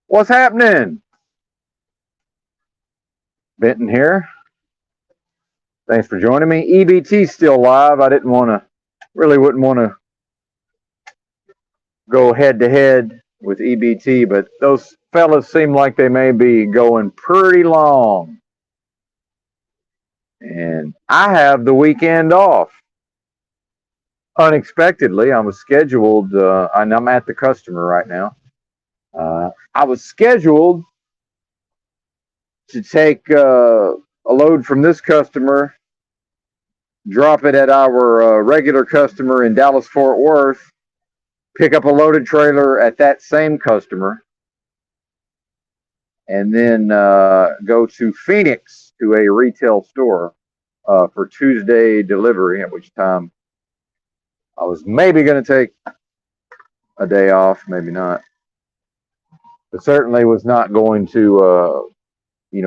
What's happening? Benton here. Thanks for joining me. EBT's still live. I really wouldn't want to go head to head with EBT, but those fellas seem like they may be going pretty long. And I have the weekend off. Unexpectedly, I was scheduled, and I'm at the customer right now. I was scheduled to take a load from this customer, drop it at our regular customer in Dallas Fort Worth, pick up a loaded trailer at that same customer, and then go to Phoenix to a retail store for Tuesday delivery, at which time I was maybe going to take a day off, maybe not, but certainly was not going to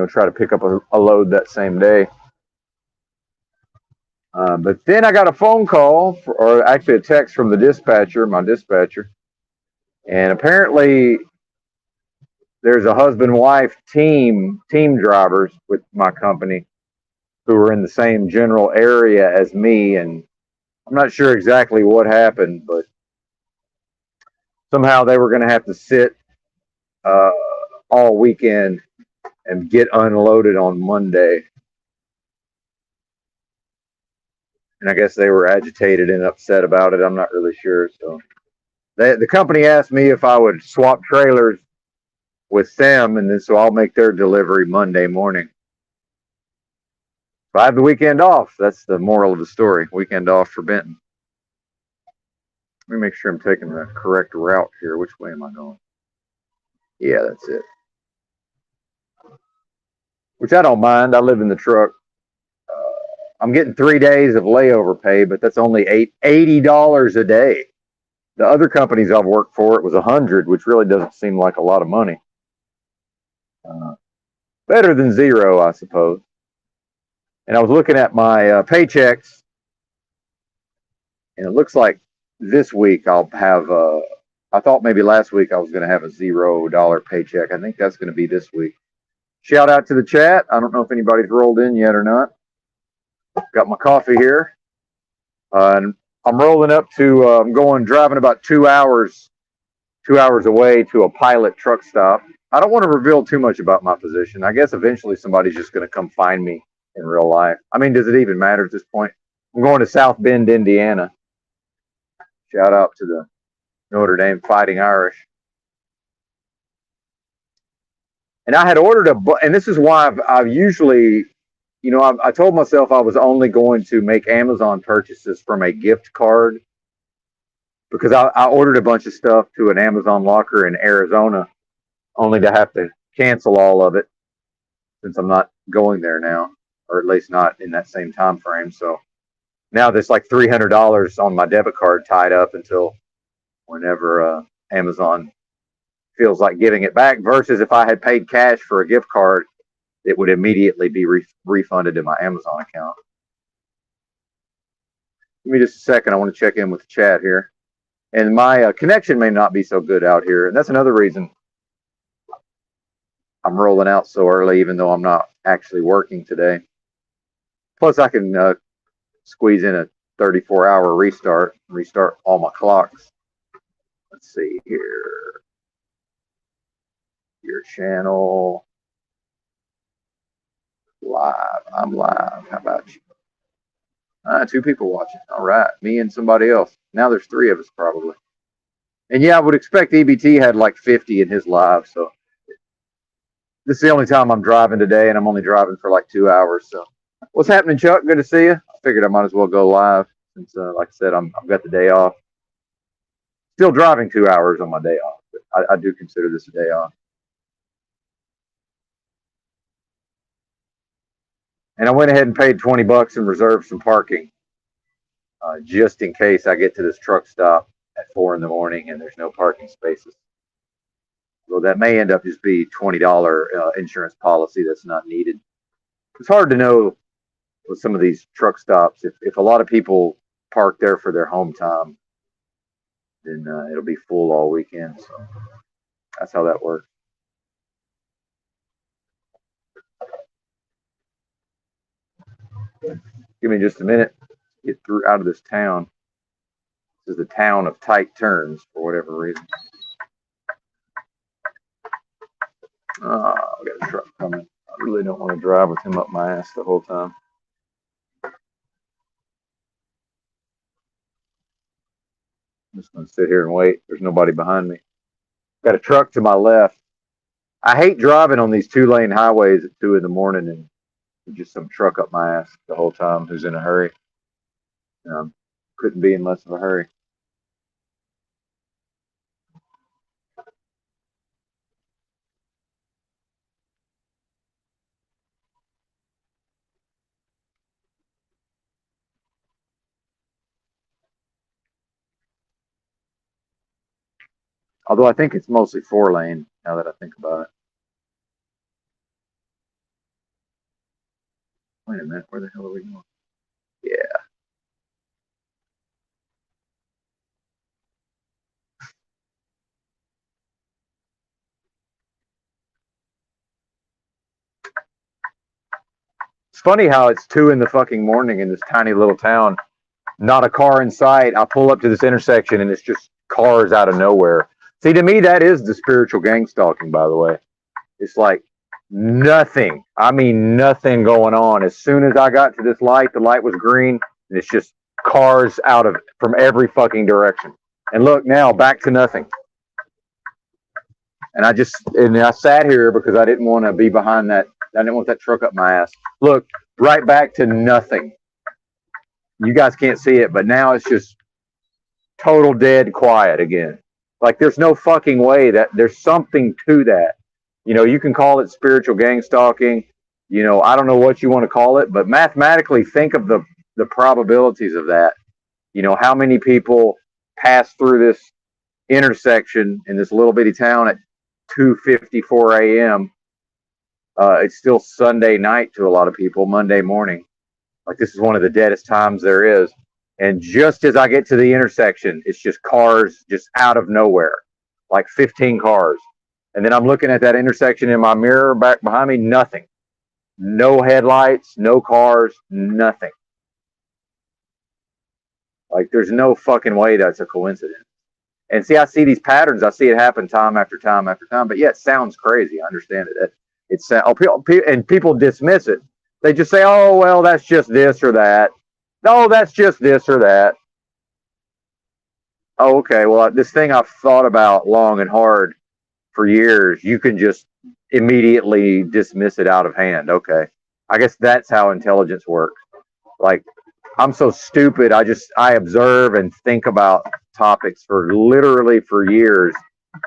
try to pick up a load that same day. But then I got a phone call, or actually a text from the dispatcher, my dispatcher, and apparently there's a husband-wife team drivers with my company who were in the same general area as me, and I'm not sure exactly what happened, but somehow they were going to have to sit all weekend and get unloaded on Monday. And I guess they were agitated and upset about it. I'm not really sure. So the company asked me if I would swap trailers with them, and then so I'll make their delivery Monday morning. So I have the weekend off. That's the moral of the story. Weekend off for Benton. Let me make sure I'm taking the correct route here. Which way am I going? Yeah, that's it. Which I don't mind. I live in the truck. I'm getting 3 days of layover pay, but that's only $80 a day. The other companies I've worked for, it was $100, which really doesn't seem like a lot of money. Better than zero, I suppose. And I was looking at my paychecks, and it looks like this week I'll have. I thought maybe last week I was going to have a $0 paycheck. I think that's going to be this week. Shout out to the chat. I don't know if anybody's rolled in yet or not. Got my coffee here, and I'm rolling up to. I'm driving about 2 hours away to a pilot truck stop. I don't want to reveal too much about my position. I guess eventually somebody's just going to come find me in real life. I mean, does it even matter at this point? I'm going to South Bend, Indiana. Shout out to the Notre Dame Fighting Irish. And I had ordered and this is why I've usually, I told myself I was only going to make Amazon purchases from a gift card, because I ordered a bunch of stuff to an Amazon locker in Arizona, only to have to cancel all of it since I'm not going there now, or at least not in that same time frame. So now there's like $300 on my debit card tied up until whenever Amazon feels like giving it back, versus if I had paid cash for a gift card, it would immediately be refunded to my Amazon account. Give me just a second. I want to check in with the chat here. And my connection may not be so good out here. And that's another reason I'm rolling out so early, even though I'm not actually working today. Plus, I can squeeze in a 34-hour restart all my clocks. Let's see here. Your channel. Live. I'm live. How about you? 2 people watching. All right. Me and somebody else. Now there's 3 of us probably. And yeah, I would expect EBT had like 50 in his live. So this is the only time I'm driving today, and I'm only driving for like 2 hours. So what's happening, Chuck? Good to see you. I figured I might as well go live since, like I said, I've got the day off. Still driving 2 hours on my day off, but I do consider this a day off. And I went ahead and paid $20 and reserved some parking, just in case I get to this truck stop at 4 in the morning and there's no parking spaces. Well, that may end up just be $20 insurance policy that's not needed. It's hard to know with some of these truck stops. If a lot of people park there for their home time, then it'll be full all weekend. So that's how that works. Give me just a minute to get through out of this town. This is the town of tight turns for whatever reason. We got a truck coming. I really don't want to drive with him up my ass the whole time. I'm just going to sit here and wait. There's nobody behind me. Got a truck to my left. I hate driving on these 2-lane highways at 2 in the morning and just some truck up my ass the whole time who's in a hurry. Couldn't be in less of a hurry. Although I think it's mostly 4-lane now that I think about it. Wait a minute, where the hell are we going? Yeah. It's funny how it's 2 in the fucking morning in this tiny little town. Not a car in sight. I pull up to this intersection and it's just cars out of nowhere. See, to me, that is the spiritual gang stalking, by the way. It's like nothing. I mean, nothing going on. As soon as I got to this light, the light was green, and it's just cars out of from every fucking direction. And look now, back to nothing. And I sat here because I didn't want to be behind that. I didn't want that truck up my ass. Look, right back to nothing. You guys can't see it, but now it's just total dead quiet again. Like there's no fucking way that there's something to that. You can call it spiritual gang stalking. I don't know what you want to call it, but mathematically think of the probabilities of that. How many people pass through this intersection in this little bitty town at 2:54 a.m. It's still Sunday night to a lot of people, Monday morning. Like this is one of the deadest times there is. And just as I get to the intersection, it's just cars just out of nowhere, like 15 cars. And then I'm looking at that intersection in my mirror back behind me, nothing. No headlights, no cars, nothing. Like there's no fucking way that's a coincidence. And see, I see these patterns. I see it happen time after time after time. But yeah, it sounds crazy. I understand it. And people dismiss it. They just say, "Oh, well, that's just this or that." No, that's just this or that. Oh, okay. Well, this thing I've thought about long and hard for years, you can just immediately dismiss it out of hand. Okay. I guess that's how intelligence works. Like, I'm so stupid. I observe and think about topics for years.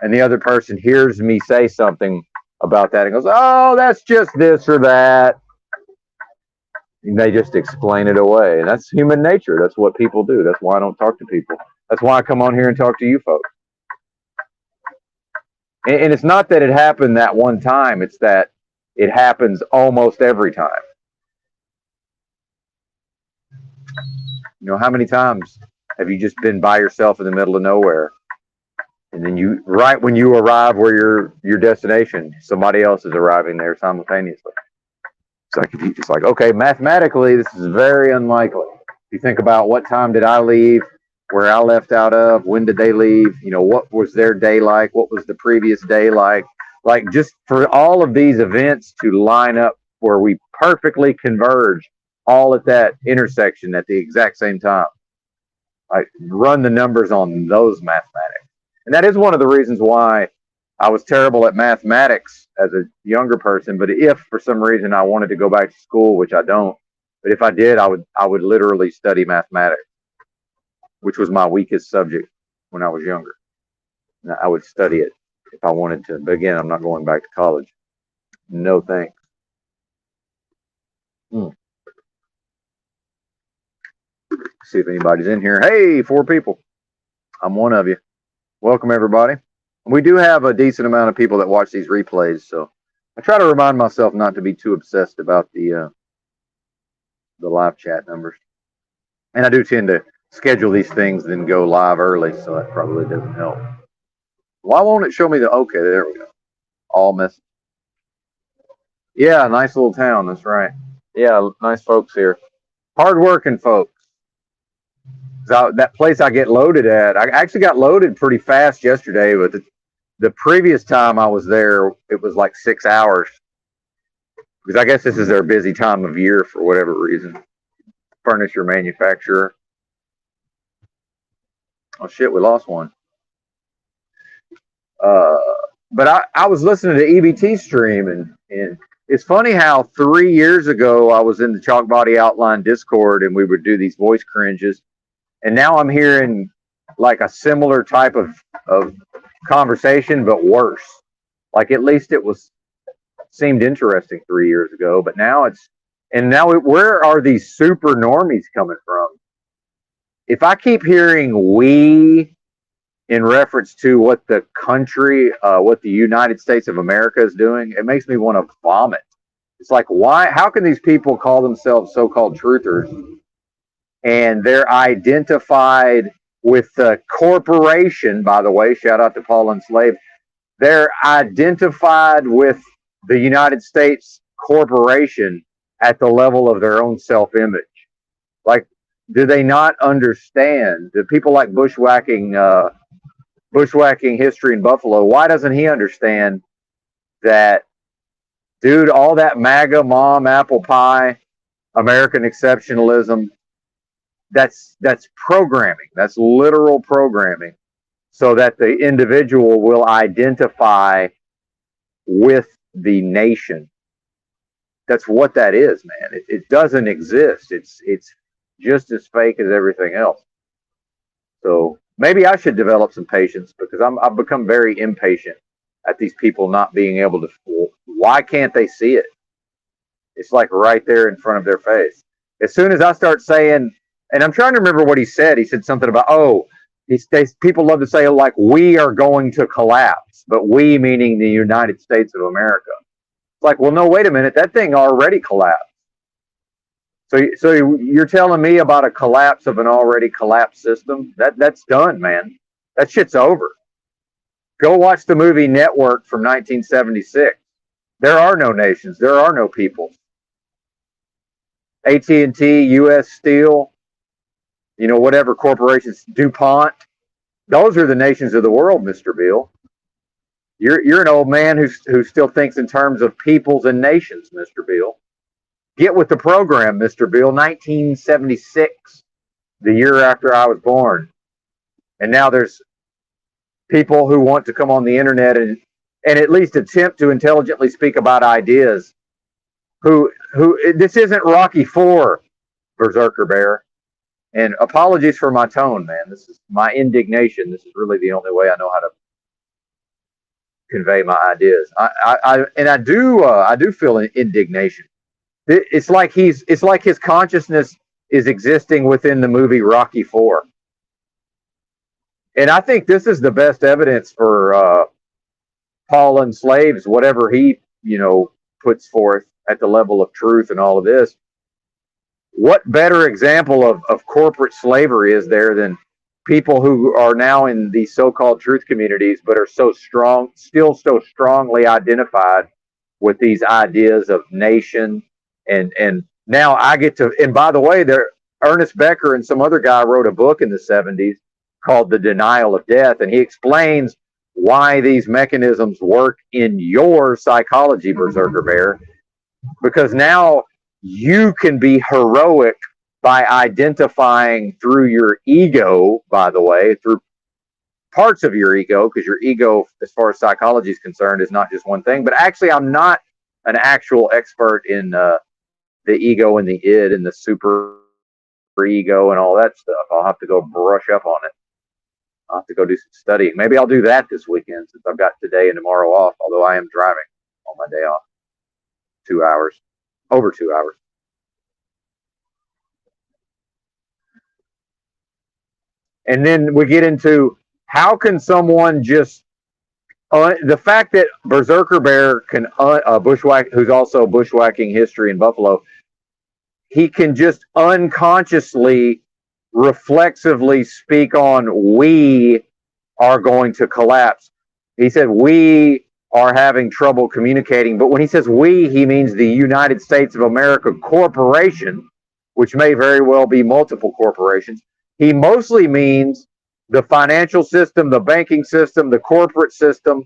And the other person hears me say something about that and goes, "Oh, that's just this or that." And they just explain it away. And that's human nature. That's what people do. That's why I don't talk to people. That's why I come on here and talk to you folks. And it's not that it happened that one time. It's that it happens almost every time. How many times have you just been by yourself in the middle of nowhere? And then right when you arrive where your destination, somebody else is arriving there simultaneously. It's like, okay, mathematically, this is very unlikely. If you think about what time did I leave, where I left out of, when did they leave, what was their day like, what was the previous day like just for all of these events to line up where we perfectly converge all at that intersection at the exact same time. Like run the numbers on those mathematics. And that is one of the reasons why I was terrible at mathematics as a younger person. But if for some reason I wanted to go back to school, which I don't, but if I did, I would literally study mathematics, which was my weakest subject when I was younger. And I would study it if I wanted to. But again, I'm not going back to college. No thanks. See if anybody's in here. Hey, 4 people. I'm one of you. Welcome, everybody. We do have a decent amount of people that watch these replays, so I try to remind myself not to be too obsessed about the live chat numbers. And I do tend to schedule these things, then go live early, so that probably doesn't help. Why won't it show me okay, there we go. All message. Yeah, nice little town, that's right. Yeah, nice folks here. Hardworking folks. So that place I get loaded at, I actually got loaded pretty fast yesterday, but the previous time I was there, it was like 6 hours. Because I guess this is their busy time of year for whatever reason. Furniture manufacturer. Oh shit, we lost one. Uh, but I was listening to EBT stream, and it's funny how 3 years ago I was in the Chalk Body Outline Discord and we would do these voice cringes, and now I'm hearing like a similar type of conversation, but worse. Like at least it was seemed interesting 3 years ago, but now where are these super normies coming from? If I keep hearing we in reference to what the country, what the United States of America is doing, it makes me want to vomit. It's like, why? How can these people call themselves so-called truthers, and they're identified with the corporation? By the way, shout out to Paul Enslaved. They're identified with the United States corporation at the level of their own self-image. Like, do they not understand? Do people like bushwhacking history in Buffalo, why doesn't he understand that, dude, all that MAGA, mom, apple pie, American exceptionalism, that's programming. That's literal programming, so that the individual will identify with the nation. That's what that is, man. It doesn't exist. It's just as fake as everything else. So maybe I should develop some patience, because I've become very impatient at these people not being able to. Why can't they see it? It's like right there in front of their face. As soon as I start saying, and I'm trying to remember what he said. He said something about, people love to say like, we are going to collapse, but we meaning the United States of America. It's like, well, no, wait a minute. That thing already collapsed. So you're telling me about a collapse of an already collapsed system? That's done, man. That shit's over. Go watch the movie Network from 1976. There are no nations. There are no peoples. AT&T, U.S. Steel, whatever corporations, DuPont. Those are the nations of the world, Mr. Beale. You're an old man who still thinks in terms of peoples and nations, Mr. Beale. Get with the program, Mr. Beale. 1976, the year after I was born. And now there's people who want to come on the internet and at least attempt to intelligently speak about ideas. This isn't Rocky IV, Berserker Bear. And apologies for my tone, man. This is my indignation. This is really the only way I know how to convey my ideas. I do feel indignation. It's like his consciousness is existing within the movie Rocky IV. And I think this is the best evidence for Paul Enslaves, whatever he, puts forth at the level of truth and all of this. What better example of corporate slavery is there than people who are now in these so-called truth communities, but are still so strongly identified with these ideas of nation. And now I get to, and by the way, Ernest Becker and some other guy wrote a book in the 70s called The Denial of Death, and he explains why these mechanisms work in your psychology, Berserker Bear, because now you can be heroic by identifying through your ego, by the way, through parts of your ego, because your ego, as far as psychology is concerned, is not just one thing. But actually, I'm not an actual expert in the ego and the id and the super ego and all that stuff. I'll have to go brush up on it. I'll have to go do some studying. Maybe I'll do that this weekend, since I've got today and tomorrow off, although I am driving on my day off. 2 hours. Over 2 hours. And then we get into, how can someone just the fact that Berserker Bear can bushwhack, who's also bushwhacking history in Buffalo, he can just unconsciously, reflexively speak on, we are going to collapse. He said we are having trouble communicating, but when he says we, he means the United States of America Corporation, which may very well be multiple corporations. He mostly means the financial system, the banking system, the corporate system,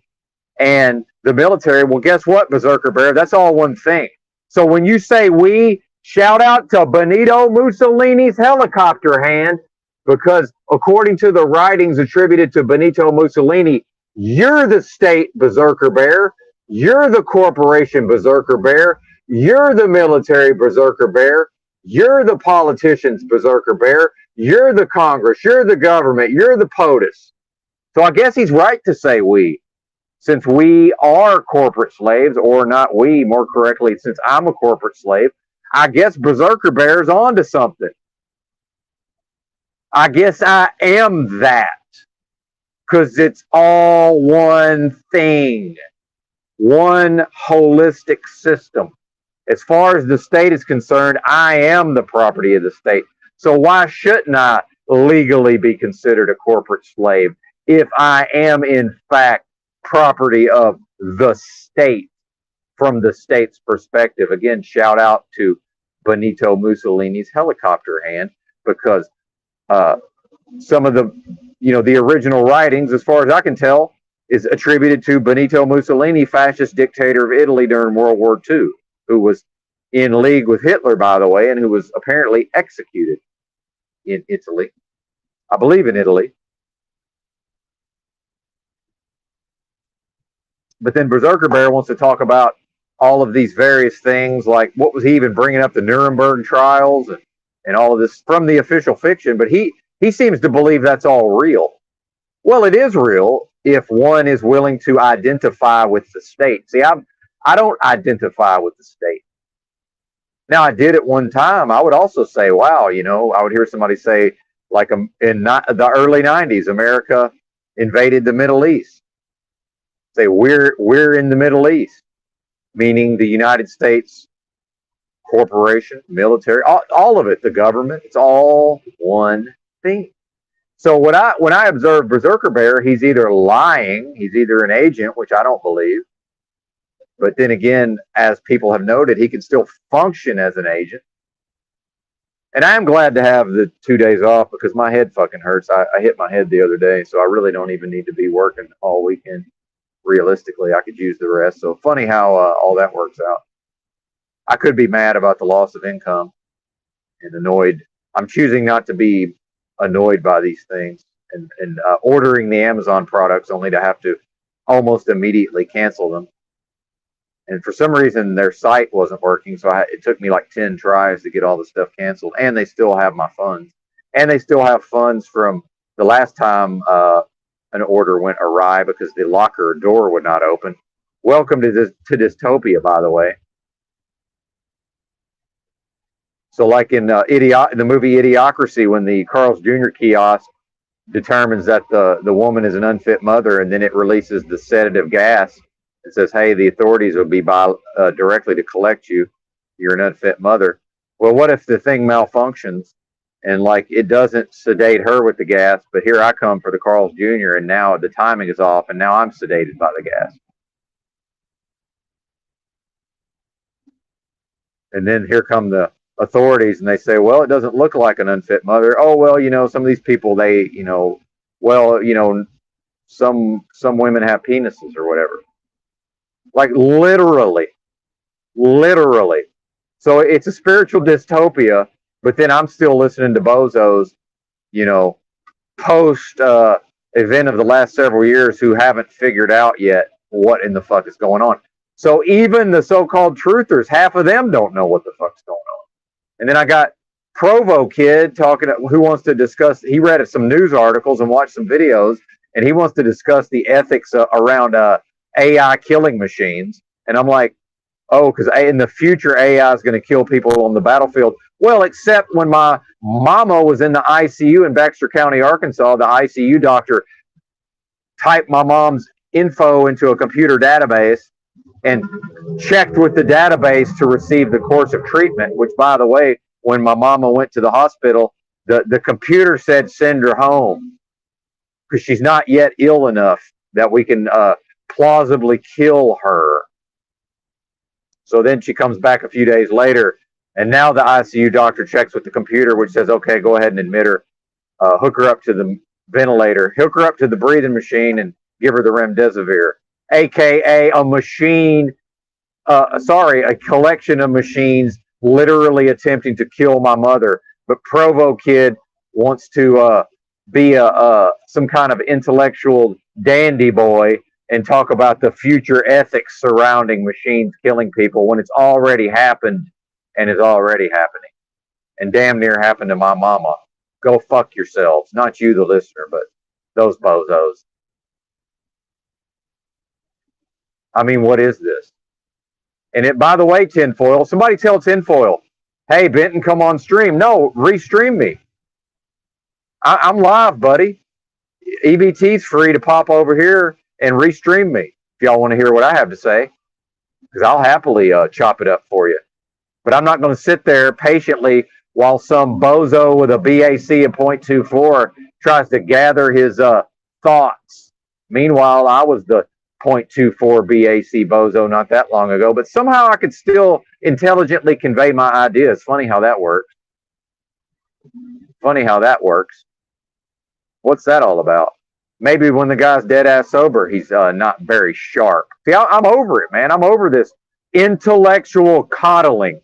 and the military. Well, guess what, Berserker Bear? That's all one thing. So when you say we, shout out to Benito Mussolini's helicopter hand, because according to the writings attributed to Benito Mussolini, you're the state, Berserker Bear. You're the corporation, Berserker Bear. You're the military, Berserker Bear. You're the politicians, Berserker Bear. You're the Congress. You're the government. You're the POTUS. So I guess he's right to say we, since we are corporate slaves, or not we, more correctly, since I'm a corporate slave. I guess Berserker Bear's onto something. I guess I am that, because it's all one thing, one holistic system. As far as the state is concerned, I am the property of the state. So why shouldn't I legally be considered a corporate slave if I am in fact property of the state from the state's perspective? Again, shout out to Benito Mussolini's helicopter hand, because some of the, the original writings, as far as I can tell, is attributed to Benito Mussolini, fascist dictator of Italy during World War II, who was in league with Hitler, by the way, and who was apparently executed in Italy. I believe in Italy. But then Berserker Bear wants to talk about all of these various things, like what was he even bringing up, the Nuremberg trials and all of this from the official fiction, but he seems to believe that's all real. Well, it is real if one is willing to identify with the state. See, I don't identify with the state. Now, I did at one time. I would also say, wow, I would hear somebody say, like in the early 90s, America invaded the Middle East. Say, we're in the Middle East, meaning the United States corporation, military, all of it, the government, it's all one thing. So when I observe Berserker Bear, he's either lying, he's either an agent, which I don't believe, but then again, as people have noted, he can still function as an agent. And I am glad to have the 2 days off, because my head fucking hurts. I hit my head the other day, so I really don't even need to be working all weekend. Realistically, I could use the rest. So funny how all that works out. I could be mad about the loss of income and annoyed. I'm choosing not to be annoyed by these things, and ordering the Amazon products only to have to almost immediately cancel them. And for some reason, their site wasn't working, so it took me like 10 tries to get all the stuff canceled. And they still have my funds. And they still have funds from the last time an order went awry because the locker door would not open. Welcome to dystopia, by the way. So like in the movie Idiocracy, when the Carl's Jr. kiosk determines that the woman is an unfit mother, and then it releases the sedative gas, it says, hey, the authorities will be by directly to collect you. You're an unfit mother. Well, what if the thing malfunctions and like it doesn't sedate her with the gas, but here I come for the Carl's Jr. and now the timing is off and now I'm sedated by the gas. And then here come the authorities and they say, well, it doesn't look like an unfit mother. Oh, well, some of these people, they, some women have penises or whatever. Like literally. So it's a spiritual dystopia, but then I'm still listening to bozos, post event of the last several years who haven't figured out yet what in the fuck is going on. So even the so-called truthers, half of them don't know what the fuck's going on. And then I got Provo Kid talking, who wants to discuss, he read some news articles and watched some videos, and he wants to discuss the ethics around AI killing machines. And I'm like, oh, because in the future, AI is going to kill people on the battlefield. Well, except when my mama was in the ICU in Baxter County, Arkansas, the ICU doctor typed my mom's info into a computer database and checked with the database to receive the course of treatment, which, by the way, when my mama went to the hospital, the computer said send her home because she's not yet ill enough that we can plausibly kill her. So then she comes back a few days later And now the ICU doctor checks with the computer, which says, okay, go ahead and admit her, hook her up to the ventilator, hook her up to the breathing machine, and give her the remdesivir, aka a machine. A collection of machines literally attempting to kill my mother. But Provo kid wants to be some kind of intellectual dandy boy and talk about the future ethics surrounding machines killing people when it's already happened and is already happening and damn near happened to my mama. Go fuck yourselves. Not you, the listener, but those bozos. I mean, what is this? And it, by the way, tinfoil, somebody tell tinfoil, hey, Benton, come on stream. No, restream me. I'm live, buddy. EBT's free to pop over here and restream me if y'all want to hear what I have to say, because I'll happily chop it up for you. But I'm not going to sit there patiently while some bozo with a BAC of 0.24 tries to gather his thoughts. Meanwhile, I was the 0.24 BAC bozo not that long ago, but somehow I could still intelligently convey my ideas. Funny how that works. Funny how that works. What's that all about? Maybe when the guy's dead ass sober, he's not very sharp. See, I'm over it, man. I'm over this intellectual coddling.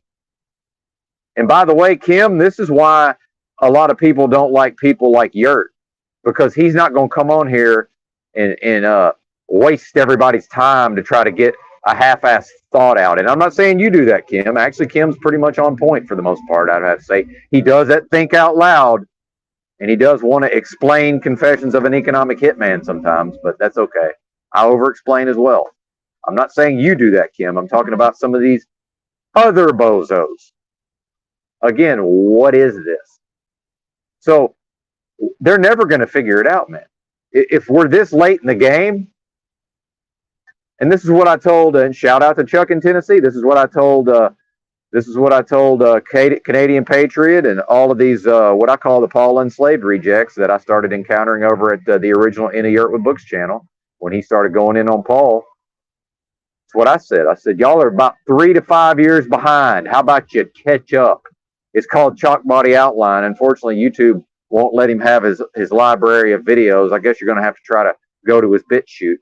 And by the way, Kim, this is why a lot of people don't like people like Yurt, because he's not going to come on here and waste everybody's time to try to get a half-assed thought out. And I'm not saying you do that, Kim. Actually, Kim's pretty much on point for the most part, I'd have to say. He does that think out loud, and he does want to explain Confessions of an Economic Hitman sometimes, but that's okay. I over-explain as well. I'm not saying you do that, Kim. I'm talking about some of these other bozos. Again, what is this? So they're never going to figure it out, man. If we're this late in the game, and this is what I told, and shout out to Chuck in Tennessee. This is what I told. Canadian Patriot and all of these what I call the Paul Enslaved rejects that I started encountering over at the original In a Yurt with Books channel when he started going in on Paul. That's what I said. I said, y'all are about 3 to 5 years behind. How about you catch up? It's called Chalk Body Outline. Unfortunately, YouTube won't let him have his library of videos. I guess you're going to have to try to go to his BitChute.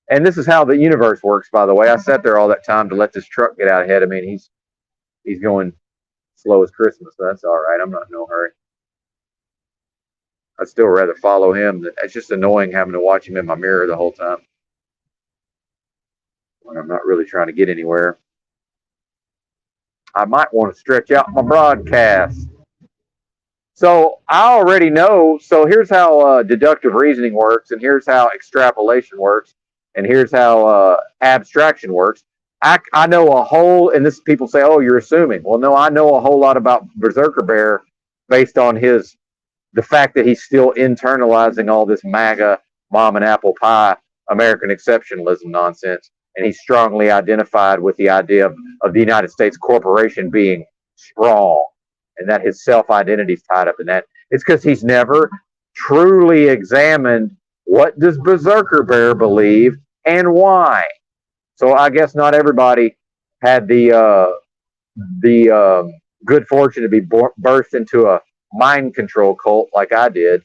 And this is how the universe works, by the way. I sat there all that time to let this truck get out ahead of me, and he's going slow as Christmas. So that's all right. I'm not in no hurry. I'd still rather follow him. It's just annoying having to watch him in my mirror the whole time when I'm not really trying to get anywhere. I might want to stretch out my broadcast. So I already know. So here's how deductive reasoning works, and here's how extrapolation works, and here's how abstraction works. I know a whole, and this people say, oh, you're assuming. Well, no, I know a whole lot about Berserker Bear based on the fact that he's still internalizing all this MAGA, mom and apple pie, American exceptionalism nonsense. And he's strongly identified with the idea of the United States corporation being strong, and that his self-identity is tied up in that. It's because he's never truly examined what does Berserker Bear believe and why. So I guess not everybody had the good fortune to be birthed into a mind control cult like I did,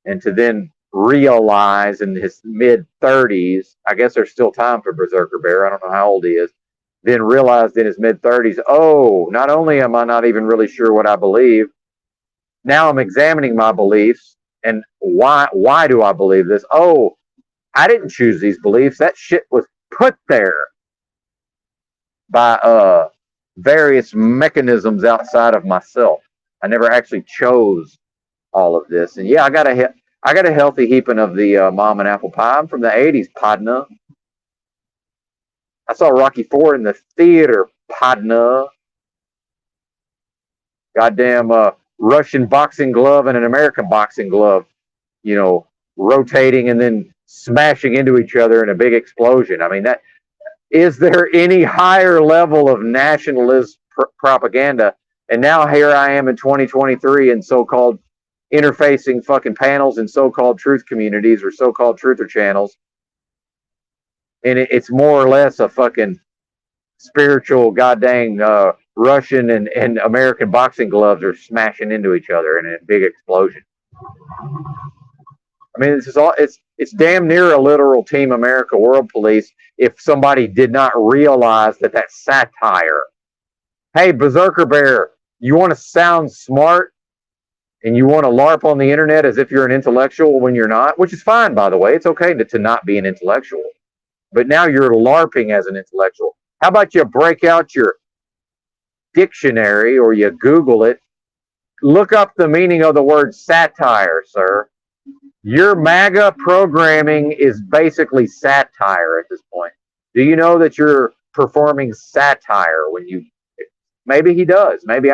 and to then realize in his mid-30s, I guess there's still time for Berserker Bear, I don't know how old he is, then realized in his mid-30s, oh, not only am I not even really sure what I believe, now I'm examining my beliefs, and why do I believe this? Oh, I didn't choose these beliefs. That shit was put there by various mechanisms outside of myself. I never actually chose all of this. And yeah, I got a healthy heaping of the mom and apple pie. I'm from the 80s, Podna. I saw Rocky IV in the theater, Podna. Goddamn Russian boxing glove and an American boxing glove, you know, rotating and then smashing into each other in a big explosion. I mean, that is there any higher level of nationalist propaganda? And now here I am in 2023 in so-called interfacing fucking panels and so-called truth communities or so-called truther channels. And it's more or less a fucking spiritual goddamn Russian and American boxing gloves are smashing into each other in a big explosion. I mean, this is all. It's damn near a literal Team America World Police. If somebody did not realize that that's satire. Hey, Berserker Bear, you want to sound smart and you want to LARP on the internet as if you're an intellectual when you're not, which is fine, by the way. It's okay to not be an intellectual. But now you're LARPing as an intellectual. How about you break out your dictionary or you Google it? Look up the meaning of the word satire, sir. Your MAGA programming is basically satire at this point. Do you know that you're performing satire when you... Maybe he does. Maybe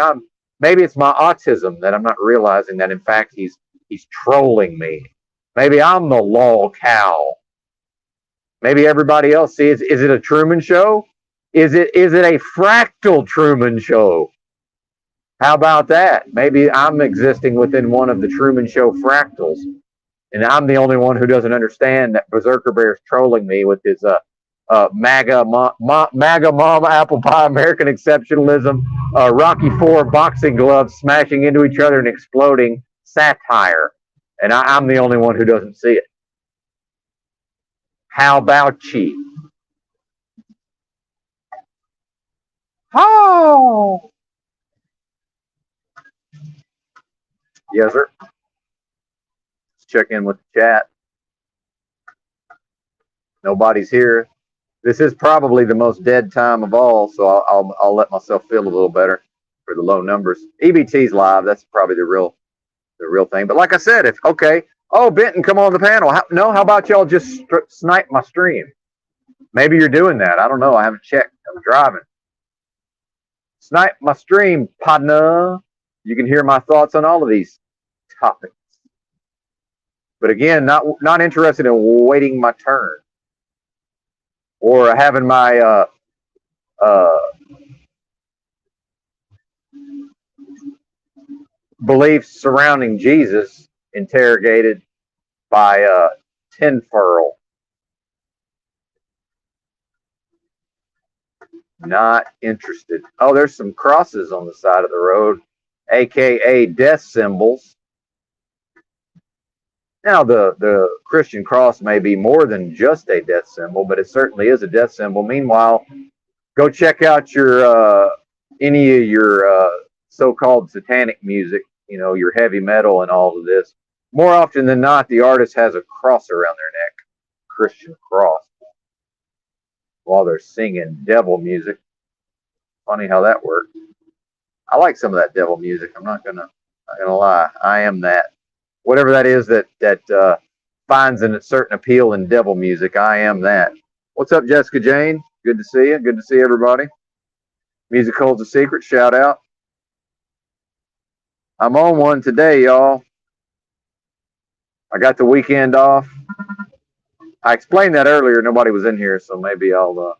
it's my autism that I'm not realizing that in fact he's trolling me. Maybe I'm the lol cow. Maybe everybody else sees. Is it a Truman Show? Is it a fractal Truman Show? How about that? Maybe I'm existing within one of the Truman Show fractals, and I'm the only one who doesn't understand that Berserker Bear is trolling me with his MAGA mom apple pie American exceptionalism, Rocky IV boxing gloves smashing into each other and exploding satire, and I'm the only one who doesn't see it. How about you? Oh, yes, sir. Let's check in with the chat. Nobody's here. This is probably the most dead time of all, so I'll let myself feel a little better for the low numbers. EBT's live. That's probably the real thing. But like I said, if okay, oh Benton, come on the panel. How about y'all just snipe my stream? Maybe you're doing that. I don't know. I haven't checked. I'm driving. Snipe my stream, partner. You can hear my thoughts on all of these topics. But again, not interested in waiting my turn or having my beliefs surrounding Jesus interrogated by tinfoil. Not interested. Oh, there's some crosses on the side of the road, aka death symbols. Now, the Christian cross may be more than just a death symbol, but it certainly is a death symbol. Meanwhile, go check out your any of your so-called satanic music, you know, your heavy metal and all of this. More often than not, the artist has a cross around their neck, Christian cross, while they're singing devil music. Funny how that works. I like some of that devil music. I'm not gonna lie. I am that. Whatever that is that finds a certain appeal in devil music, I am that. What's up, Jessica Jane? Good to see you. Good to see everybody. Music holds a secret. Shout out. I'm on one today, y'all. I got the weekend off. I explained that earlier. Nobody was in here, so maybe I'll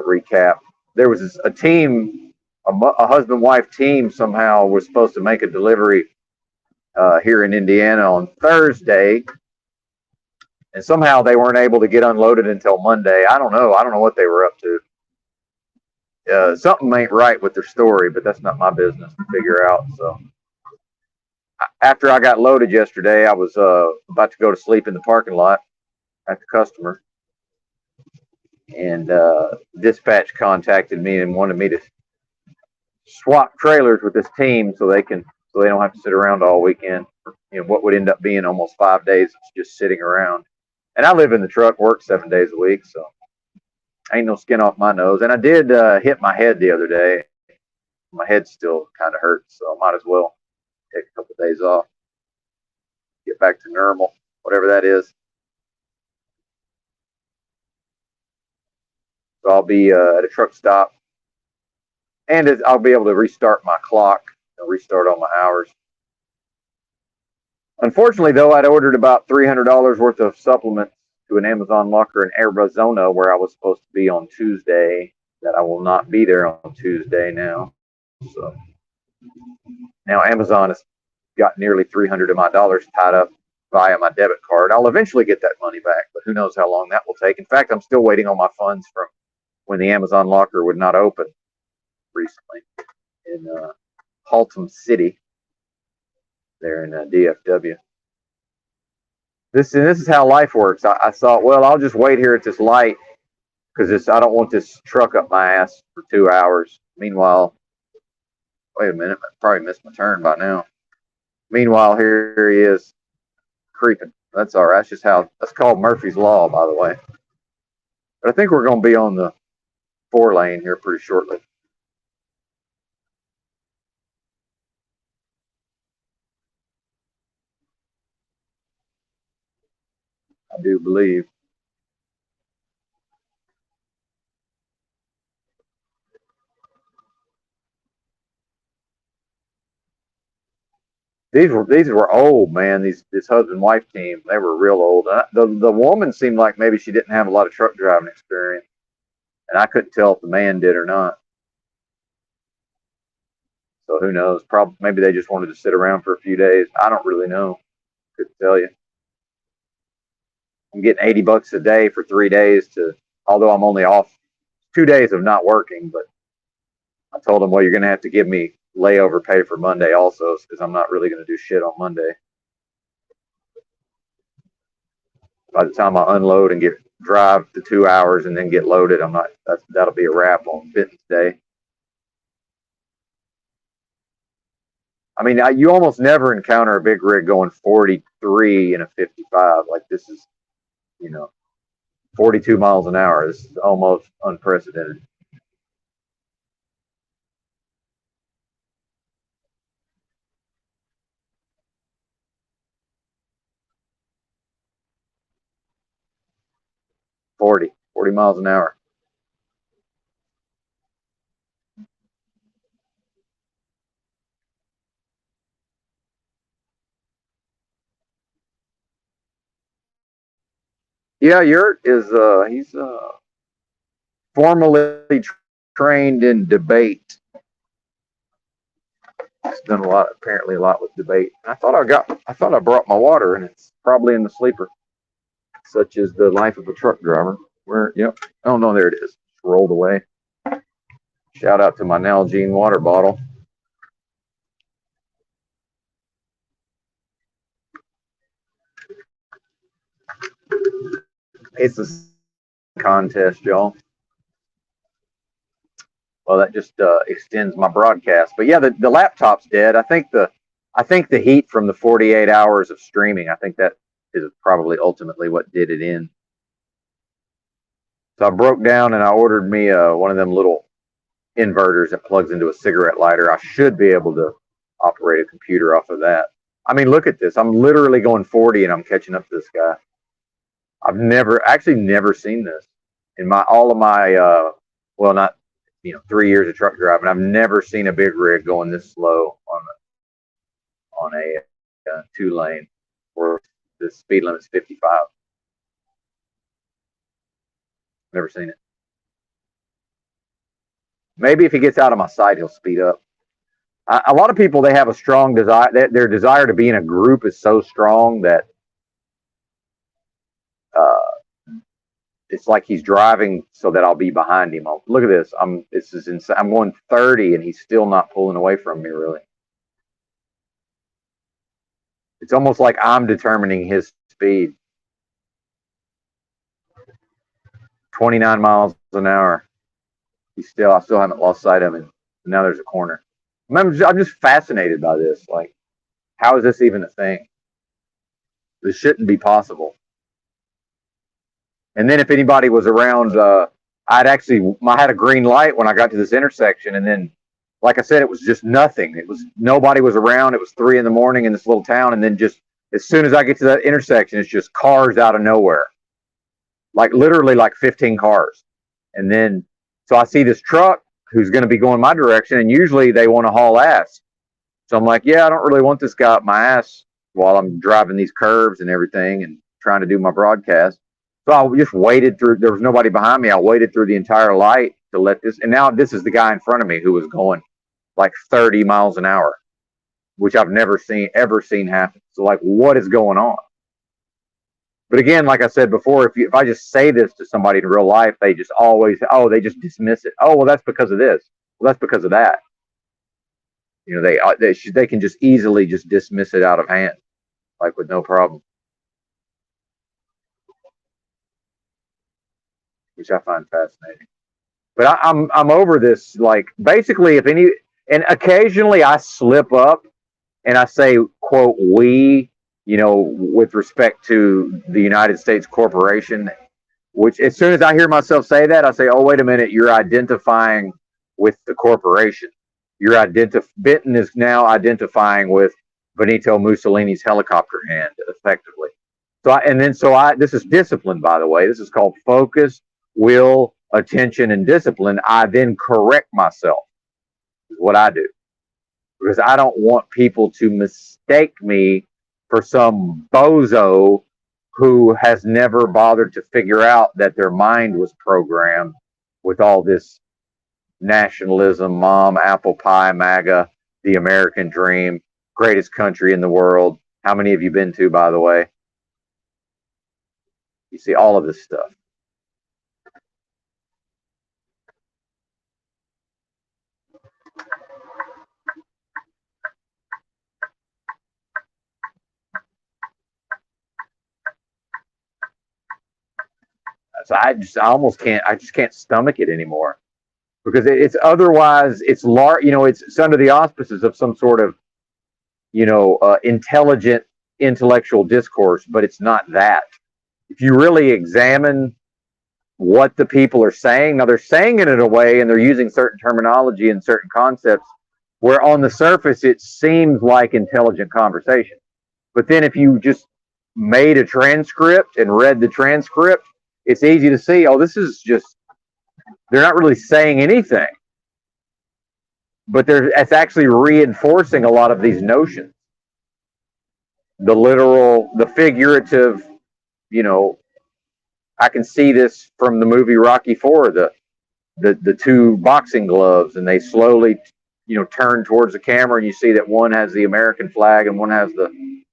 recap. There was a team, a husband-wife team somehow was supposed to make a delivery here in Indiana on Thursday, and somehow they weren't able to get unloaded until Monday. I don't know what they were up to. Something ain't right with their story, but that's not my business to figure out. So after I got loaded yesterday, I was about to go to sleep in the parking lot at the customer, and dispatch contacted me and wanted me to swap trailers with this team so they don't have to sit around all weekend. You know, what would end up being almost 5 days just sitting around. And I live in the truck, work 7 days a week, so ain't no skin off my nose. And I did hit my head the other day. My head still kind of hurts, so I might as well take a couple of days off, get back to normal, whatever that is. So I'll be at a truck stop, and I'll be able to restart my clock, restart all my hours. Unfortunately, though, I'd ordered about $300 worth of supplements to an Amazon locker in Arizona where I was supposed to be on Tuesday, that I will not be there on Tuesday now. So now Amazon has got nearly $300 of my dollars tied up via my debit card. I'll eventually get that money back, but who knows how long that will take. In fact, I'm still waiting on my funds from when the Amazon locker would not open recently in Haltom City, there in DFW. This is how life works. I thought, well, I'll just wait here at this light because I don't want this truck up my ass for 2 hours. Meanwhile, wait a minute, I probably missed my turn by now. Meanwhile, here he is creeping. That's all right. That's just that's called Murphy's Law, by the way. But I think we're going to be on the 4-lane here pretty shortly. I do believe. These were old, man. This husband wife team, they were real old. The woman seemed like maybe she didn't have a lot of truck driving experience, and I couldn't tell if the man did or not. So who knows? Probably maybe they just wanted to sit around for a few days. I don't really know. Couldn't tell you. I'm getting $80 a day for 3 days although I'm only off 2 days of not working, but I told them, well, you're going to have to give me layover pay for Monday also, because I'm not really going to do shit on Monday. By the time I unload and drive the 2 hours and then get loaded, that'll be a wrap on Benton's day. I mean, you almost never encounter a big rig going 43 in a 55. Like this is, 42 miles an hour. This is almost unprecedented. Forty miles an hour. Yeah, Yurt is he's formally trained in debate. He's done apparently a lot with debate. I thought I brought my water, and it's probably in the sleeper. Such is the life of a truck driver. Yep. Oh no, there it is. It's rolled away. Shout out to my Nalgene water bottle. It's a contest, y'all. Well, that just extends my broadcast. But yeah, the laptop's dead. I think the heat from the 48 hours of streaming, I think that is probably ultimately what did it in. So I broke down and I ordered me one of them little inverters that plugs into a cigarette lighter. I should be able to operate a computer off of that. I mean, look at this. I'm literally going 40 and I'm catching up to this guy. I've never seen this in all of my well, not 3 years of truck driving. I've never seen a big rig going this slow on a 2-lane where the speed limit's 55. Never seen it. Maybe if he gets out of my sight, he'll speed up. A lot of people, they have a strong desire. Their desire to be in a group is so strong that it's like he's driving so that I'll be behind him. Look at this. This is insane. I'm going 30 and he's still not pulling away from me, really. It's almost like I'm determining his speed. 29 miles an hour. I still haven't lost sight of him. Now there's a corner. I'm just fascinated by this. Like, how is this even a thing? This shouldn't be possible. And then if anybody was around, I had a green light when I got to this intersection, and then, like I said, it was just nothing. Nobody was around. It was 3 a.m. in this little town, and then just as soon as I get to that intersection, it's just cars out of nowhere, like literally like 15 cars. And then so I see this truck who's going to be going my direction, and usually they want to haul ass. So I'm like, yeah, I don't really want this guy up my ass while I'm driving these curves and everything and trying to do my broadcast. So I just waited through. There was nobody behind me. I waited through the entire light to let this. And now this is the guy in front of me who was going like 30 miles an hour, which I've never seen happen. So like, what is going on? But again, like I said before, if I just say this to somebody in real life, they just always, oh, they just dismiss it. Oh, well, that's because of this. Well, that's because of that. You know, they can just easily just dismiss it out of hand, like with no problem, which I find fascinating. But I'm over this. Like basically, if any, and occasionally I slip up and I say, quote, we, you know, with respect to the United States corporation, which as soon as I hear myself say that, I say, oh, wait a minute, you're identifying with the corporation. Benton is now identifying with Benito Mussolini's helicopter hand, effectively. This is discipline, by the way. This is called focus, will, attention, and discipline. I then correct myself, is what I do, because I don't want people to mistake me for some bozo who has never bothered to figure out that their mind was programmed with all this nationalism, mom, apple pie, MAGA, the American dream, greatest country in the world. How many have you been to, by the way? You see all of this stuff. So I just can't stomach it anymore, because it's otherwise, it's large, you know, it's under the auspices of some sort of, you know, intelligent intellectual discourse, but it's not that. If you really examine what the people are saying, now they're saying it in a way and they're using certain terminology and certain concepts where on the surface it seems like intelligent conversation. But then if you just made a transcript and read the transcript, it's easy to see, oh, this is just, they're not really saying anything, but it's actually reinforcing a lot of these notions. The literal, the figurative, you know, I can see this from the movie Rocky Four, the two boxing gloves, and they slowly, you know, turn towards the camera, and you see that one has the American flag and one has the,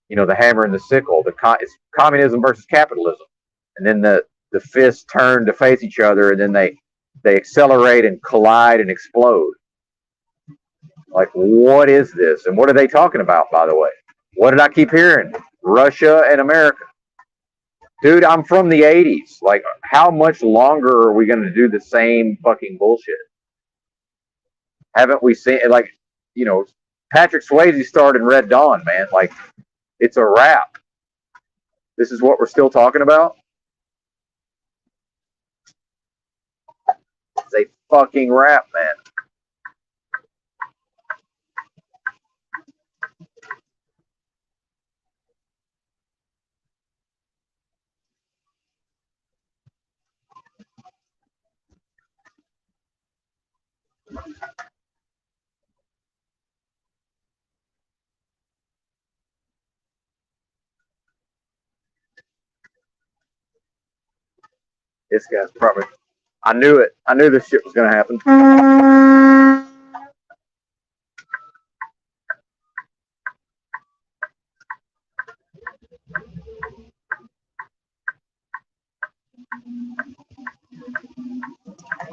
you know, the hammer and the sickle. It's communism versus capitalism, and then the fists turn to face each other, and then they accelerate and collide and explode. Like, what is this? And what are they talking about, by the way? What did I keep hearing? Russia and America. Dude, I'm from the 80s. Like, how much longer are we going to do the same fucking bullshit? Haven't we seen, like, you know, Patrick Swayze starred in Red Dawn, man. Like, it's a wrap. This is what we're still talking about? It's a fucking wrap, man. This guy's probably, I knew it. I knew this shit was going to happen.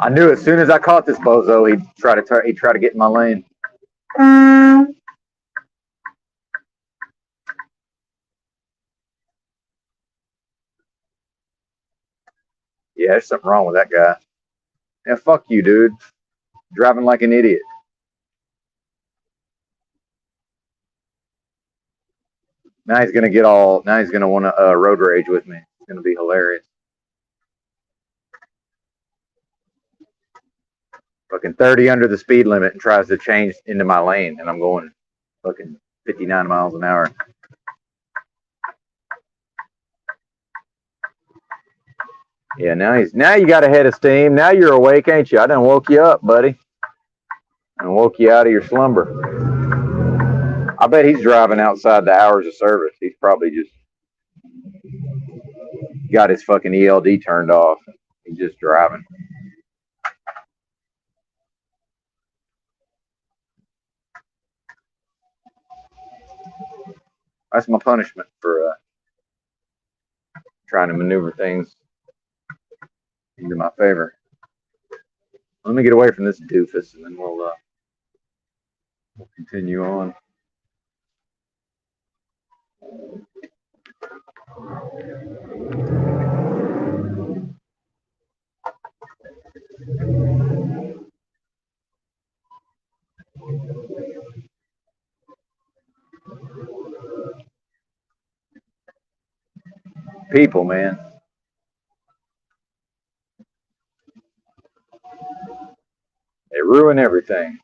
I knew as soon as I caught this bozo, he'd try to get in my lane. Yeah, there's something wrong with that guy. Yeah, fuck you, dude. Driving like an idiot. Now he's gonna get all. Now he's gonna want to road rage with me. It's gonna be hilarious. Fucking 30 under the speed limit and tries to change into my lane, and I'm going fucking 59 miles an hour. Yeah, now you got a head of steam. Now you're awake, ain't you? I done woke you up, buddy. I woke you out of your slumber. I bet he's driving outside the hours of service. He's probably just got his fucking ELD turned off. He's just driving. That's my punishment for trying to maneuver things into my favor. Let me get away from this doofus, and then we'll continue on. People, man, they ruin everything.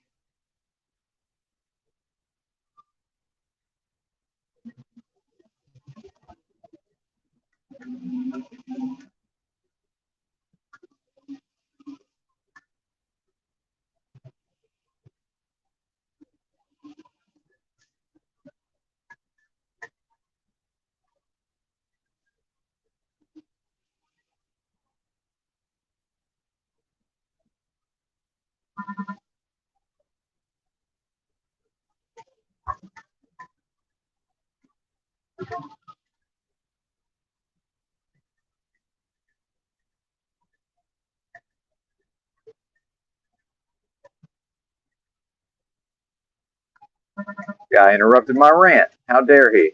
Guy interrupted my rant. How dare he?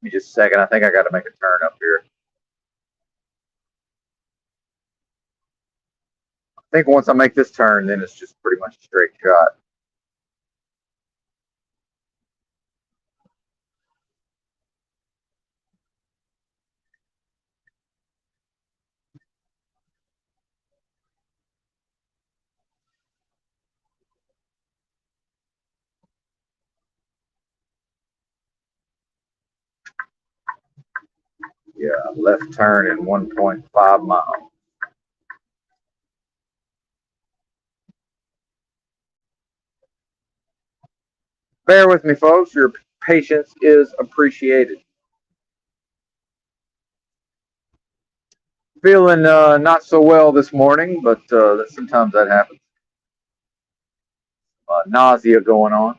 Give me just a second. I think I got to make a turn up here. I think once I make this turn, then it's just pretty much a straight shot. Yeah, left turn in 1.5 miles. Bear with me, folks. Your patience is appreciated. Feeling not so well this morning, but sometimes that happens. Nausea going on.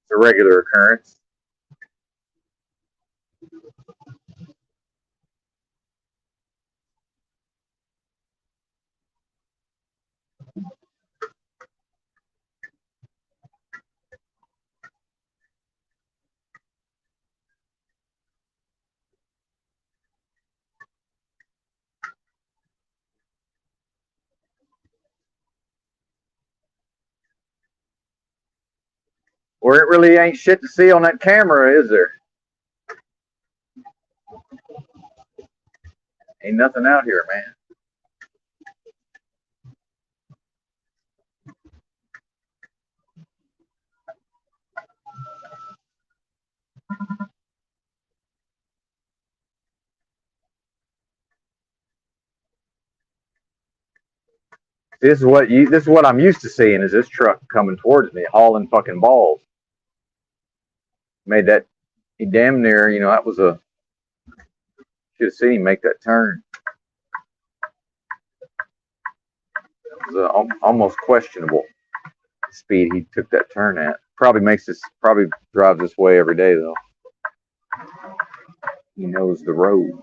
It's a regular occurrence. Where it really ain't shit to see on that camera, is there? Ain't nothing out here, man. This is what I'm used to seeing is this truck coming towards me, hauling fucking balls. Made that he damn near, that was a should have seen him make that turn. It was almost questionable the speed he took that turn at. Probably drives this way every day though. He knows the roads.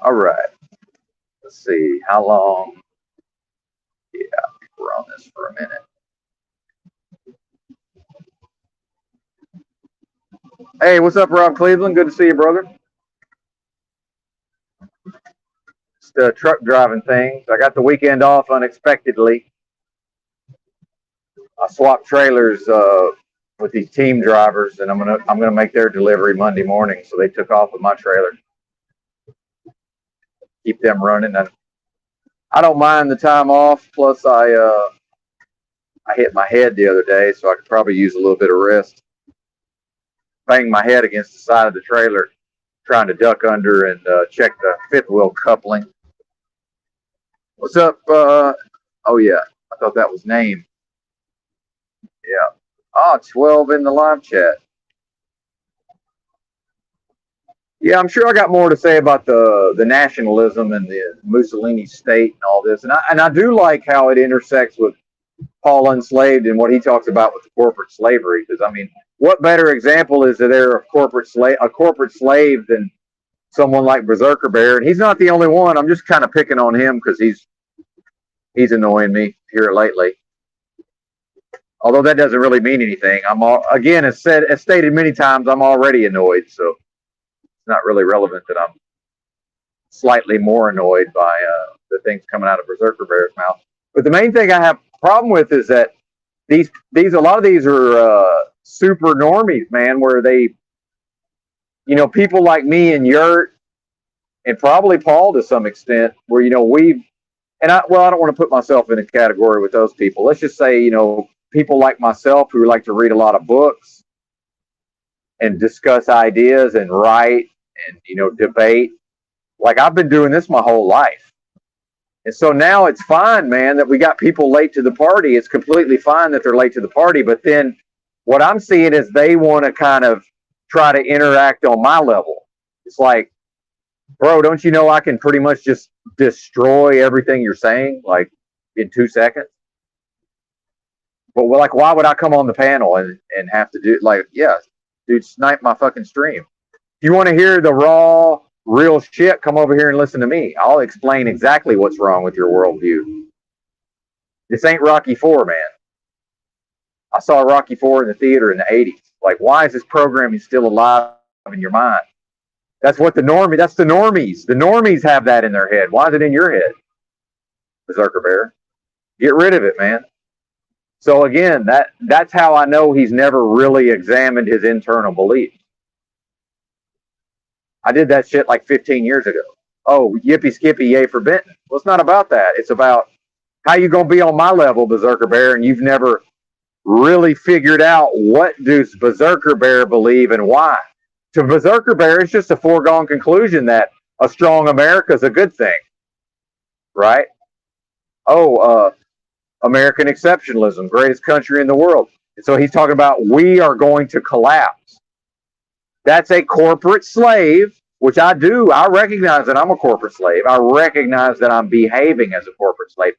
All right. Let's see how long. Yeah, we're on this for a minute. Hey, what's up, Rob Cleveland? Good to see you, brother. Just truck driving things. I got the weekend off unexpectedly. I swapped trailers with these team drivers, and I'm gonna make their delivery Monday morning. So they took off with my trailer, keep them running. And I don't mind the time off. Plus, I hit my head the other day, so I could probably use a little bit of rest. Banged my head against the side of the trailer, trying to duck under and check the fifth wheel coupling. What's up? Oh yeah, I thought that was name. Yeah. Oh, 12 in the live chat. Yeah, I'm sure I got more to say about the nationalism and the Mussolini state and all this, and I do like how it intersects with Paul Unslaved and what he talks about with the corporate slavery. Because I mean, what better example is there of a corporate slave than someone like Berserker Bear? And he's not the only one. I'm just kind of picking on him because he's annoying me here lately. Although that doesn't really mean anything. Again, as stated many times, I'm already annoyed, so it's not really relevant that I'm slightly more annoyed by the things coming out of Berserker Bear's mouth. But the main thing I have a problem with is that these a lot of these are super normies, man, where they, people like me and Yurt and probably Paul to some extent, where I don't want to put myself in a category with those people. Let's just say, people like myself who like to read a lot of books and discuss ideas and write and debate. Like, I've been doing this my whole life. And so now it's fine, man, that we got people late to the party. It's completely fine that they're late to the party. But then what I'm seeing is they want to kind of try to interact on my level. It's like, bro, don't you know I can pretty much just destroy everything you're saying, like, in 2 seconds? But like, why would I come on the panel and have to do, like, yeah, dude, snipe my fucking stream. If you want to hear the raw, real shit, come over here and listen to me. I'll explain exactly what's wrong with your worldview. This ain't Rocky IV, man. I saw Rocky IV in the theater in the 80s. Like, why is this programming still alive in your mind? That's the normies. The normies have that in their head. Why is it in your head, Berserker Bear? Get rid of it, man. So again, that's how I know he's never really examined his internal beliefs. I did that shit like 15 years ago. Oh, yippee skippy, yay for Benton. Well, it's not about that. It's about how you gonna be on my level, Berserker Bear, and you've never really figured out what does Berserker Bear believe and why. To Berserker Bear, it's just a foregone conclusion that a strong America is a good thing, right? American exceptionalism, greatest country in the world. And so he's talking about we are going to collapse. That's a corporate slave, which I do. I recognize that I'm a corporate slave. I recognize that I'm behaving as a corporate slave.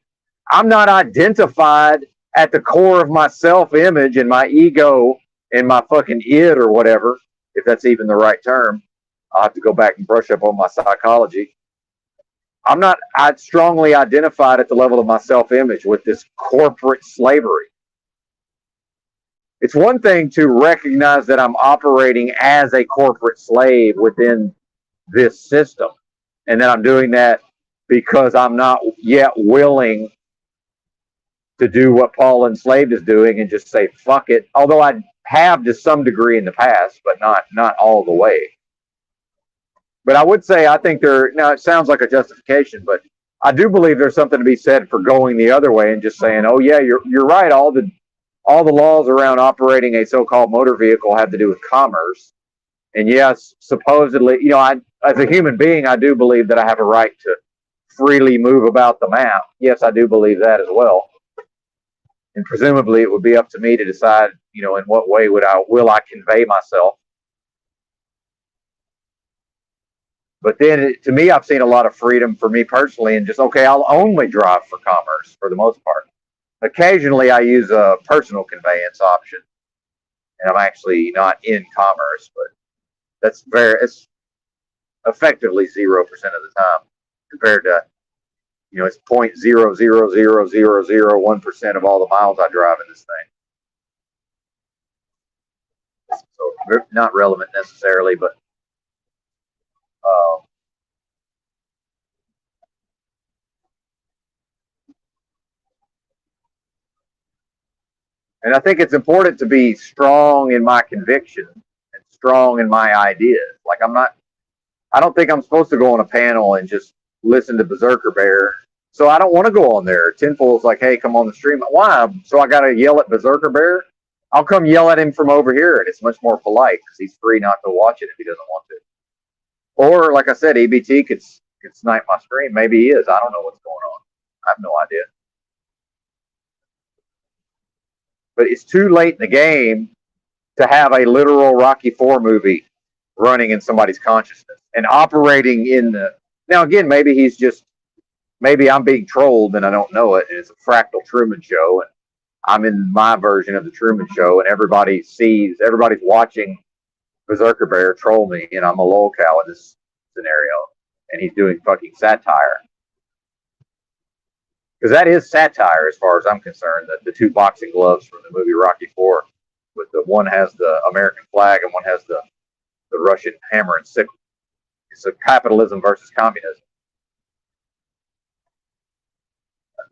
I'm not identified at the core of my self-image and my ego and my fucking id or whatever, if that's even the right term. I'll have to go back and brush up on my psychology. I'm not strongly identified at the level of my self-image with this corporate slavery. It's one thing to recognize that I'm operating as a corporate slave within this system, and that I'm doing that because I'm not yet willing to do what Paul Enslaved is doing and just say, fuck it. Although I have to some degree in the past, but not all the way. But I would say I think now it sounds like a justification, but I do believe there's something to be said for going the other way and just saying, oh yeah, you're right. All the laws around operating a so-called motor vehicle have to do with commerce. And yes, supposedly, as a human being, I do believe that I have a right to freely move about the map. Yes, I do believe that as well. And presumably it would be up to me to decide, in what way will I convey myself. But then, to me, I've seen a lot of freedom for me personally, and just, okay, I'll only drive for commerce for the most part. Occasionally, I use a personal conveyance option, and I'm actually not in commerce, but it's effectively 0% of the time compared to, it's 0.0000001% of all the miles I drive in this thing. So not relevant necessarily, but uh, and I think it's important to be strong in my conviction and strong in my ideas. Like I don't think I'm supposed to go on a panel and just listen to Berserker Bear. So I don't want to go on there. Tinfoil's like, hey, come on the stream. Why? So I got to yell at Berserker Bear? I'll come yell at him from over here, and it's much more polite because he's free not to watch it if he doesn't want to. Or, like I said, EBT could snipe my stream. Maybe he is. I don't know what's going on. I have no idea. But it's too late in the game to have a literal Rocky IV movie running in somebody's consciousness and operating in the. Now, again, maybe I'm being trolled and I don't know it, and it's a fractal Truman Show, and I'm in my version of the Truman Show, and everybody's watching Berserker Bear troll me, and I'm a lolcow in this scenario, and he's doing fucking satire. Because that is satire as far as I'm concerned, the two boxing gloves from the movie Rocky IV, with the one has the American flag and one has the Russian hammer and sickle. It's a capitalism versus communism.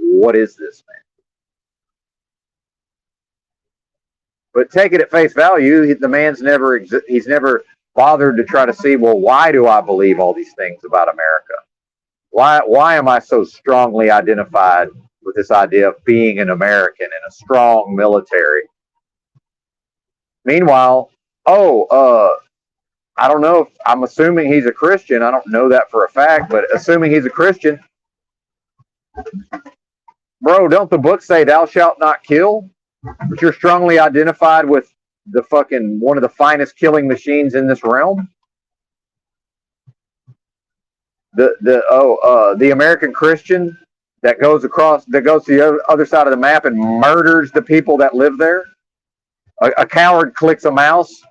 What is this, man? But take it at face value, the man's he's never bothered to try to see, well, why do I believe all these things about America? Why am I so strongly identified with this idea of being an American and a strong military? Meanwhile, I don't know if I'm assuming he's a Christian. I don't know that for a fact, but assuming he's a Christian, bro, don't the book say thou shalt not kill? But you're strongly identified with the fucking one of the finest killing machines in this realm. The American Christian that goes to the other side of the map and murders the people that live there. A coward clicks a mouse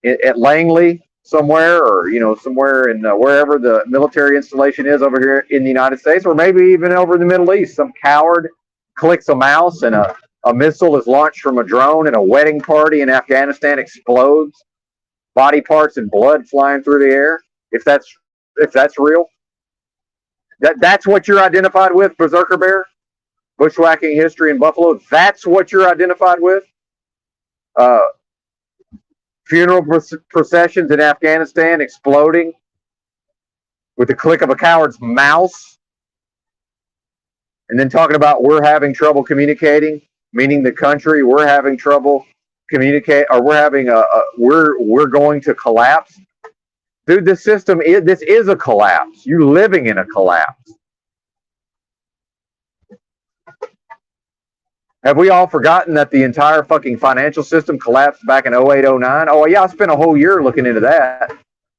at Langley somewhere, or somewhere in wherever the military installation is over here in the United States, or maybe even over in the Middle East. Some coward clicks a mouse and a missile is launched from a drone, and a wedding party in Afghanistan explodes, body parts and blood flying through the air. If that's real, that's what you're identified with, Berserker Bear. Bushwhacking history in Buffalo. That's what you're identified with. Funeral processions in Afghanistan exploding with the click of a coward's mouse, and then talking about we're having trouble communicating, meaning the country, we're having trouble communicate, or we're going to collapse. Dude, this is a collapse. You're living in a collapse. Have we all forgotten that the entire fucking financial system collapsed back in 08, 09? Oh, yeah, I spent a whole year looking into that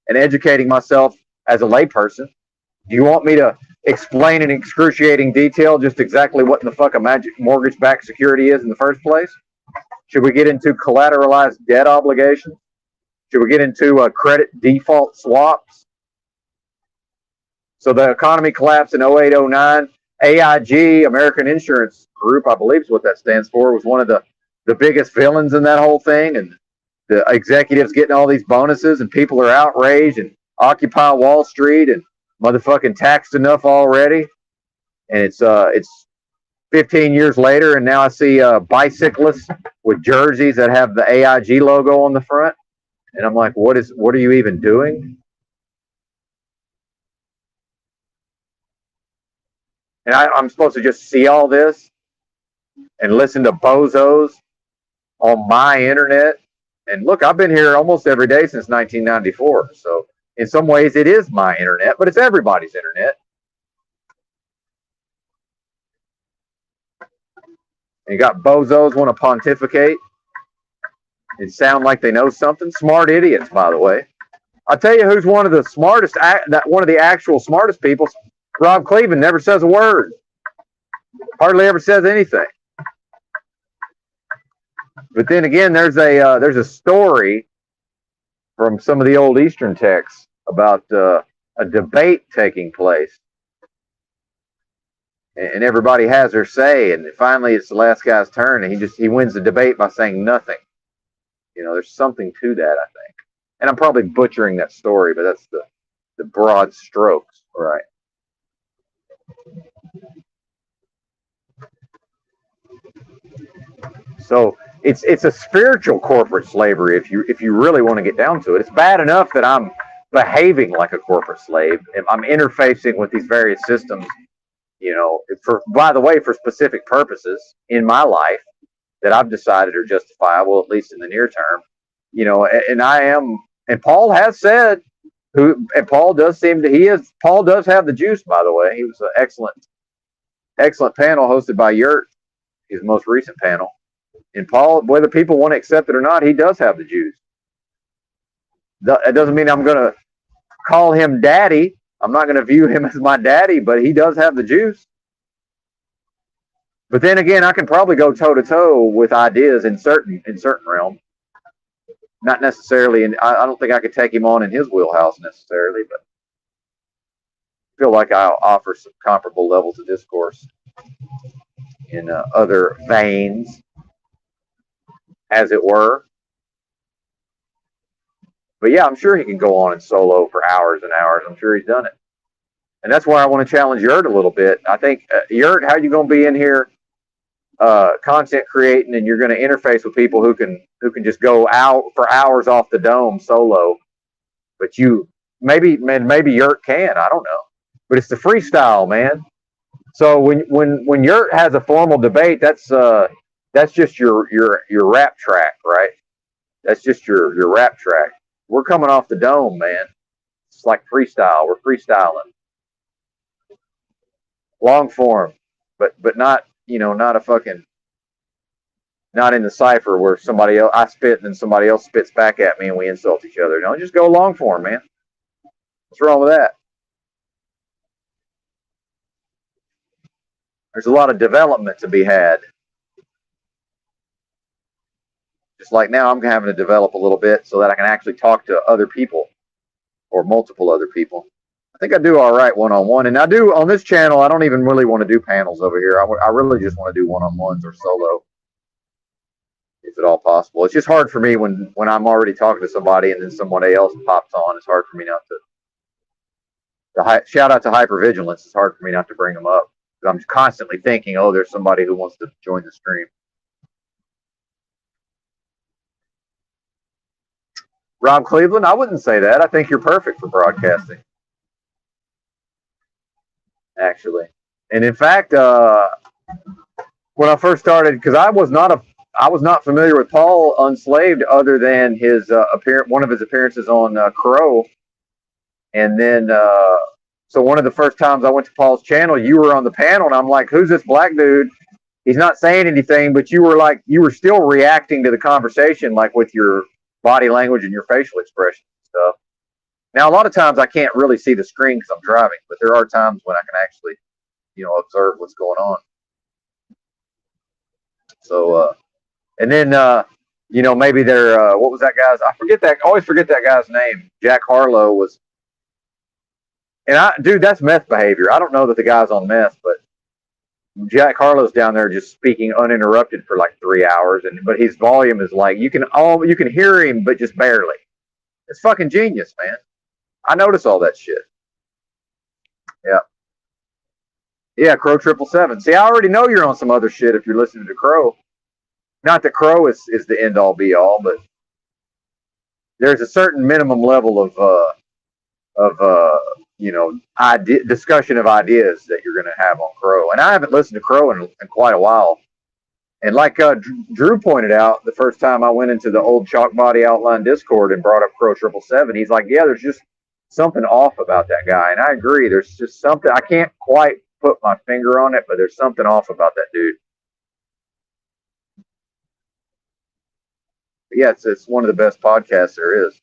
and educating myself as a layperson. Do you want me to explain in excruciating detail just exactly what in the fuck a magic mortgage-backed security is in the first place? Should we get into collateralized debt obligations? Should we get into credit default swaps? So the economy collapsed in 08, 09. AIG, American Insurance Group, I believe is what that stands for, was one of the biggest villains in that whole thing. And the executives getting all these bonuses, and people are outraged, and Occupy Wall Street, and motherfucking taxed enough already. And it's 15 years later, and now I see bicyclists with jerseys that have the AIG logo on the front. And I'm like, what are you even doing? And I'm supposed to just see all this and listen to bozos on my internet. And look, I've been here almost every day since 1994. So in some ways it is my internet, but it's everybody's internet. And you got bozos want to pontificate and sound like they know something. Smart idiots, by the way. I'll tell you who's one of the smartest, one of the actual smartest people. Rob Cleveland never says a word. Hardly ever says anything. But then again, there's a story from some of the old Eastern texts about a debate taking place, and everybody has their say, and finally it's the last guy's turn, and he wins the debate by saying nothing. There's something to that, I think. And I'm probably butchering that story, but that's the broad strokes, right? So it's a spiritual corporate slavery if you really want to get down to it. It's bad enough that I'm behaving like a corporate slave. If I'm interfacing with these various systems, for by the way, for specific purposes in my life that I've decided are justifiable, at least in the near term. And I am, and Paul has said, and Paul does Paul does have the juice, by the way. He was an excellent panel hosted by Yurt, his most recent panel. And Paul, whether people want to accept it or not, he does have the juice. That doesn't mean I'm going to call him daddy. I'm not going to view him as my daddy, but he does have the juice. But then again, I can probably go toe to toe with ideas in certain realms. Not necessarily, and I don't think I could take him on in his wheelhouse necessarily, but I feel like I'll offer some comparable levels of discourse in other veins, as it were. But yeah, I'm sure he can go on and solo for hours and hours. I'm sure he's done it. And that's why I want to challenge Yurt a little bit. I think, Yurt, how are you going to be in here content creating, and you're going to interface with people who can just go out for hours off the dome solo? But maybe Yurt can. I don't know. But it's the freestyle, man. So when Yurt has a formal debate, that's just your rap track, right? That's just your rap track. We're coming off the dome, man. It's like freestyle. We're freestyling, long form, but not not a fucking, not in the cipher where I spit and then somebody else spits back at me and we insult each other. No, just go long form, man. What's wrong with that? There's a lot of development to be had. Just like now, I'm having to develop a little bit so that I can actually talk to other people or multiple other people. I think I do all right one-on-one. And I do on this channel, I don't even really want to do panels over here. I really just want to do one-on-ones or solo, if at all possible. It's just hard for me when I'm already talking to somebody and then somebody else pops on. It's hard for me not to shout out to hypervigilance. It's hard for me not to bring them up. I'm constantly thinking, oh, there's somebody who wants to join the stream. Rob Cleveland, I wouldn't say that. I think you're perfect for broadcasting, actually. And in fact, when I first started, because I was not familiar with Paul Unslaved other than his one of his appearances on Crow, and then so one of the first times I went to Paul's channel, you were on the panel, and I'm like, who's this black dude? He's not saying anything, but you were still reacting to the conversation, like with your body language and your facial expressions and stuff. Now, a lot of times I can't really see the screen because I'm driving, but there are times when I can actually, observe what's going on. So, and then, maybe they're, what was that guy's? I always forget that guy's name. Jack Harlow was, and dude, that's meth behavior. I don't know that the guy's on meth, but Jack Harlow's down there just speaking uninterrupted for like 3 hours, but his volume is like you can hear him, but just barely. It's fucking genius, man. I notice all that shit. Yeah, Crow 777. See, I already know you're on some other shit if you're listening to Crow. Not that Crow is the end all be all, but there's a certain minimum level of discussion of ideas that you're going to have on Crow. And I haven't listened to Crow in quite a while. And like Drew pointed out, the first time I went into the old Chalk Body Outline Discord and brought up Crow 777, he's like, yeah, there's just something off about that guy. And I agree. There's just something, I can't quite put my finger on it, but there's something off about that dude. But yeah, it's one of the best podcasts there is, as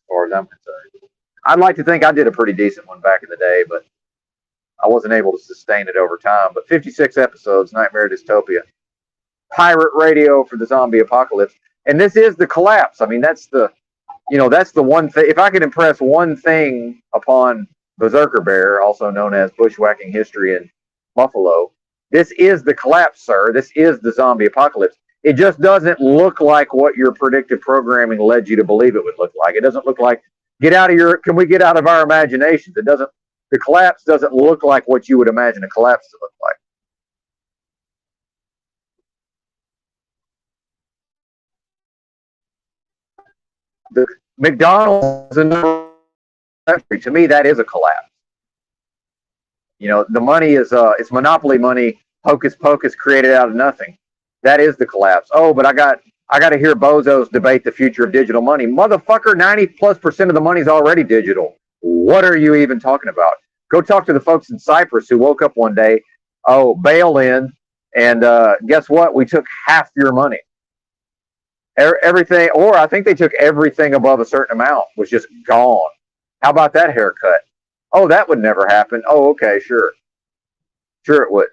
far as I'm concerned. I'd like to think I did a pretty decent one back in the day, but I wasn't able to sustain it over time. But 56 episodes, Nightmare Dystopia. Pirate radio for the zombie apocalypse. And this is the collapse. I mean, that's the one thing. If I could impress one thing upon Berserker Bear, also known as Bushwhacking History in Buffalo, this is the collapse, sir. This is the zombie apocalypse. It just doesn't look like what your predictive programming led you to believe it would look like. It doesn't look like, can we get out of our imaginations? It doesn't, the collapse doesn't look like what you would imagine a collapse to look like. The McDonald's, to me, that is a collapse. You know, the money is it's monopoly money, hocus pocus created out of nothing. That is the collapse. Oh, but I got to hear bozos debate the future of digital money. Motherfucker, 90+% of the money is already digital. What are you even talking about? Go talk to the folks in Cyprus who woke up one day, bail in, and guess what? We took half your money. Everything, or I think they took everything above a certain amount was just gone. How about that haircut? Oh, that would never happen. Oh, okay, sure. Sure it would.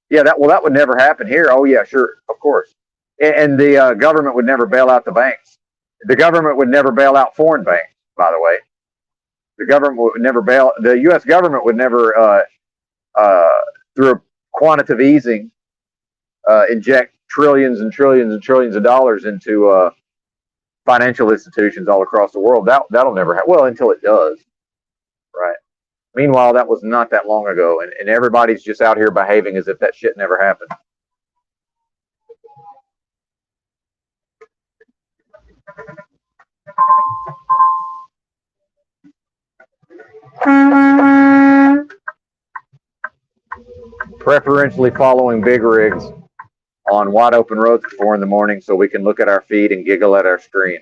Yeah, that would never happen here. Oh, yeah, sure, of course. And the government would never bail out the banks. The government would never bail out foreign banks, by the way. The government would never bail, the U.S. government would never, through quantitative easing, inject trillions and trillions and trillions of dollars into financial institutions all across the world. That'll never happen. Well, until it does, right? Meanwhile, that was not that long ago, and everybody's just out here behaving as if that shit never happened. Preferentially following big rigs on wide open roads at 4 in the morning so we can look at our feed and giggle at our screen.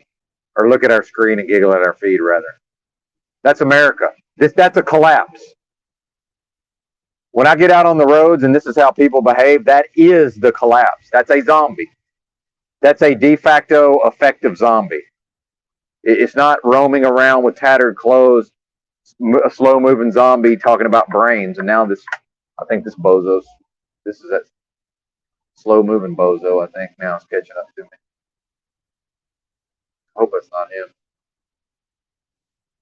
Or look at our screen and giggle at our feed, rather. That's America. That's a collapse. When I get out on the roads and this is how people behave, that is the collapse. That's a zombie. That's a de facto effective zombie. It's not roaming around with tattered clothes, a slow-moving zombie talking about brains. And now I think this is that slow-moving bozo, I think, now is catching up to me. I hope it's not him.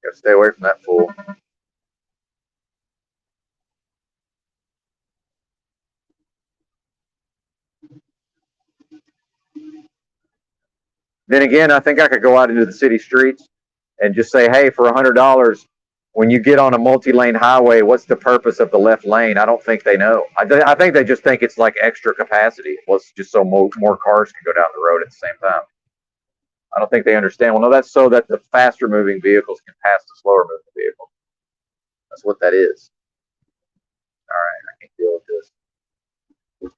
Gotta stay away from that fool. Then again, I think I could go out into the city streets and just say, hey, for $100, when you get on a multi-lane highway, what's the purpose of the left lane? I don't think they know. I think they just think it's like extra capacity. Well, it's just so more cars can go down the road at the same time. I don't think they understand. Well, no, that's so that the faster moving vehicles can pass the slower moving vehicles. That's what that is. All right, I can't deal with this.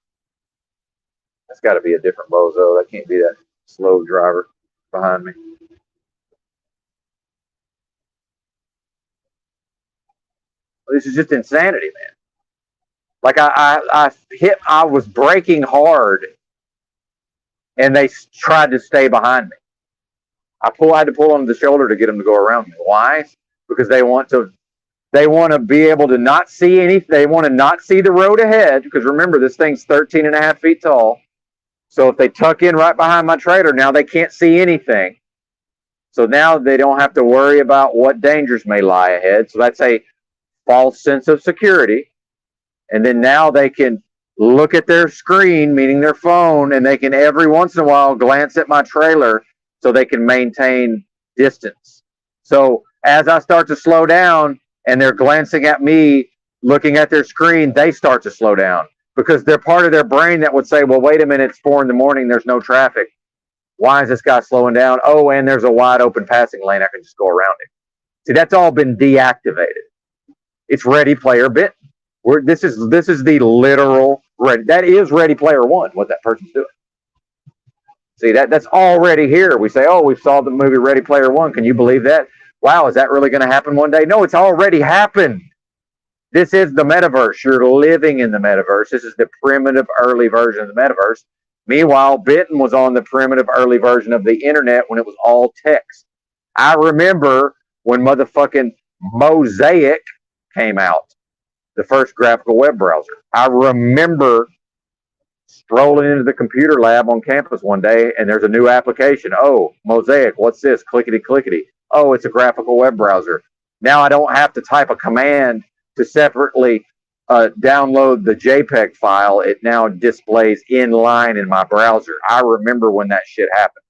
That's got to be a different bozo. That can't be that slow driver behind me. This is just insanity, man. Like I was braking hard, and they tried to stay behind me. I had to pull on the shoulder to get them to go around me. Why? Because they want to be able to not see anything. They want to not see the road ahead. Because remember, this thing's 13.5 feet tall. So if they tuck in right behind my trailer, now they can't see anything. So now they don't have to worry about what dangers may lie ahead. So that's a false sense of security. And then now they can look at their screen, meaning their phone, and they can every once in a while glance at my trailer so they can maintain distance. So as I start to slow down and they're glancing at me, looking at their screen, they start to slow down because they're part of their brain that would say, well, wait a minute, it's 4 in the morning, there's no traffic. Why is this guy slowing down? Oh, and there's a wide open passing lane, I can just go around it. See, that's all been deactivated. It's Ready Player Benton. This is the literal that is Ready Player One, what that person's doing. See, that's already here. We say, oh, we saw the movie Ready Player One. Can you believe that? Wow, is that really going to happen one day? No, it's already happened. This is the metaverse. You're living in the metaverse. This is the primitive early version of the metaverse. Meanwhile, Benton was on the primitive early version of the internet when it was all text. I remember when motherfucking Mosaic came out, the first graphical web browser. I remember strolling into the computer lab on campus one day, and there's a new application. Oh, Mosaic, what's this? Clickety, clickety. Oh, it's a graphical web browser. Now I don't have to type a command to separately download the JPEG file, it now displays inline in my browser. I remember when that shit happened.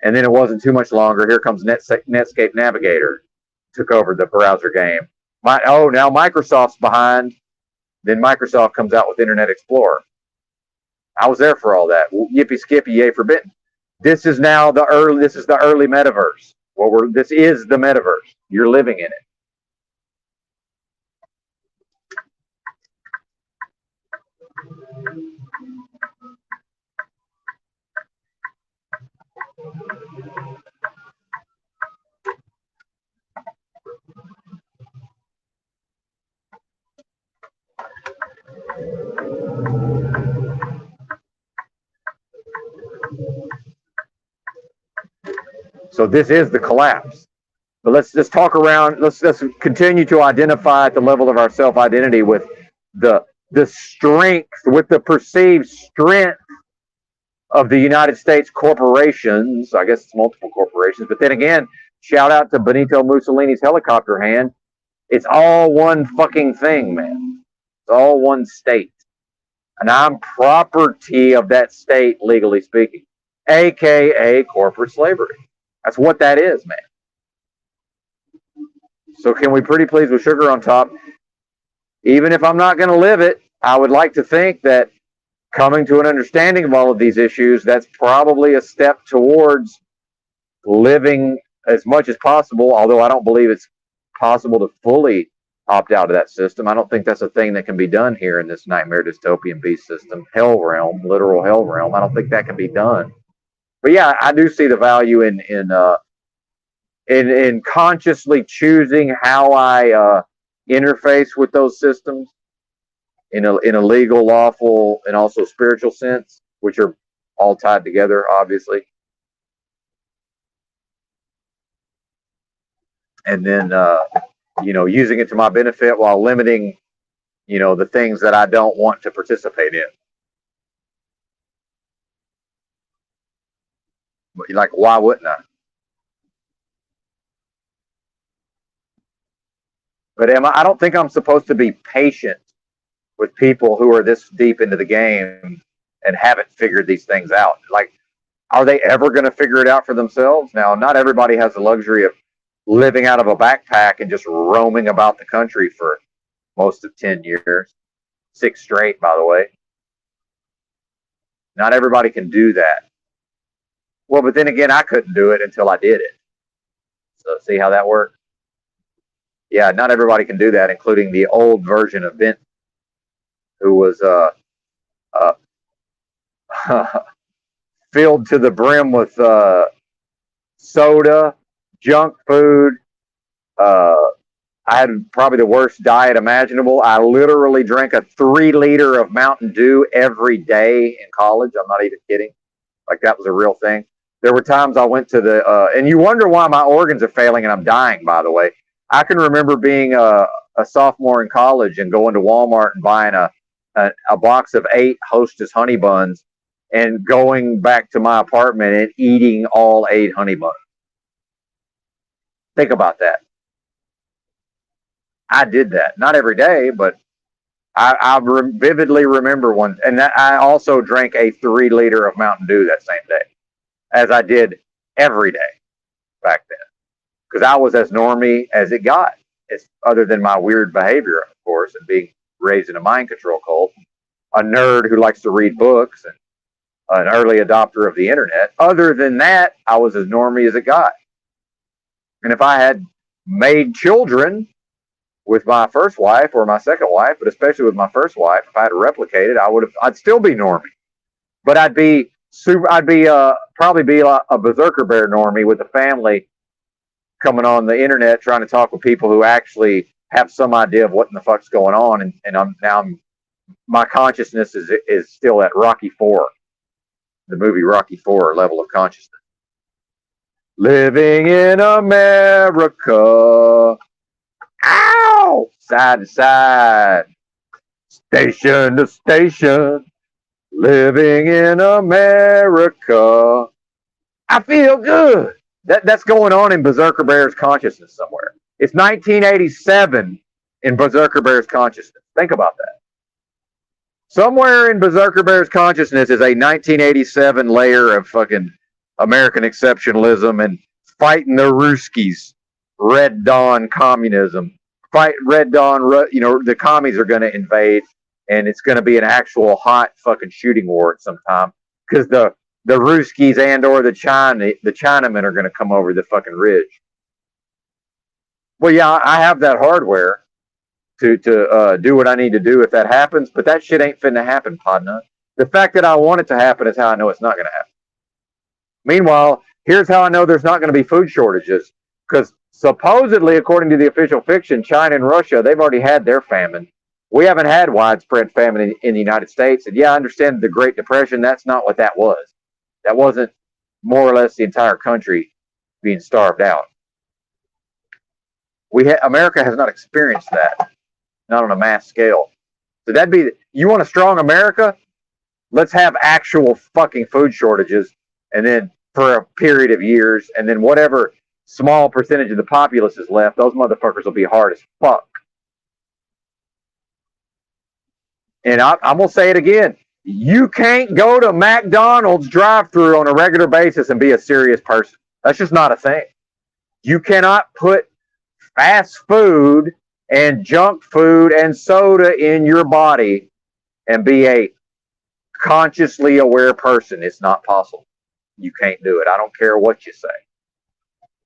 And then it wasn't too much longer. Here comes Netscape Navigator, took over the browser game. Now Microsoft's behind. Then Microsoft comes out with Internet Explorer. I was there for all that. Yippee skippy, yay for Benton. This is now the early. This is the early metaverse. This is the metaverse. You're living in it. So this is the collapse. But let's just talk around. Let's continue to identify at the level of our self-identity with the strength, with the perceived strength of the United States corporations. I guess it's multiple corporations, but then again, shout out to Benito Mussolini's helicopter hand. It's all one fucking thing, man. It's all one state. And I'm property of that state, legally speaking, aka corporate slavery. That's what that is, man. So can we pretty please with sugar on top? Even if I'm not going to live it, I would like to think that coming to an understanding of all of these issues, that's probably a step towards living as much as possible, although I don't believe it's possible to fully opt out of that system. I don't think that's a thing that can be done here in this nightmare dystopian beast system, hell realm, literal hell realm. I don't think that can be done. But yeah, I do see the value in consciously choosing how I interface with those systems in a legal, lawful, and also spiritual sense, which are all tied together, obviously. And then using it to my benefit while limiting, the things that I don't want to participate in. Like, why wouldn't I? But I don't think I'm supposed to be patient with people who are this deep into the game and haven't figured these things out. Like, are they ever going to figure it out for themselves? Now, not everybody has the luxury of living out of a backpack and just roaming about the country for most of 10 years, 6 straight, by the way. Not everybody can do that. Well, but then again, I couldn't do it until I did it. So see how that works? Yeah, not everybody can do that, including the old version of Benton, who was filled to the brim with soda, junk food. I had probably the worst diet imaginable. I literally drank a 3-liter of Mountain Dew every day in college. I'm not even kidding. Like, that was a real thing. There were times I went to and you wonder why my organs are failing and I'm dying, by the way. I can remember being a sophomore in college and going to Walmart and buying a box of 8 Hostess honey buns and going back to my apartment and eating all 8 honey buns. Think about that. I did that. Not every day, but I vividly remember one. And I also drank a 3-liter of Mountain Dew that same day, as I did every day back then. Because I was as normy as it got, other than my weird behavior, of course, and being raised in a mind control cult, a nerd who likes to read books, and an early adopter of the internet. Other than that, I was as normy as it got. And if I had made children with my first wife or my second wife, but especially with my first wife, if I had replicated, I'd still be normie. But I'd probably be a berserker bear normie with a family coming on the internet trying to talk with people who actually have some idea of what in the fuck's going on, and my consciousness is still at Rocky 4, the movie Rocky 4 level of consciousness. Living in America, ow, side to side, station to station, living in America. I feel good. That's going on in Berserker Bear's consciousness somewhere. It's 1987, in Berserker Bear's consciousness. Think about that. Somewhere in Berserker Bear's consciousness is a 1987 layer of fucking American exceptionalism and fighting the Ruskies, Red Dawn communism. Fight Red Dawn, the commies are going to invade, and it's going to be an actual hot fucking shooting war at some time because the Ruskies and or the Chinamen are going to come over the fucking ridge. Well, yeah, I have that hardware to do what I need to do if that happens, but that shit ain't finna happen, Podnut. The fact that I want it to happen is how I know it's not going to happen. Meanwhile, here's how I know there's not going to be food shortages, because supposedly, according to the official fiction, China and Russia, they've already had their famine. We haven't had widespread famine in the United States, and yeah, I understand the Great Depression. That's not what that was. That wasn't more or less the entire country being starved out. America has not experienced that. Not on a mass scale. So that'd be, you want a strong America? Let's have actual fucking food shortages, and then for a period of years, and then whatever small percentage of the populace is left, those motherfuckers will be hard as fuck. And I'm going to say it again. You can't go to McDonald's drive-thru on a regular basis and be a serious person. That's just not a thing. You cannot put fast food and junk food and soda in your body and be a consciously aware person. It's not possible. You can't do it. I don't care what you say.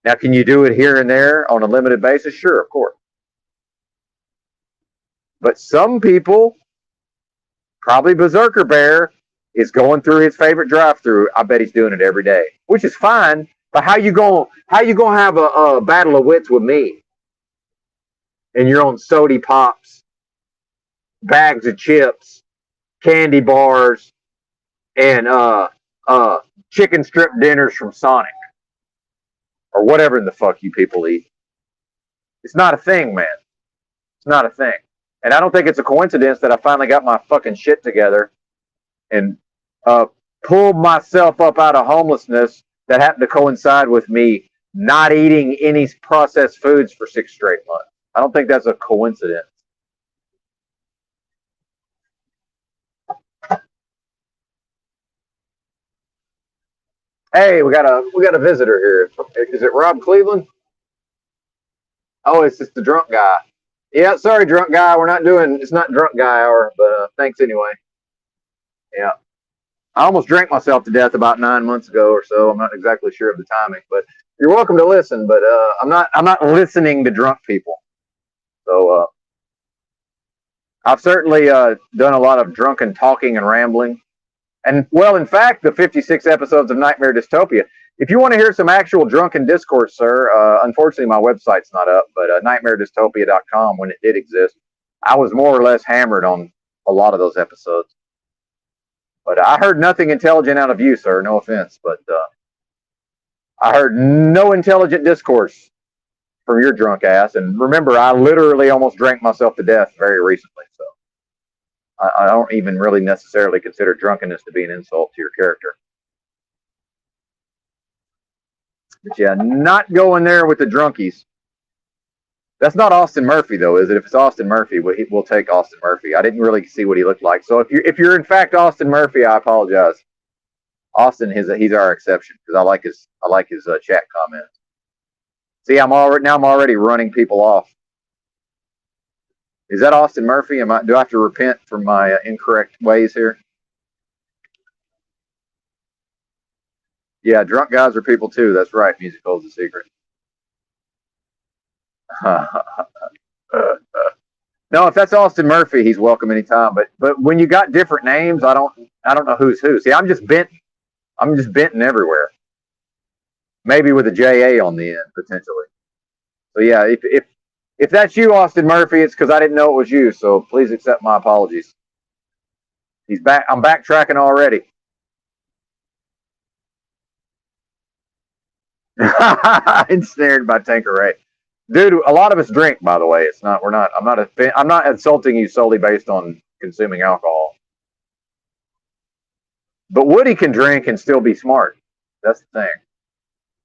Now, can you do it here and there on a limited basis? Sure, of course. But some people, probably Berserker Bear, is going through his favorite drive-thru. I bet he's doing it every day, which is fine. But how you gonna have a battle of wits with me? And your own sody pops, bags of chips, candy bars, and chicken strip dinners from Sonic, or whatever the fuck you people eat. It's not a thing, man. It's not a thing. And I don't think it's a coincidence that I finally got my fucking shit together and pulled myself up out of homelessness that happened to coincide with me not eating any processed foods for 6 straight months. I don't think that's a coincidence. Hey, we got a visitor here. Is it Rob Cleveland? Oh, it's just the drunk guy. Yeah, sorry, drunk guy. It's not drunk guy hour, but thanks anyway. Yeah. I almost drank myself to death about 9 months ago or so. I'm not exactly sure of the timing, but you're welcome to listen, but I'm not listening to drunk people. So I've certainly done a lot of drunken talking and rambling. And, well, in fact, the 56 episodes of Nightmare Dystopia, if you want to hear some actual drunken discourse, sir, unfortunately my website's not up, but nightmaredystopia.com, when it did exist, I was more or less hammered on a lot of those episodes. But I heard nothing intelligent out of you, sir, no offense, but I heard no intelligent discourse from your drunk ass. And remember, I literally almost drank myself to death very recently, so I don't even really necessarily consider drunkenness to be an insult to your character. But yeah, not going there with the drunkies. That's not Austin Murphy, though, is it? If it's Austin Murphy, we'll take Austin Murphy. I didn't really see what he looked like. So if you're in fact Austin Murphy, I apologize. Austin, he's our exception because I like his chat comments. See, I'm already running people off. Is that Austin Murphy? Do I have to repent for my incorrect ways here? Yeah, drunk guys are people too. That's right. Music holds a secret. No, if that's Austin Murphy, he's welcome anytime. But when you got different names, I don't know who's who. See, I'm just Benton. I'm just Benton everywhere. Maybe with a JA on the end potentially. So yeah, if that's you, Austin Murphy, it's because I didn't know it was you. So please accept my apologies. He's back. I'm backtracking already. Ensnared by Tanqueray. Dude, a lot of us drink, by the way. I'm not insulting you solely based on consuming alcohol. But Woody can drink and still be smart. That's the thing.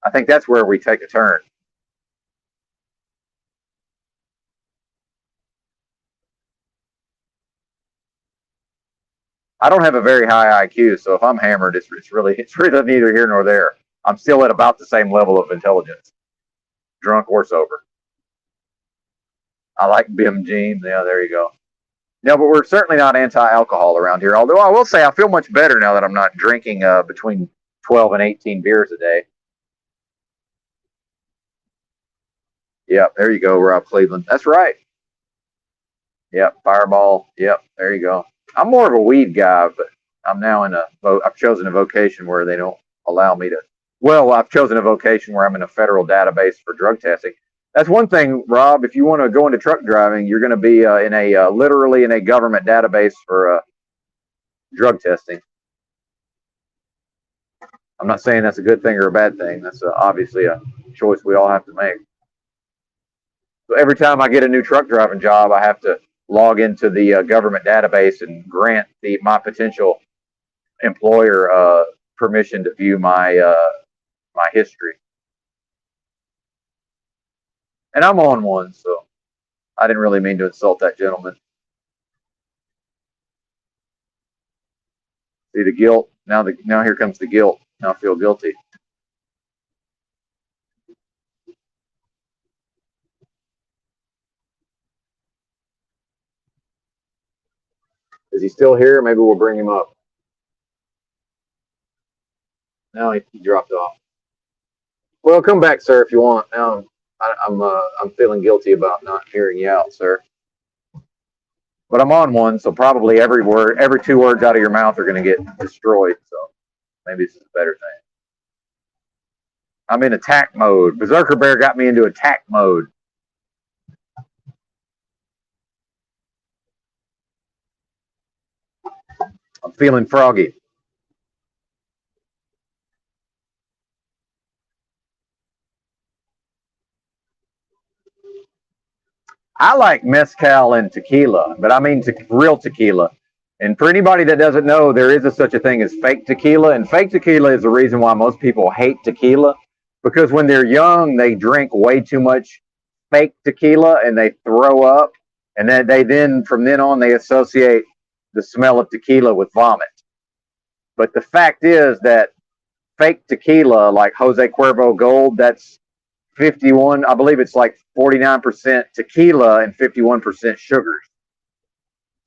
I think that's where we take a turn. I don't have a very high IQ, so if I'm hammered, it's really neither here nor there. I'm still at about the same level of intelligence, drunk or sober. I like Bim Jean. Yeah, there you go. No, but we're certainly not anti-alcohol around here. Although I will say I feel much better now that I'm not drinking between 12 and 18 beers a day. Yep, there you go, Rob Cleveland. That's right. Yep, Fireball. Yep, there you go. I'm more of a weed guy, but I've chosen a vocation where they don't allow me to. Well, I've chosen a vocation where I'm in a federal database for drug testing. That's one thing, Rob. If you want to go into truck driving, you're going to be literally in a government database for drug testing. I'm not saying that's a good thing or a bad thing. That's obviously a choice we all have to make. So every time I get a new truck driving job, I have to log into the government database and grant my potential employer permission to view my history. And I'm on one, so I didn't really mean to insult that gentleman. See the guilt? Now here comes the guilt. Now I feel guilty. Is he still here? Maybe we'll bring him up. No, he dropped off. Well, come back, sir, if you want. Now I'm feeling guilty about not hearing you out, sir. But I'm on one, so probably every 2 words out of your mouth are going to get destroyed. So maybe this is a better thing. I'm in attack mode. Berserker Bear got me into attack mode. I'm feeling froggy. I like mezcal and tequila, but I mean real tequila. And for anybody that doesn't know, there is such a thing as fake tequila. And fake tequila is the reason why most people hate tequila. Because when they're young, they drink way too much fake tequila and they throw up. And then from then on, they associate the smell of tequila with vomit. But the fact is that fake tequila, like Jose Cuervo Gold, that's 51, I believe it's like 49% tequila and 51% sugars.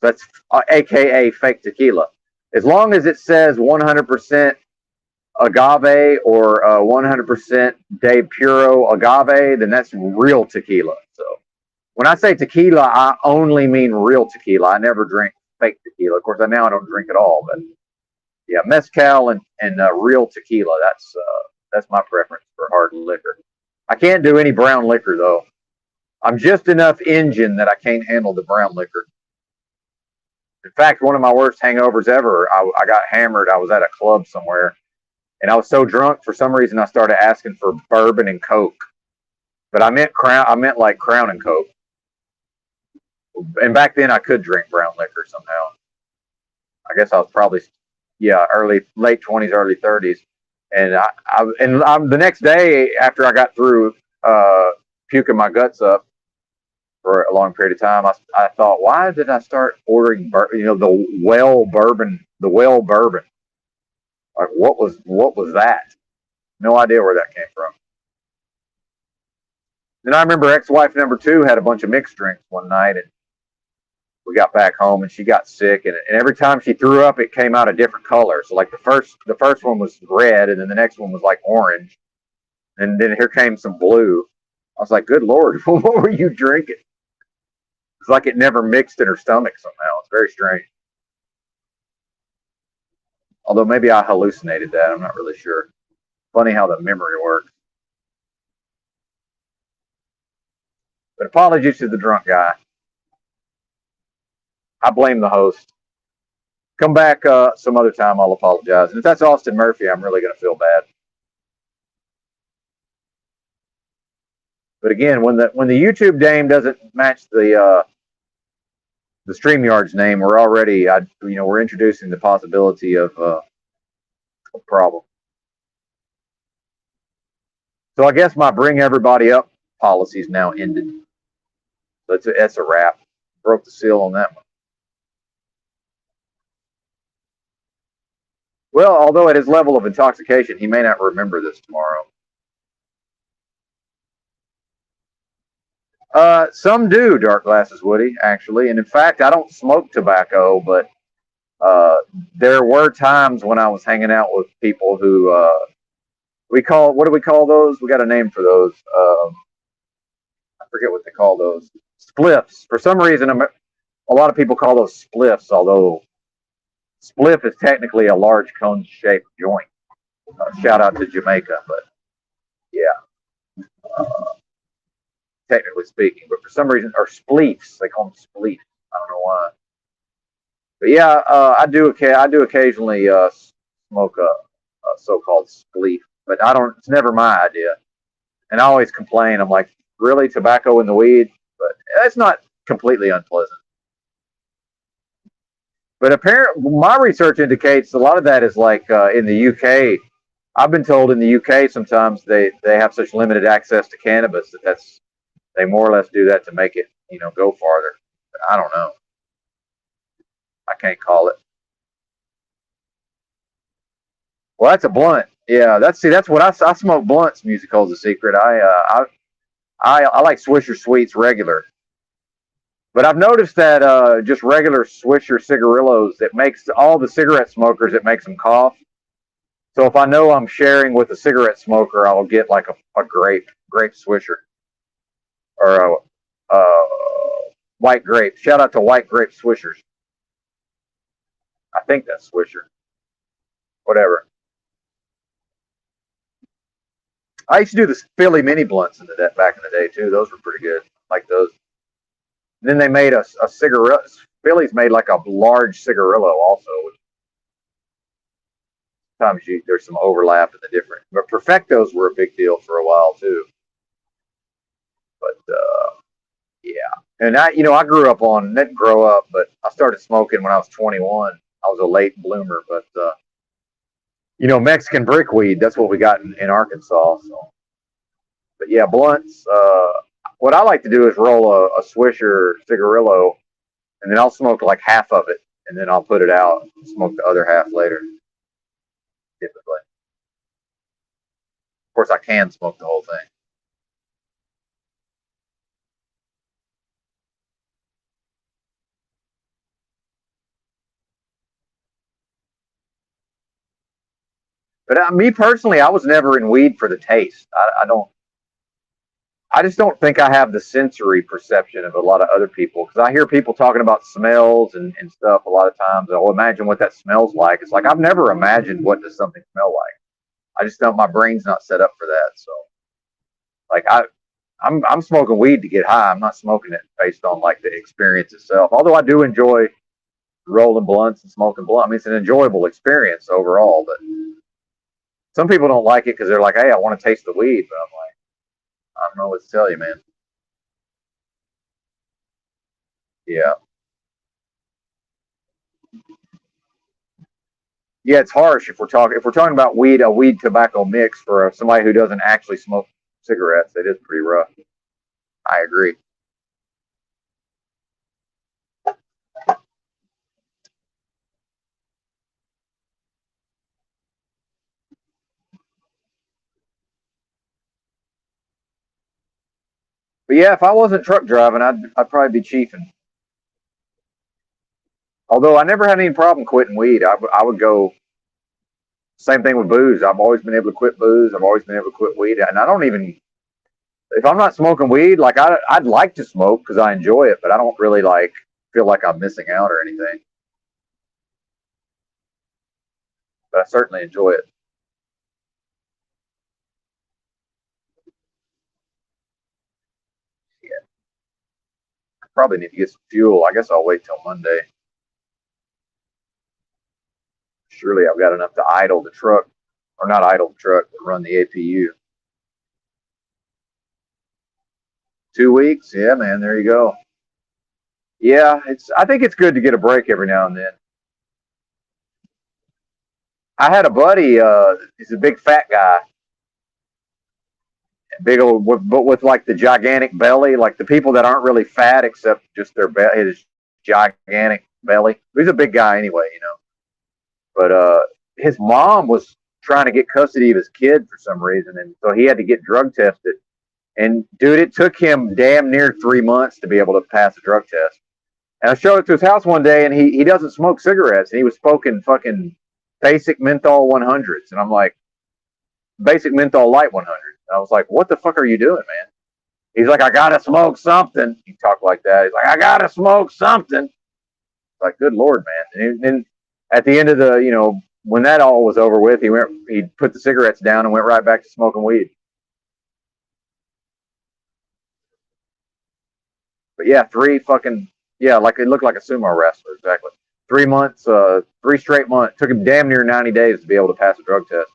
That's AKA fake tequila. As long as it says 100% agave or 100% de puro agave, then that's real tequila. So when I say tequila, I only mean real tequila. I never drink fake tequila. Of course, now I don't drink at all, but yeah, mezcal and real tequila. That's my preference for hard liquor. I can't do any brown liquor though. I'm just enough Indian that I can't handle the brown liquor. In fact, one of my worst hangovers ever, I got hammered. I was at a club somewhere, and I was so drunk for some reason I started asking for bourbon and Coke. But I meant like Crown and Coke. And back then I could drink brown liquor somehow. I guess I was probably late 20s, early 30s. And the next day after I got through puking my guts up for a long period of time, I thought, why did I start ordering the well bourbon? Like what was that? No idea where that came from. Then I remember ex-wife number 2 had a bunch of mixed drinks one night, and we got back home and she got sick, and every time she threw up, it came out a different color. So like the first one was red, and then the next one was like orange, and then here came some blue. I was like, good Lord, what were you drinking? It's like it never mixed in her stomach somehow. It's very strange. Although maybe I hallucinated that. I'm not really sure. Funny how the memory works. But apologies to the drunk guy. I blame the host. Come back some other time. I'll apologize. And if that's Austin Murphy, I'm really going to feel bad. But again, when the YouTube name doesn't match the StreamYard's name, we're introducing the possibility of a problem. So I guess my bring everybody up policy is now ended. So that's a wrap. Broke the seal on that one. Well, although at his level of intoxication, he may not remember this tomorrow. Some do, Dark Glasses Woody, actually. And in fact, I don't smoke tobacco, but uh, there were times when I was hanging out with people who we call, what do we call those? We got a name for those. I forget what they call those. Spliffs. For some reason, a lot of people call those spliffs, although spliff is technically a large cone shaped joint. Shout out to Jamaica, but yeah, uh, technically speaking. But for some reason, or spleefs, they call them spleefs. I don't know why. But yeah, I do. I do occasionally smoke a so-called spleef, but I don't. It's never my idea, and I always complain. I'm like, really, tobacco in the weed? But it's not completely unpleasant. But apparently, my research indicates a lot of that is like in the UK. I've been told in the UK sometimes they have such limited access to cannabis that's they more or less do that to make it go farther. But I don't know. I can't call it. Well, that's a blunt. Yeah, that's what I smoke blunts. Musical's a secret. I like Swisher Sweets regular, but I've noticed that just regular Swisher cigarillos it makes all the cigarette smokers it makes them cough. So if I know I'm sharing with a cigarette smoker, I'll get like a grape Swisher or a white grape. Shout out to white grape Swishers. I think that's Swisher. Whatever. I used to do the Philly mini blunts in the back in the day too. Those were pretty good. Like those. And then they made a cigarette. Philly's made like a large cigarillo also. Which sometimes there's some overlap in the different. But perfectos were a big deal for a while too. But yeah, and I grew up on didn't grow up, but I started smoking when I was 21. I was a late bloomer, but Mexican brickweed. That's what we got in Arkansas. So, but yeah, blunts. What I like to do is roll a Swisher cigarillo, and then I'll smoke like half of it, and then I'll put it out and smoke the other half later. Typically, of course, I can smoke the whole thing. But me personally, I was never in weed for the taste. I don't. I just don't think I have the sensory perception of a lot of other people because I hear people talking about smells and stuff a lot of times. I'll imagine what that smells like. It's like I've never imagined what does something smell like. I just don't. My brain's not set up for that. So like I'm smoking weed to get high. I'm not smoking it based on like the experience itself. Although I do enjoy rolling blunts and smoking blunt. I mean, it's an enjoyable experience overall. But some people don't like it because they're like, hey, I want to taste the weed. But I'm like, I don't know what to tell you, man. Yeah. Yeah, it's harsh if we're talking about weed, a weed tobacco mix for somebody who doesn't actually smoke cigarettes. It is pretty rough. I agree. But yeah, if I wasn't truck driving, I'd probably be chiefing. Although I never had any problem quitting weed. I would go same thing with booze. I've always been able to quit booze. I've always been able to quit weed, and I don't even if I'm not smoking weed, like I'd like to smoke because I enjoy it, but I don't really like feel like I'm missing out or anything. But I certainly enjoy it. Yeah, I probably need to get some fuel. I guess I'll wait till Monday. Surely I've got enough to idle the truck, or not idle the truck, but run the APU. 2 weeks, yeah, man. There you go. Yeah, it's. I think it's good to get a break every now and then. I had a buddy. He's a big fat guy, big old, but with like the gigantic belly, like the people that aren't really fat except just their his gigantic belly. He's a big guy anyway. But his mom was trying to get custody of his kid for some reason, and so he had to get drug tested. And dude, it took him damn near 3 months to be able to pass a drug test. And I showed it to his house one day, and he doesn't smoke cigarettes, and he was smoking fucking basic menthol 100s, and I'm like, basic menthol light 100. And I was like, what the fuck are you doing, man? He's like, I gotta smoke something. He talked like that. He's like, I gotta smoke something. Like, good lord, man. And then at the end of the, when that all was over with, he put the cigarettes down and went right back to smoking weed. But yeah, like it looked like a sumo wrestler, exactly. 3 months, 3 straight months. Took him damn near 90 days to be able to pass a drug test.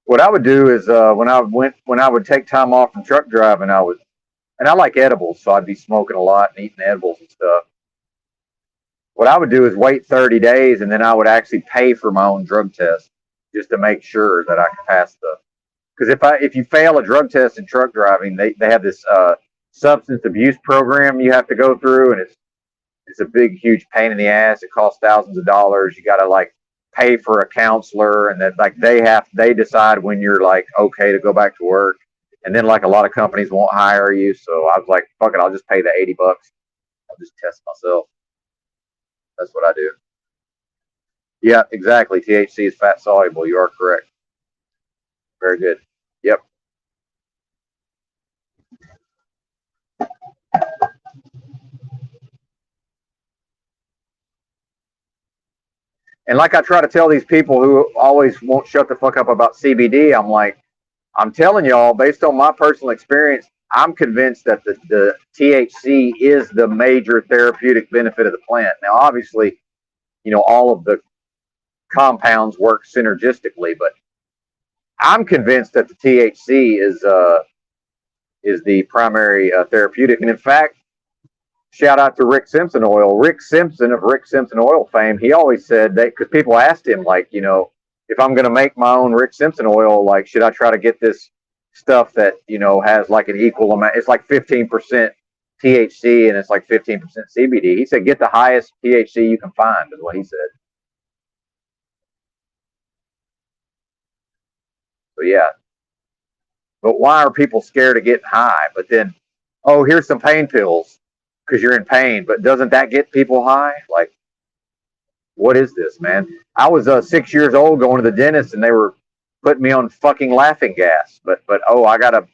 What I would do is when I would take time off from truck driving, and I like edibles, so I'd be smoking a lot and eating edibles and stuff. What I would do is wait 30 days, and then I would actually pay for my own drug test just to make sure that I could pass the. Because if you fail a drug test in truck driving, they have this substance abuse program you have to go through, and it's a big huge pain in the ass. It costs thousands of dollars. You got to like pay for a counselor, and that like they decide when you're like okay to go back to work, and then like a lot of companies won't hire you. So I was like, fuck it, I'll just pay the $80. I'll just test myself. That's what I do. Yeah, exactly. THC is fat soluble. You are correct. Very good. Yep. And like I try to tell these people who always won't shut the fuck up about CBD, I'm like, I'm telling y'all, based on my personal experience, I'm convinced that the THC is the major therapeutic benefit of the plant. Now, obviously, all of the compounds work synergistically, but I'm convinced that the THC is the primary therapeutic. And in fact, shout out to Rick Simpson Oil. Rick Simpson of Rick Simpson Oil fame, he always said that because people asked him, like, if I'm going to make my own Rick Simpson oil, like, should I try to get this stuff that, has like an equal amount? It's like 15% THC and it's like 15% CBD. He said, get the highest THC you can find, is what he said. So, yeah. But why are people scared of getting high? But then, oh, here's some pain pills because you're in pain. But doesn't that get people high? Like, what is this, man? I was 6 years old going to the dentist, and they were putting me on fucking laughing gas. But oh, I got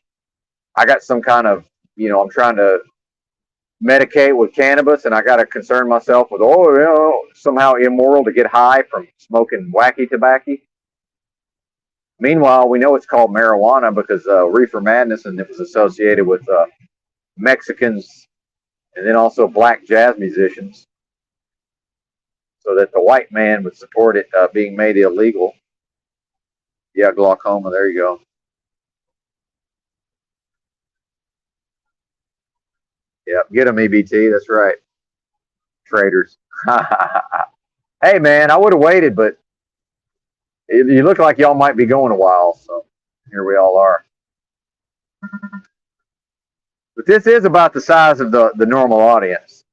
some kind of, I'm trying to medicate with cannabis, and I got to concern myself with, somehow immoral to get high from smoking wacky tobacco. Meanwhile, we know it's called marijuana because reefer madness, and it was associated with Mexicans and then also black jazz musicians, so that the white man would support it being made illegal. Yeah, glaucoma. There you go. Yeah, get them EBT. That's right. Traders. Hey, man, I would have waited, but you look like y'all might be going a while, so here we all are. But this is about the size of the normal audience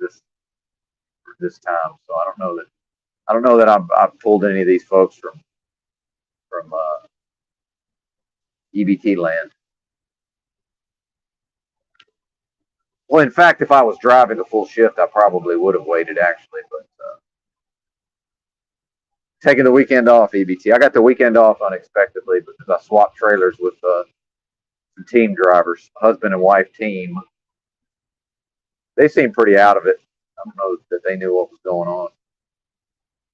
this time, so I don't know that I've pulled any of these folks from EBT land. Well, in fact, if I was driving a full shift, I probably would have waited actually, but taking the weekend off, EBT. I got the weekend off unexpectedly because I swapped trailers with some team drivers, husband and wife team. They seemed pretty out of it. I don't know that they knew what was going on.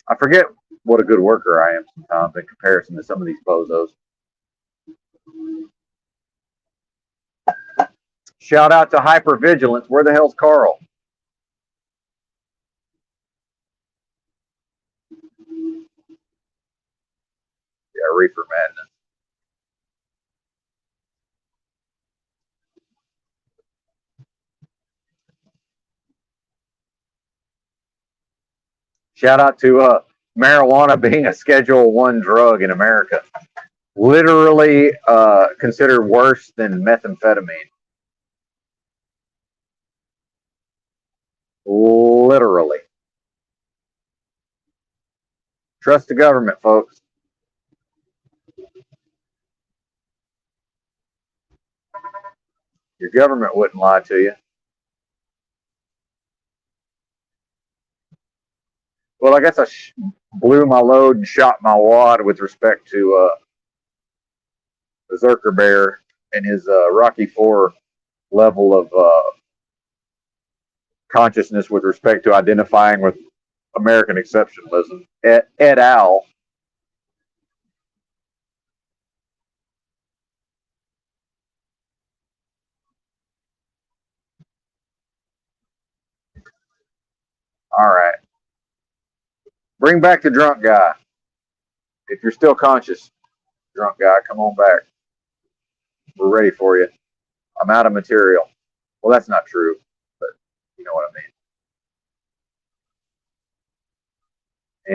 I forget what a good worker I am sometimes in comparison to some of these bozos. Shout out to Hypervigilance. Where the hell's Carl? Yeah, Reefer Madness. Shout out to marijuana being a Schedule One drug in America, literally considered worse than methamphetamine. Literally. Trust the government, folks. Your government wouldn't lie to you. Well, I guess I blew my load and shot my wad with respect to Berserker Bear and his Rocky Four level of consciousness with respect to identifying with American exceptionalism. Et al. All right. Bring back the drunk guy. If you're still conscious, drunk guy, come on back. We're ready for you. I'm out of material. Well, that's not true, but you know what I mean.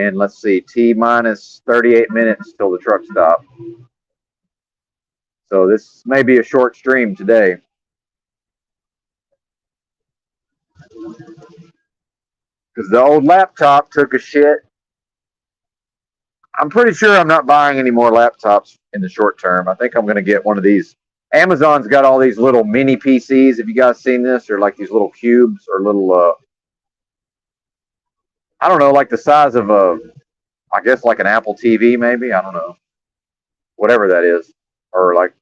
And let's see, T minus 38 minutes till the truck stop. So this may be a short stream today. Because the old laptop took a shit. I'm pretty sure I'm not buying any more laptops in the short term. I think I'm going to get one of these. Amazon's got all these little mini PCs. Have you guys seen this? They're like these little cubes or little, I don't know, like the size of I guess like an Apple TV maybe. I don't know. Whatever that is. Or like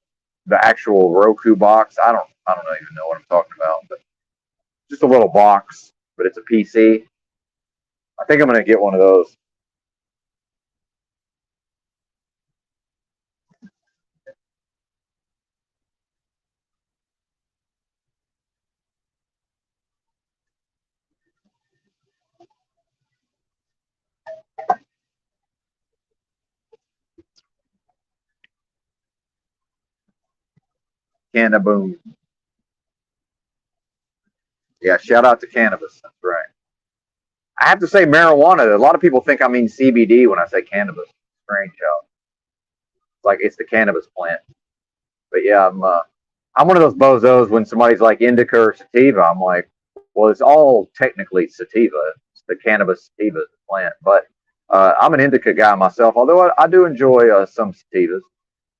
the actual Roku box. I don't even know what I'm talking about. But just a little box, but it's a PC. I think I'm going to get one of those. Cannaboom. Yeah, shout out to cannabis. That's right. I have to say marijuana. A lot of people think I mean CBD when I say cannabis. Strange how like it's the cannabis plant. But yeah, I'm one of those bozos when somebody's like indica or sativa. I'm like, well, it's all technically sativa. It's the cannabis sativa plant. But I'm an indica guy myself, although I do enjoy some sativas.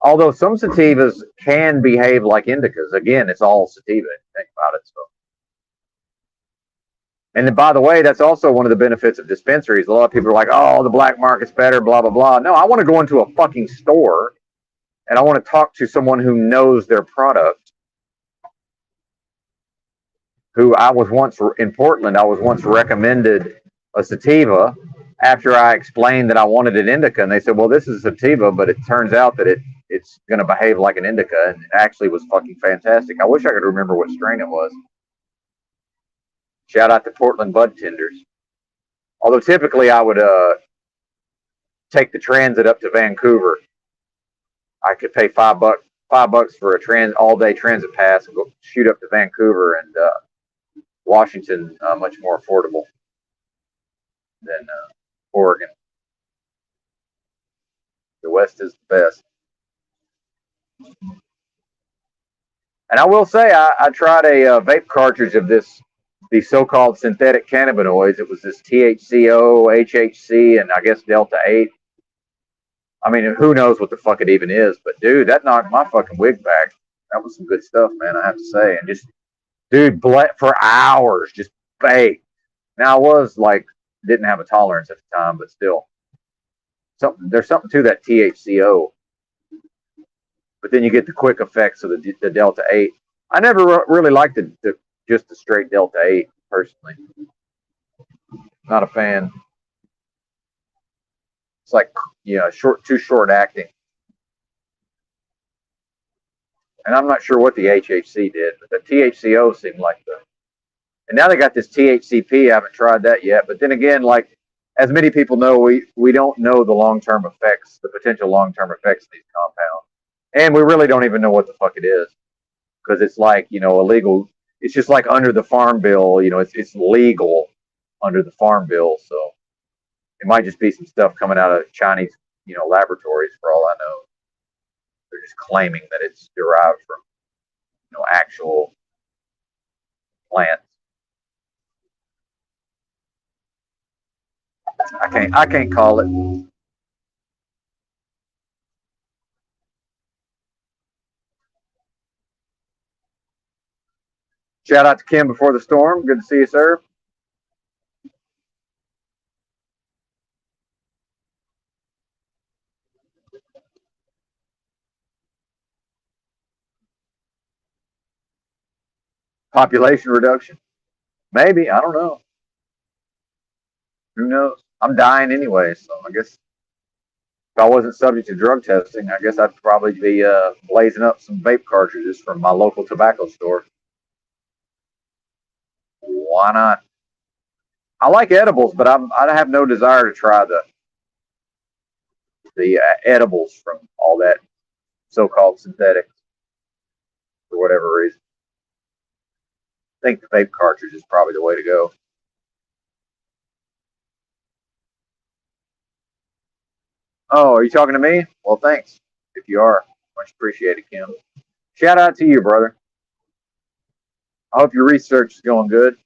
Although some sativas can behave like indicas. Again, it's all sativa. If you think about it. So. And then, by the way, that's also one of the benefits of dispensaries. A lot of people are like, oh, the black market's better, blah, blah, blah. No, I want to go into a fucking store and I want to talk to someone who knows their product. Who I was once in Portland, I was once recommended a sativa after I explained that I wanted an indica. And they said, well, this is a sativa, but it turns out that it's going to behave like an indica. And it actually was fucking fantastic. I wish I could remember what strain it was. Shout out to Portland Bud Tenders. Although typically I would take the transit up to Vancouver. I could pay $5 for a all-day transit pass and go shoot up to Vancouver and Washington, much more affordable than Oregon. The West is the best. And I will say, I tried a vape cartridge of these so-called synthetic cannabinoids. It was this THCO, HHC, and I guess Delta 8. I mean, who knows what the fuck it even is, but dude, that knocked my fucking wig back. That was some good stuff, man, I have to say. And just, dude, for hours, just baked. Now, I was like, didn't have a tolerance at the time, but still. There's something to that THCO. But then you get the quick effects of the Delta 8. I never really liked just the straight Delta 8, personally. Not a fan. It's like, too short acting. And I'm not sure what the HHC did, but the THCO seemed like and now they got this THCP. I haven't tried that yet. But then again, like, as many people know, we don't know the long-term effects, the potential long-term effects of these compounds. And we really don't even know what the fuck it is. Because it's like, illegal. It's just like under the Farm Bill, it's legal under the Farm Bill. So, It might just be some stuff coming out of Chinese, laboratories for all I know. They're just claiming that it's derived from, actual plants. I can't call it. Shout out to Kim before the storm. Good to see you, sir. Population reduction. Maybe. I don't know. Who knows? I'm dying anyway, so I guess if I wasn't subject to drug testing, I guess I'd probably be blazing up some vape cartridges from my local tobacco store. Why not? I like edibles, but I have no desire to try the edibles from all that so-called synthetics for whatever reason. I think the vape cartridge is probably the way to go. Oh, are you talking to me? Well, thanks. If you are, much appreciated, Kim. Shout out to you, brother. I hope your research is going good.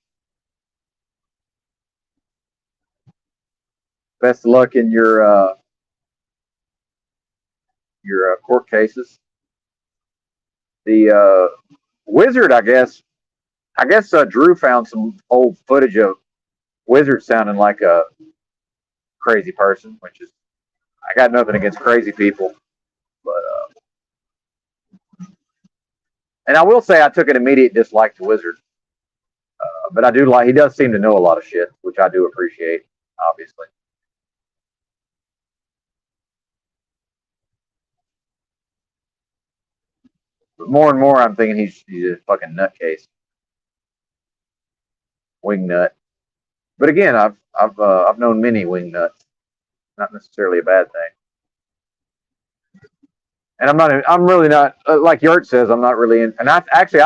Best of luck in your court cases. The Wizard, I guess. Drew found some old footage of Wizard sounding like a crazy person, which is, I got nothing against crazy people, but and I will say I took an immediate dislike to Wizard, but I do like, he does seem to know a lot of shit, which I do appreciate, obviously. But more and more, I'm thinking he's a fucking nutcase, wing nut. But again, I've known many wing nuts. Not necessarily a bad thing. And I'm really not, like Yurt says, I'm not really in, and I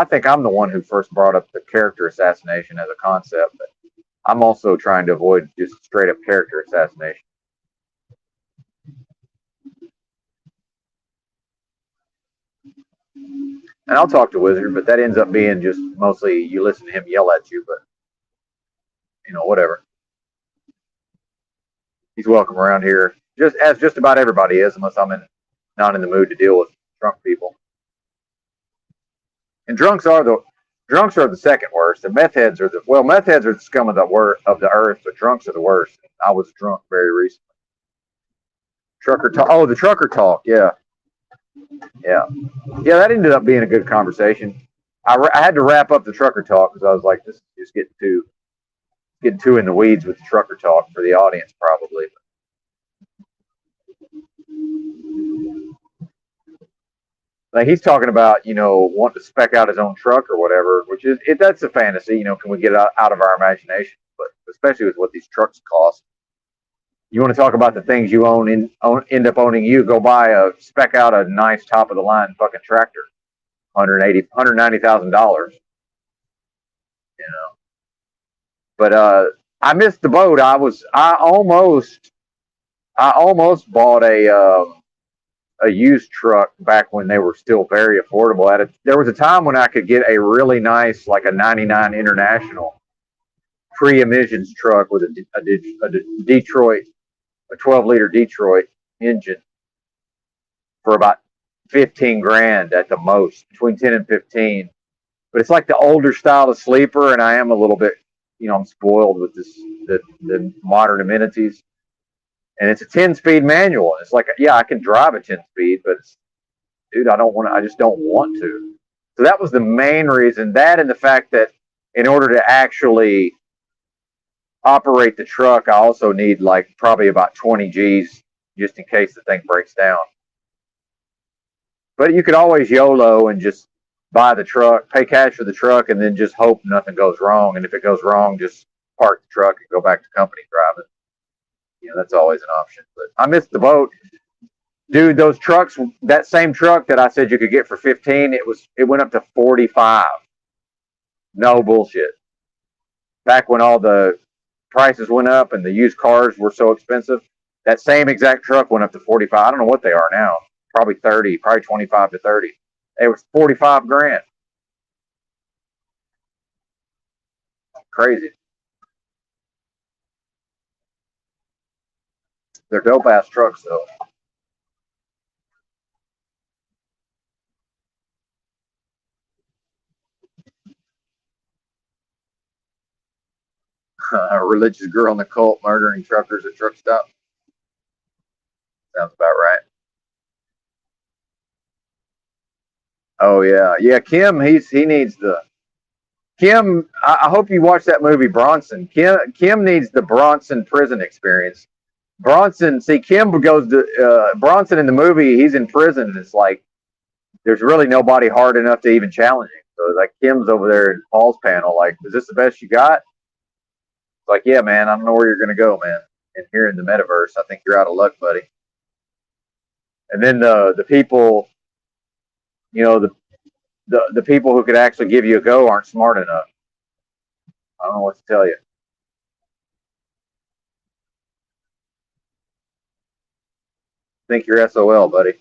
think I'm the one who first brought up the character assassination as a concept, but I'm also trying to avoid just straight up character assassination. And I'll talk to Wizard, but that ends up being just mostly you listen to him yell at you, but whatever. He's welcome around here, just about everybody is, unless I'm not in the mood to deal with drunk people. And drunks are the second worst. And meth heads are the scum of the earth, but drunks are the worst. I was drunk very recently. Trucker talk. Oh, the trucker talk. Yeah, yeah. That ended up being a good conversation. I had to wrap up the trucker talk because I was like, this is just getting too in the weeds with the trucker talk for the audience, probably. Like he's talking about, wanting to spec out his own truck or whatever, which is that's a fantasy. Can we get it out of our imagination? But especially with what these trucks cost, you want to talk about the things you end up owning. You go buy spec out a nice top of the line fucking tractor, $190,000. But I missed the boat. I almost bought a used truck back when they were still very affordable. There was a time when I could get a really nice, like a 99 International pre-emissions truck with a Detroit, a 12-liter Detroit engine for about 15 grand at the most, between 10 and 15. But it's like the older style of sleeper, and I am a little bit, I'm spoiled with the modern amenities. And it's a 10-speed manual. It's like, yeah, I can drive a 10-speed, but dude, I just don't want to. So that was the main reason. That and the fact that in order to actually operate the truck, I also need like probably about 20 G's just in case the thing breaks down. But you could always YOLO and just buy the truck, pay cash for the truck, and then just hope nothing goes wrong. And if it goes wrong, just park the truck and go back to company driving. That's always an option. But I missed the boat. Dude, those trucks, that same truck that I said you could get for 15, it went up to 45. No bullshit. Back when all the prices went up and the used cars were so expensive, that same exact truck went up to 45. I don't know what they are now. Probably 30, probably 25 to 30. It was 45 grand. Crazy. They're dope ass trucks though. A religious girl in the cult murdering truckers at truck stop. Sounds about right. Oh yeah, yeah. Kim, he needs the Kim. I hope you watch that movie Bronson. Kim needs the Bronson prison experience. Bronson, see, Kim goes to Bronson in the movie. He's in prison, and it's like there's really nobody hard enough to even challenge him. So like Kim's over there in Paul's panel, like, is this the best you got? It's like, yeah, man, I don't know where you're gonna go, man. And here in the metaverse, I think you're out of luck, buddy. And then the people, you know, the people who could actually give you a go aren't smart enough. I don't know what to tell you. Think you're SOL, buddy.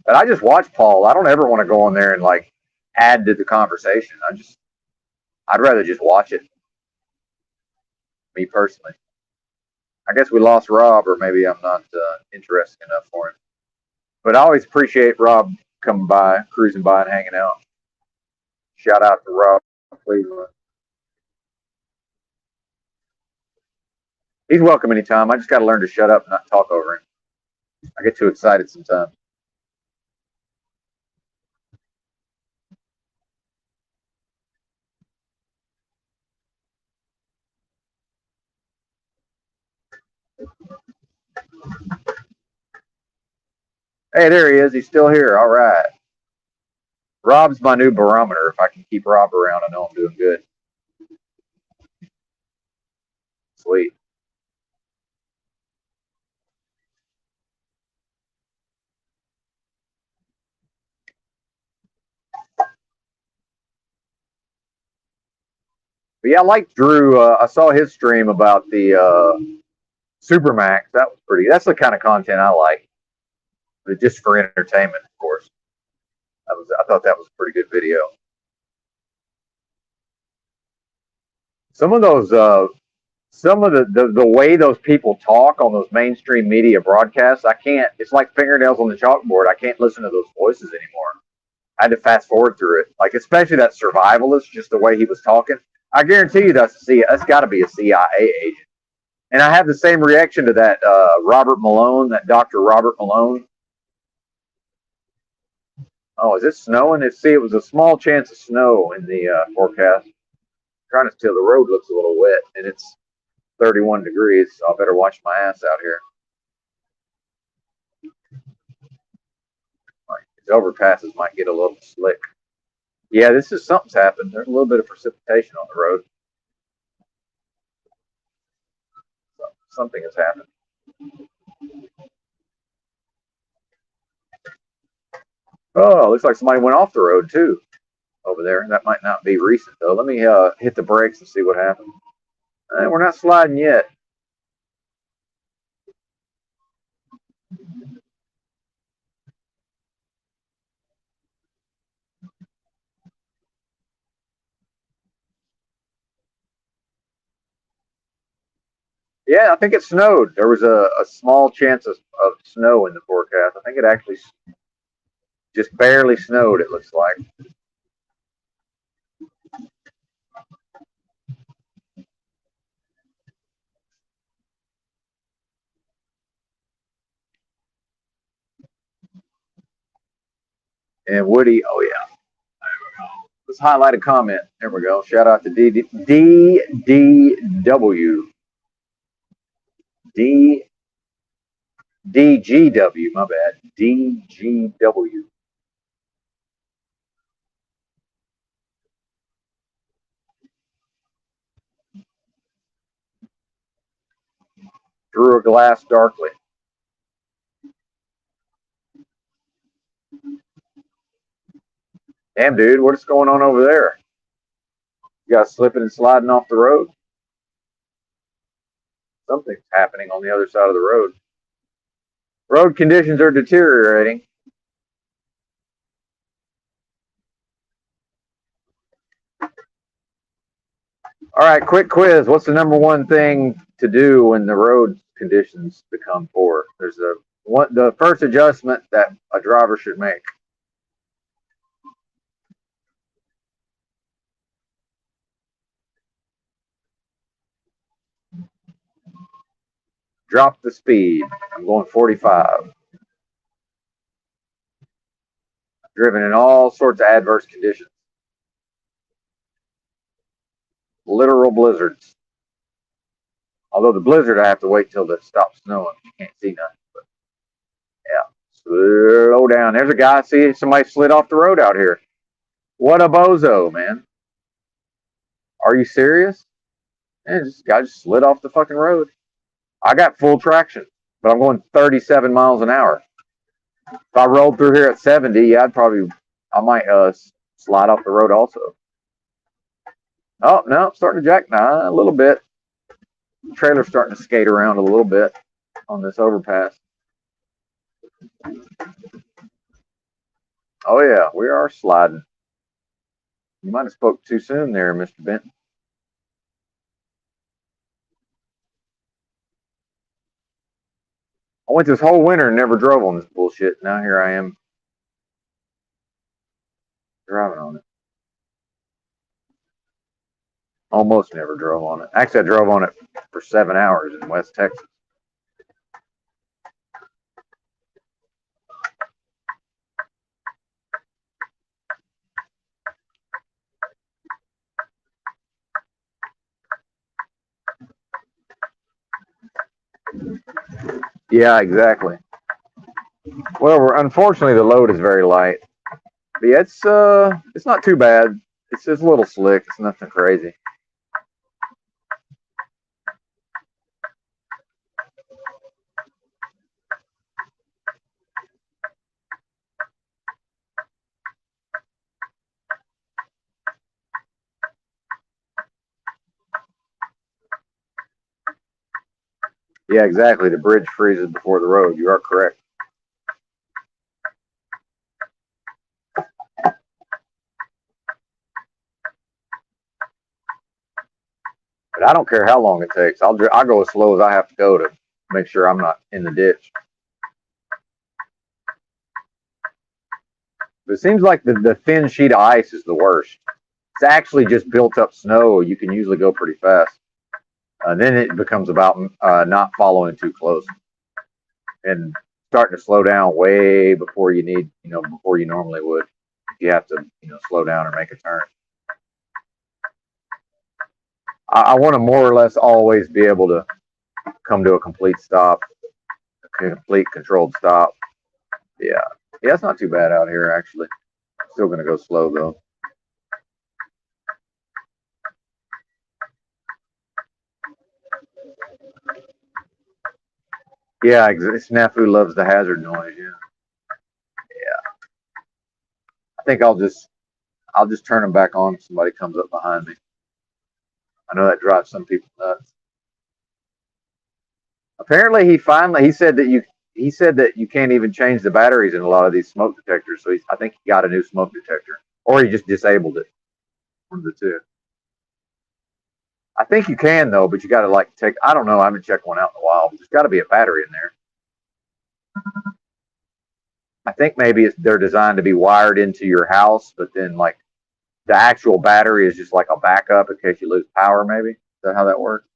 But I just watch Paul. I don't ever want to go on there and like add to the conversation. I'd rather just watch it. Me personally. I guess we lost Rob, or maybe I'm not interesting enough for him. But I always appreciate Rob coming by, cruising by, and hanging out. Shout out to Rob Cleveland. He's welcome anytime. I just got to learn to shut up and not talk over him. I get too excited sometimes. Hey, there he is. He's still here. All right. Rob's my new barometer. If I can keep Rob around, I know I'm doing good. Sweet. But yeah, I like Drew. I saw his stream about the Supermax. That was pretty. That's the kind of content I like. But just for entertainment, of course. I thought that was a pretty good video. Some of those some of the way those people talk on those mainstream media broadcasts, I can't. It's like fingernails on the chalkboard. I can't listen to those voices anymore. I had to fast forward through it, like especially that survivalist, just the way he was talking. I guarantee you that's got to be a CIA agent. And I have the same reaction to that Robert Malone, that Dr. Robert Malone. Oh, is it snowing? It was a small chance of snow in the forecast. I'm trying to tell the road looks a little wet, and it's 31 degrees, so I better watch my ass out here. Like, these overpasses might get a little slick. Yeah, this is something's happened. There's a little bit of precipitation on the road. So something has happened. Oh, looks like somebody went off the road too over there. That might not be recent though. Let me hit the brakes and see what happens. We're not sliding yet. Yeah, I think it snowed. There was a small chance of snow in the forecast. I think it actually just barely snowed, it looks like. And Woody, oh yeah. Let's highlight a comment. There we go. Shout out to DDW. DGW, my bad. DGW. Through a glass darkly. Damn, dude, what is going on over there? You guys slipping and sliding off the road? Something's happening on the other side of the road. Road conditions are deteriorating. All right, quick quiz. What's the number one thing to do when the road conditions become poor? There's the first adjustment that a driver should make. Drop the speed. I'm going 45. Driven in all sorts of adverse conditions. Literal blizzards. Although the blizzard, I have to wait till it stops snowing. You can't see nothing. But yeah, slow down. There's a guy. See, somebody slid off the road out here. What a bozo, man. Are you serious? Man, this guy just slid off the fucking road. I got full traction, but I'm going 37 miles an hour. If I rolled through here at 70, yeah, I might slide off the road also. Oh, no, starting to jack now a little bit. The trailer's starting to skate around a little bit on this overpass. Oh, yeah, we are sliding. You might have spoke too soon there, Mr. Benton. I went this whole winter and never drove on this bullshit. Now here I am driving on it. Almost never drove on it. Actually, I drove on it for 7 hours in West Texas. Yeah, exactly. Well, unfortunately, the load is very light. But yeah, it's not too bad. It's just a little slick. It's nothing crazy. Yeah, exactly. The bridge freezes before the road. You are correct. But I don't care how long it takes. I'll go as slow as I have to go to make sure I'm not in the ditch. But it seems like the thin sheet of ice is the worst. It's actually just built up snow. You can usually go pretty fast. Then it becomes about not following too close and starting to slow down way before you need, before you normally would. You have to, slow down or make a turn. I want to more or less always be able to come to a complete stop, a complete controlled stop. Yeah. Yeah, it's not too bad out here, actually. Still going to go slow, though. Yeah, Snafu loves the hazard noise. Yeah. Yeah. I think I'll just turn them back on if somebody comes up behind me. I know that drives some people nuts. Apparently, he said that you can't even change the batteries in a lot of these smoke detectors. So I think he got a new smoke detector, or he just disabled it. One of the two. I think you can though, but you got to take. I don't know. I haven't checked one out in a while. But there's got to be a battery in there. I think maybe they're designed to be wired into your house, but then the actual battery is just like a backup in case you lose power. Maybe is that how that works?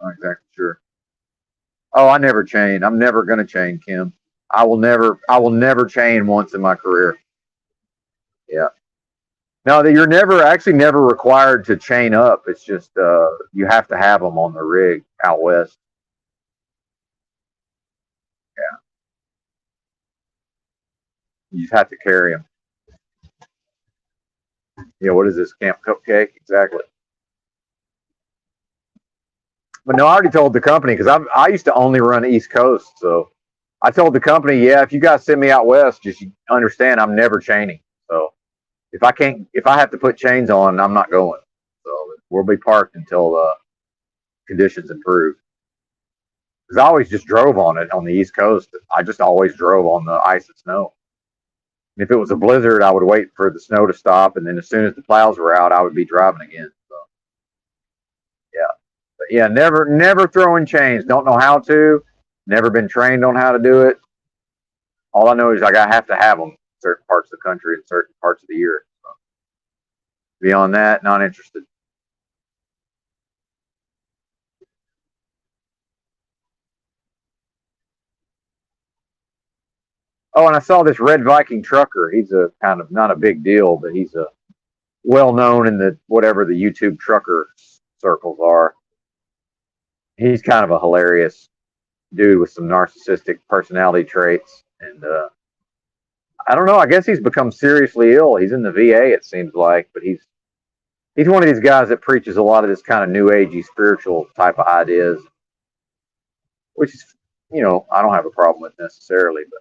I'm not exactly sure. Oh, I never chain. I'm never gonna chain, Kim. I will never chain once in my career. Yeah. No, that you're never required to chain up. It's just you have to have them on the rig out west. Yeah. You just have to carry them. Yeah. What is this, Camp Cupcake? Exactly. But no, I already told the company because I used to only run East Coast, so I told the company, yeah, if you guys send me out west, just understand I'm never chaining. So if I have to put chains on, I'm not going. So we'll be parked until conditions improve. Because I always just drove on it on the East Coast. I just always drove on the ice and snow. And if it was a blizzard, I would wait for the snow to stop, and then as soon as the plows were out, I would be driving again. So yeah, but yeah, never throwing chains. Don't know how to. Never been trained on how to do it. All I know is like I have to have them in certain parts of the country and certain parts of the year. So beyond that, not interested. Oh, and I saw this Red Viking trucker. He's a kind of not a big deal, but he's a well known in the whatever the YouTube trucker circles are. He's kind of a hilarious dude with some narcissistic personality traits, and I don't know. I guess he's become seriously ill. He's in the VA, it seems like, but he's one of these guys that preaches a lot of this kind of new agey spiritual type of ideas, which is, I don't have a problem with necessarily, but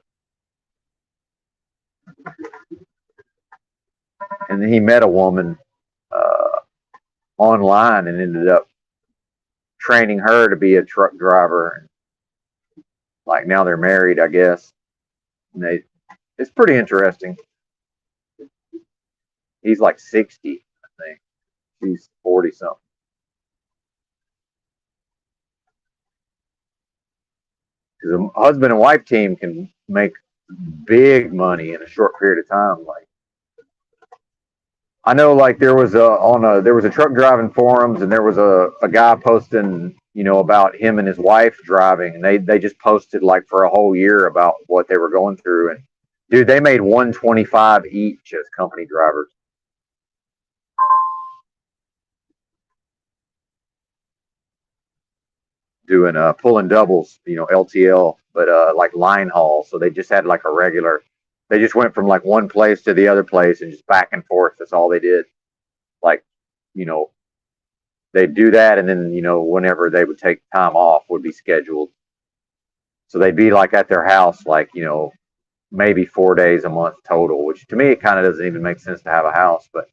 and then he met a woman uh, online and ended up training her to be a truck driver. Like now they're married, I guess. And it's pretty interesting. He's like 60, I think. She's 40 something. Because a husband and wife team can make big money in a short period of time. Like I know, like there was a truck driving forums, and there was a guy posting, about him and his wife driving, and they just posted like for a whole year about what they were going through, and dude, they made 125 each as company drivers doing pulling doubles, LTL, but like line haul. So they just had like a regular. They just went from like one place to the other place and just back and forth. That's all they did. Like, you know, they'd do that, and then whenever they would take time off would be scheduled. So they'd be like at their house, like maybe 4 days a month total. Which to me, it kind of doesn't even make sense to have a house. But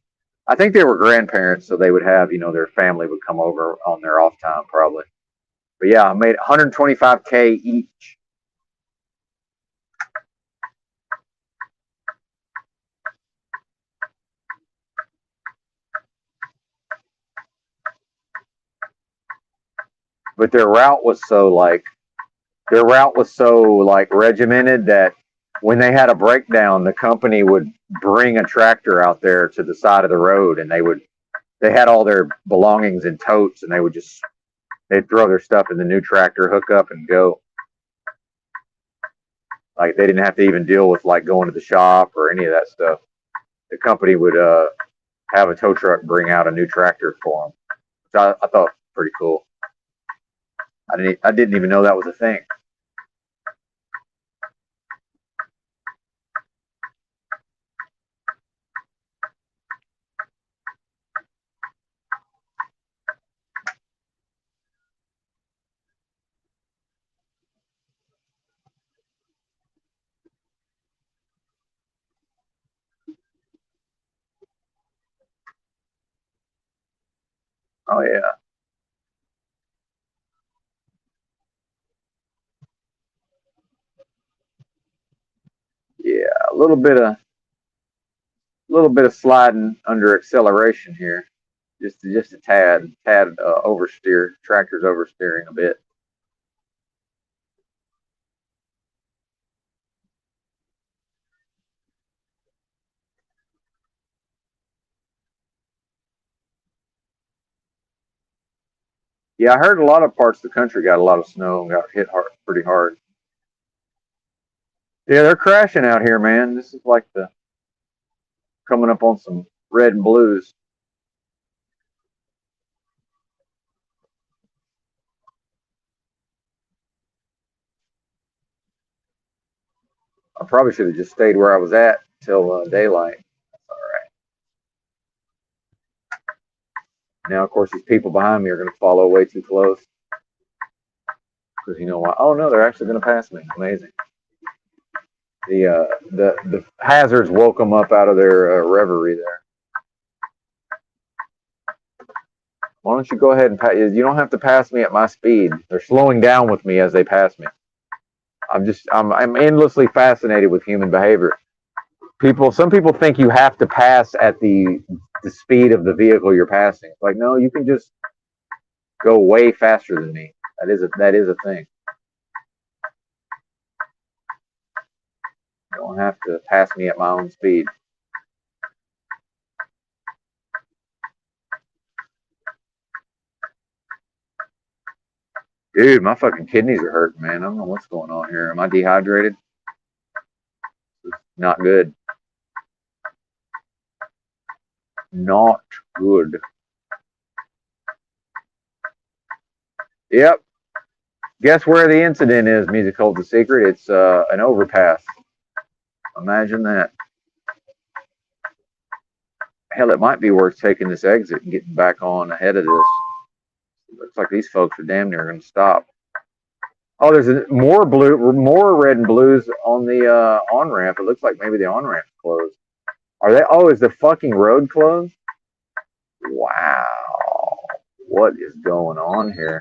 I think they were grandparents, so they would have their family would come over on their off time probably. But yeah, I made 125K each. But their route was so like regimented that when they had a breakdown, the company would bring a tractor out there to the side of the road, and they had all their belongings in totes, and they'd throw their stuff in the new tractor, hook up, and go. Like they didn't have to even deal with like going to the shop or any of that stuff. The company would have a tow truck bring out a new tractor for them, which I thought pretty cool. I didn't even know that was a thing. Oh yeah, yeah, a little bit of sliding under acceleration here, just a tad oversteer. Tractor's oversteering a bit. Yeah, I heard a lot of parts of the country got a lot of snow and got hit hard, pretty hard. Yeah, they're crashing out here, man. This is like the coming up on some red and blues. I probably should have just stayed where I was at till daylight. All right. Now, of course, these people behind me are going to follow way too close because you know why? Oh no, they're actually going to pass me. Amazing. The hazards woke them up out of their reverie there. Why don't you go ahead and pass? You don't have to pass me at my speed. They're slowing down with me as they pass me. I'm endlessly fascinated with human behavior. Some people think you have to pass at the speed of the vehicle you're passing. Like, no, you can just go way faster than me. That is a thing. You don't have to pass me at my own speed. Dude, my fucking kidneys are hurting, man. I don't know what's going on here. Am I dehydrated? Not good. Not good. Yep. Guess where the incident is, Music Holds a Secret? It's an overpass. Imagine that. Hell, it might be worth taking this exit and getting back on ahead of this. Looks like these folks are damn near going to stop. Oh, there's more red and blues on the on ramp. It looks like maybe the on ramp's closed. Are they? Oh, is the fucking road closed? Wow, what is going on here?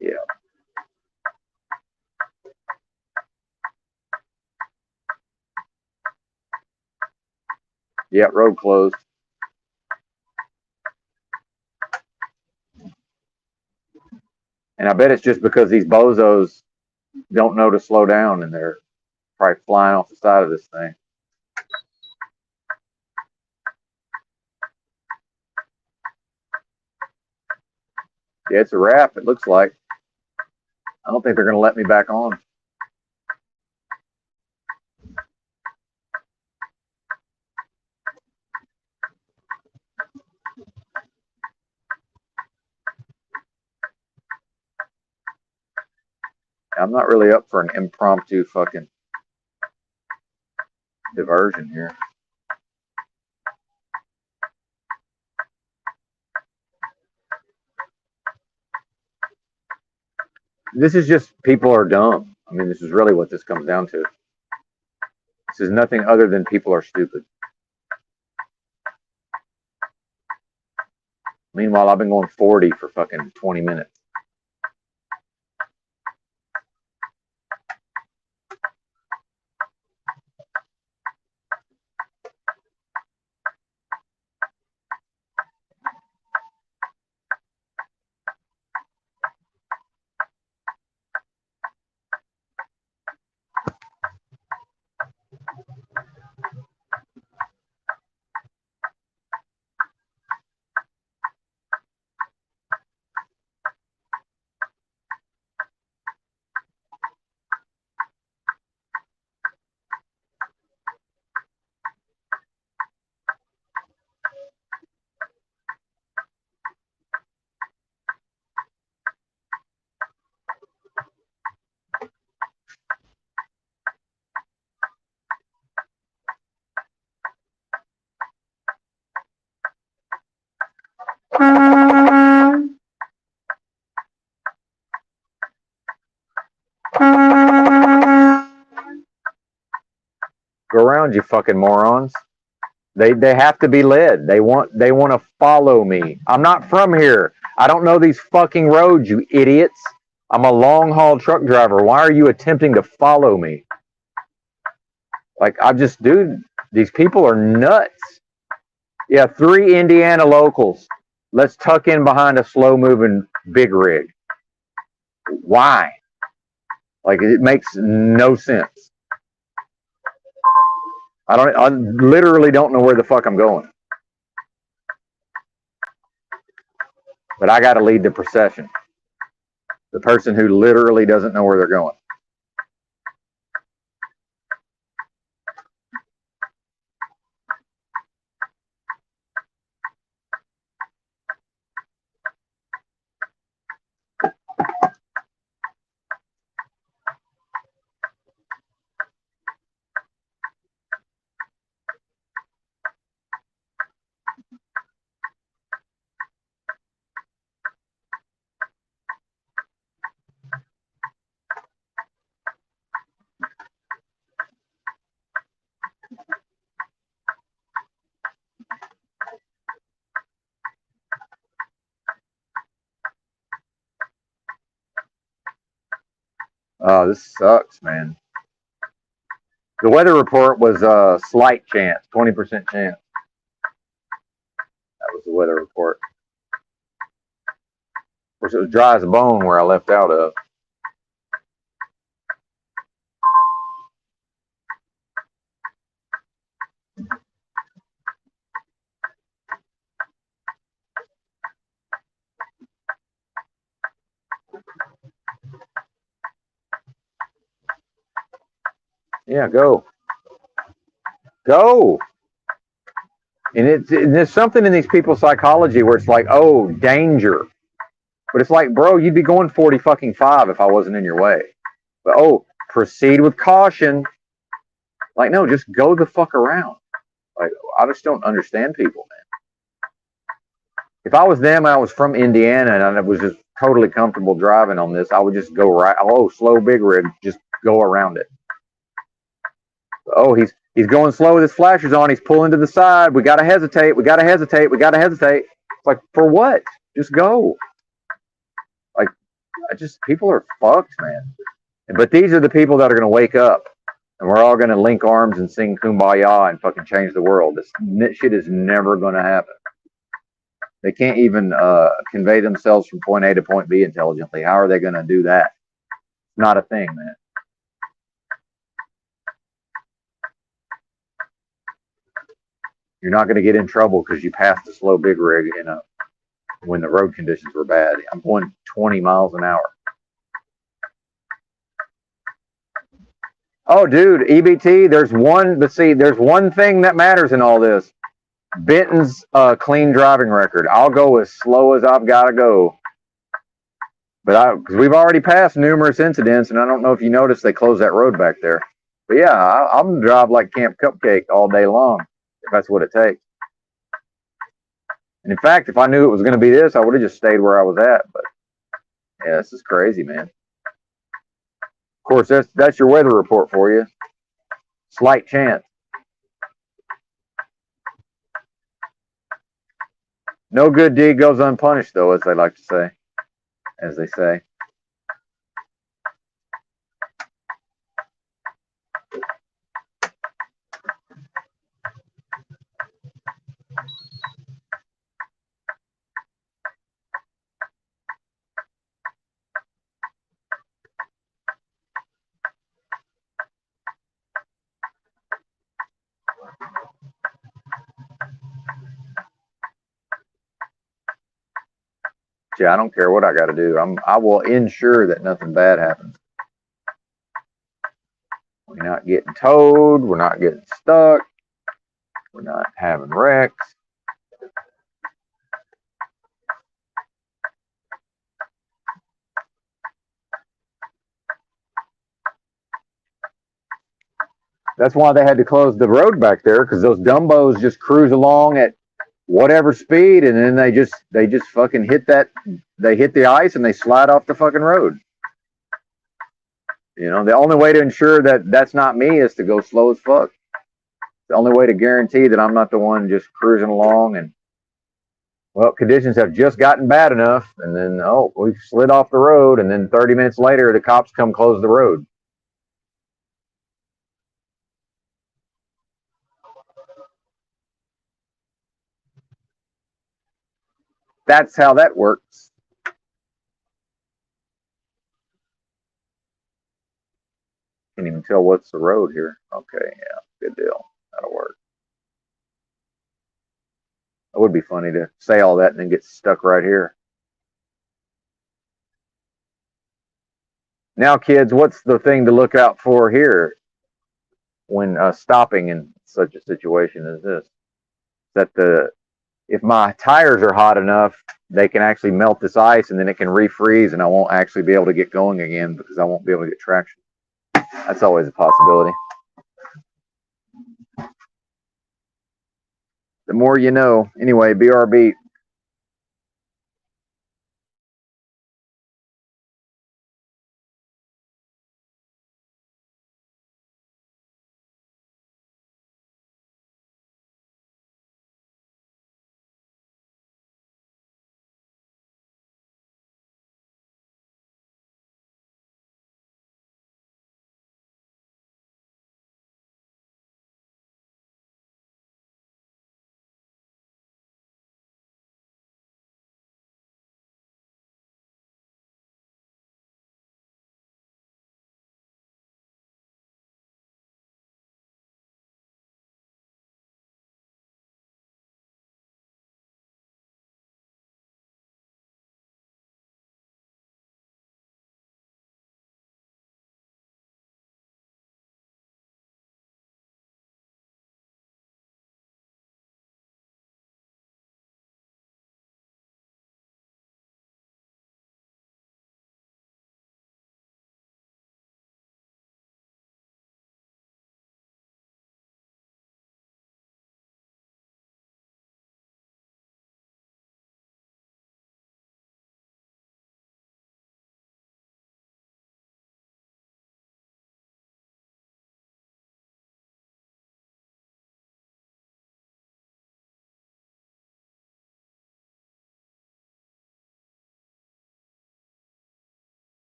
Yeah. Yeah, road closed. And I bet it's just because these bozos don't know to slow down and they're probably flying off the side of this thing. Yeah, it's a wrap, it looks like. I don't think they're going to let me back on. I'm not really up for an impromptu fucking diversion here. This is just people are dumb. I mean, this is really what this comes down to. This is nothing other than people are stupid. Meanwhile, I've been going 40 for fucking 20 minutes. Go around, you fucking morons. They have to be led. They want to follow me. I'm not from here. I don't know these fucking roads, you idiots. I'm a long haul truck driver. Why are you attempting to follow me? Like, dude, these people are nuts. Yeah, 3 Indiana locals. Let's tuck in behind a slow moving big rig. Why? Like, it makes no sense. I literally don't know where the fuck I'm going. But I got to lead the procession. The person who literally doesn't know where they're going. Oh, this sucks, man. The weather report was a slight chance, 20% chance. That was the weather report. Of course, it was dry as a bone where I left out of. Yeah, go. Go. And there's something in these people's psychology where it's like, oh, danger. But it's like, bro, you'd be going 40 fucking 5 if I wasn't in your way. But oh, proceed with caution. Like, no, just go the fuck around. Like, I just don't understand people, man. If I was them and I was from Indiana and I was just totally comfortable driving on this, I would just go right. Oh, slow big rig, just go around it. Oh, he's going slow with his flashers on. He's pulling to the side. We gotta hesitate. We gotta hesitate. We gotta hesitate. It's like, for what? Just go. Like, people are fucked, man. But these are the people that are gonna wake up, and we're all gonna link arms and sing "Kumbaya" and fucking change the world. This shit is never gonna happen. They can't even convey themselves from point A to point B intelligently. How are they gonna do that? Not a thing, man. You're not going to get in trouble because you passed a slow big rig when the road conditions were bad. I'm going 20 miles an hour. Oh, dude, EBT. There's one thing that matters in all this. Benton's clean driving record. I'll go as slow as I've got to go. But because we've already passed numerous incidents, and I don't know if you noticed they closed that road back there. But yeah, I'm gonna drive like Camp Cupcake all day long if that's what it takes. And in fact, if I knew it was going to be this, I would have just stayed where I was at. But yeah, this is crazy, man. Of course, that's your weather report for you. Slight chance. No good deed goes unpunished, though, as they like to say. As they say. Yeah, I don't care what I got to do. I will ensure that nothing bad happens. We're not getting towed. We're not getting stuck. We're not having wrecks. That's why they had to close the road back there, because those Dumbos just cruise along at whatever speed, and then they just fucking hit that. They hit the ice and they slide off the fucking road. You know, the only way to ensure that that's not me is to go slow as fuck. The only way to guarantee that I'm not the one just cruising along and, well, conditions have just gotten bad enough, and then, oh, we slid off the road, and then 30 minutes later, the cops come close the road. That's how that works. Can't even tell what's the road here. Okay, yeah, good deal. That'll work. It would be funny to say all that and then get stuck right here. Now, kids, what's the thing to look out for here when stopping in such a situation as this? That if my tires are hot enough, they can actually melt this ice and then it can refreeze and I won't actually be able to get going again because I won't be able to get traction. That's always a possibility. The more you know. Anyway, BRB.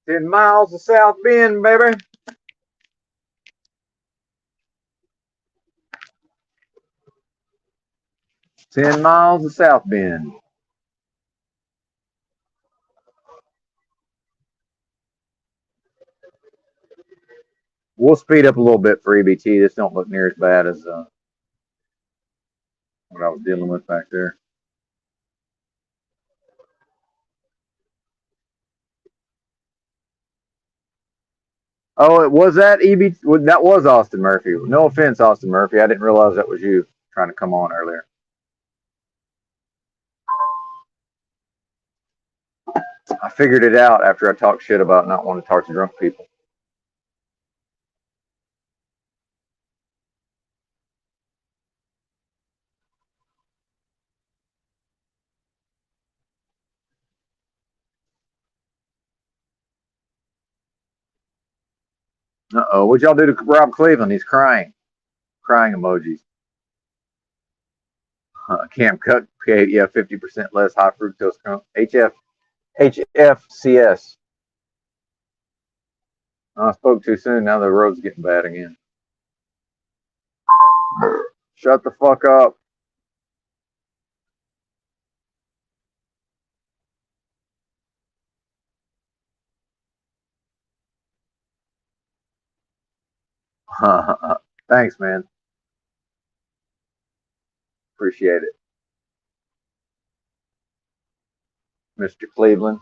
10 miles to South Bend, baby. 10 miles to South Bend. We'll speed up a little bit for EBT. This don't look near as bad as what I was dealing with back there. Oh, it was that EBT. That was Austin Murphy. No offense, Austin Murphy. I didn't realize that was you trying to come on earlier. I figured it out after I talked shit about not wanting to talk to drunk people. Uh-oh. What'd y'all do to Rob Cleveland? He's crying. Crying emojis. Cam Cook, yeah, 50% less high fructose corn. HFCS. I spoke too soon. Now the road's getting bad again. Shut the fuck up. Thanks, man. Appreciate it. Mr. Cleveland.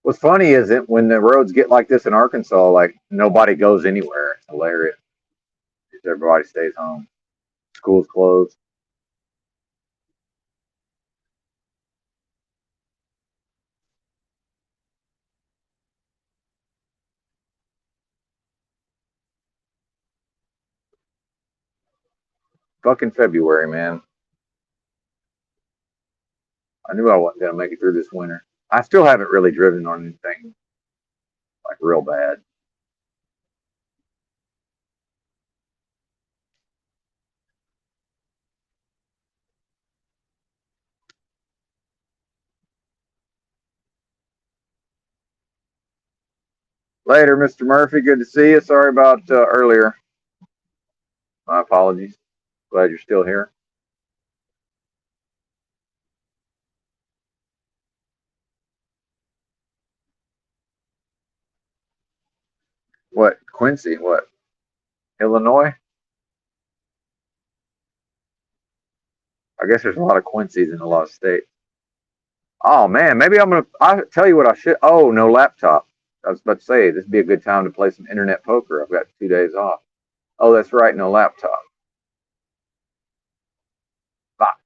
What's funny is that when the roads get like this in Arkansas, like nobody goes anywhere. It's hilarious. Everybody stays home. School's closed. Fucking February, man. I knew I wasn't gonna make it through this winter. I still haven't really driven on anything like real bad. Later, Mr. Murphy. Good to see you. Sorry about earlier. My apologies. Glad you're still here. What? Quincy? What? Illinois? I guess there's a lot of Quincy's in a lot of states. Oh man, maybe I'm gonna. I tell you what I should. Oh, no laptop. I was about to say this would be a good time to play some internet poker. I've got 2 days off. Oh, that's right, no laptop. Fuck.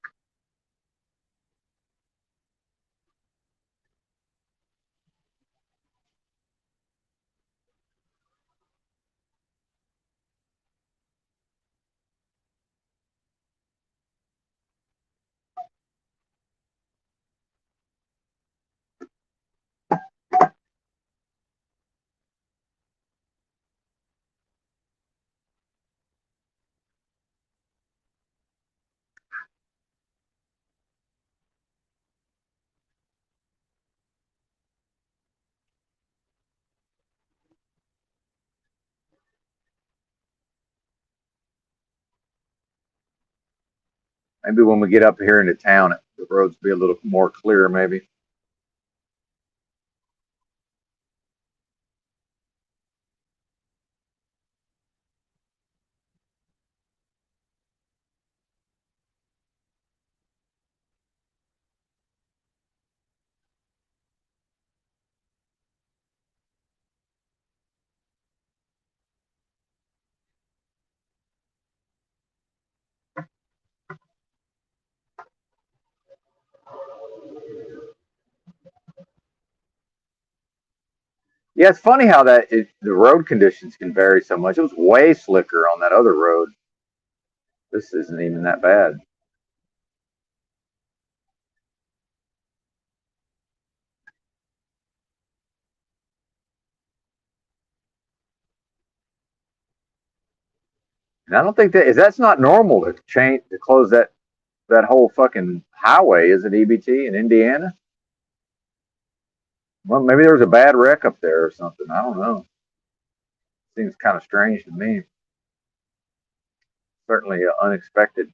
Maybe when we get up here into town, the roads will be a little more clear. Maybe. Yeah, it's funny how the road conditions can vary so much. It was way slicker on that other road. This isn't even that bad. And I don't think that's not normal to close that whole fucking highway. Is it EBT in Indiana? Well, maybe there was a bad wreck up there or something. I don't know. Seems kind of strange to me. Certainly unexpected.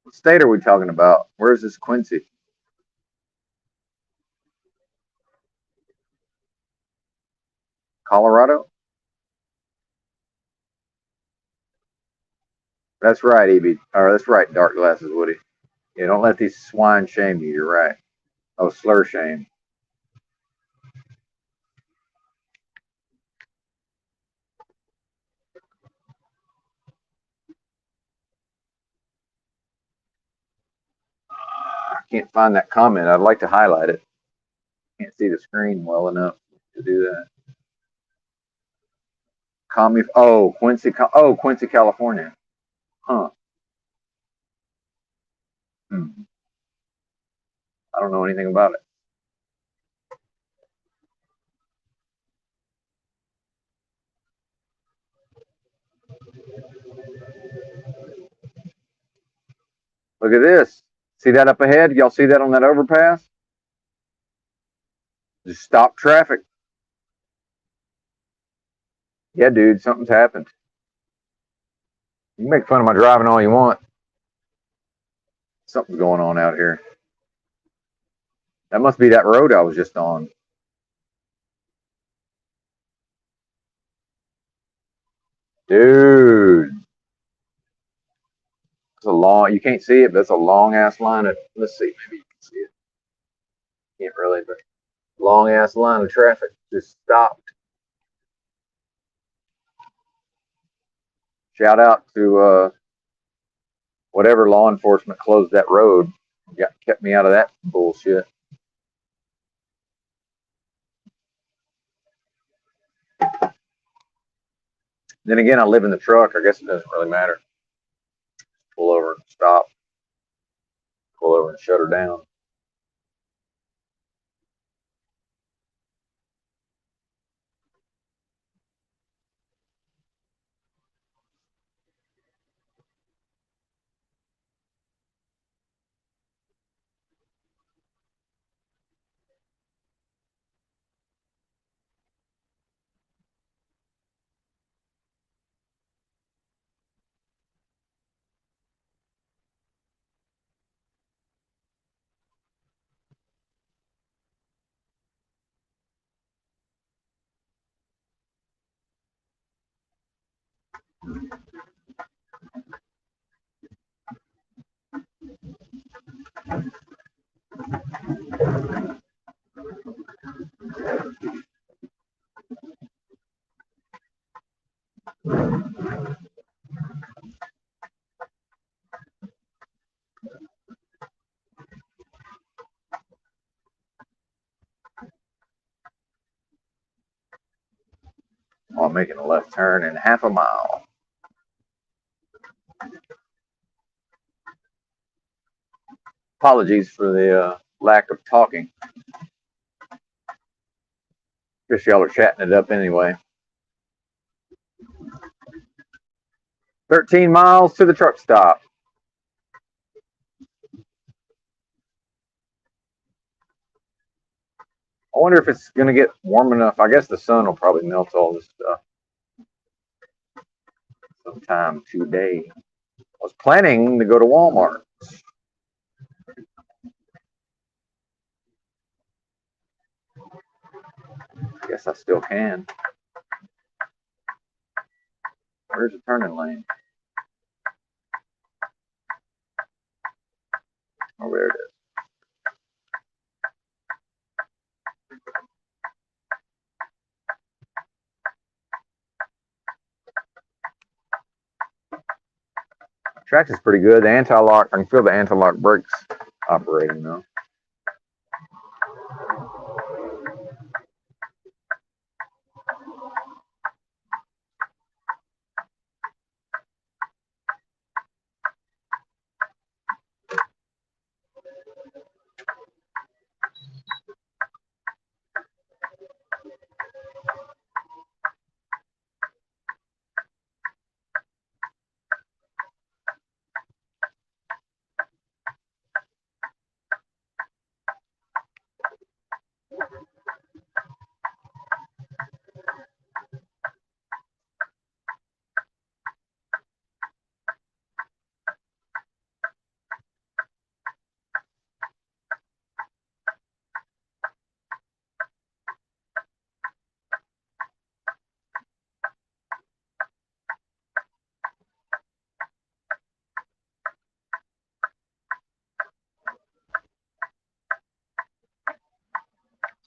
What state are we talking about? Where is this Quincy? Colorado? That's right, EB. Or that's right, Dark Glasses, Woody. Yeah, don't let these swine shame you. You're right. Oh, slur shame. I can't find that comment. I'd like to highlight it. Can't see the screen well enough to do that. Quincy, California. Huh. Hmm. I don't know anything about it. Look at this. See that up ahead? Y'all see that on that overpass? Just stop traffic. Yeah, dude, something's happened. You can make fun of my driving all you want. Something's going on out here. That must be that road I was just on. Dude. It's a long, you can't see it, but it's a long ass line of, let's see, maybe you can see it. Can't really, but long ass line of traffic just stopped. Shout out to whatever law enforcement closed that road. Kept me out of that bullshit. Then again, I live in the truck. I guess it doesn't really matter. Pull over and stop. Pull over and shut her down. While making a left turn in half a mile. Apologies for the lack of talking. Guess y'all are chatting it up anyway. 13 miles to the truck stop. I wonder if it's going to get warm enough. I guess the sun will probably melt all this stuff. sometime today. I was planning to go to Walmart. Guess I still can. Where's the turning lane? Oh, there it is. Traction is pretty good. The anti-lock, I can feel the anti-lock brakes operating though.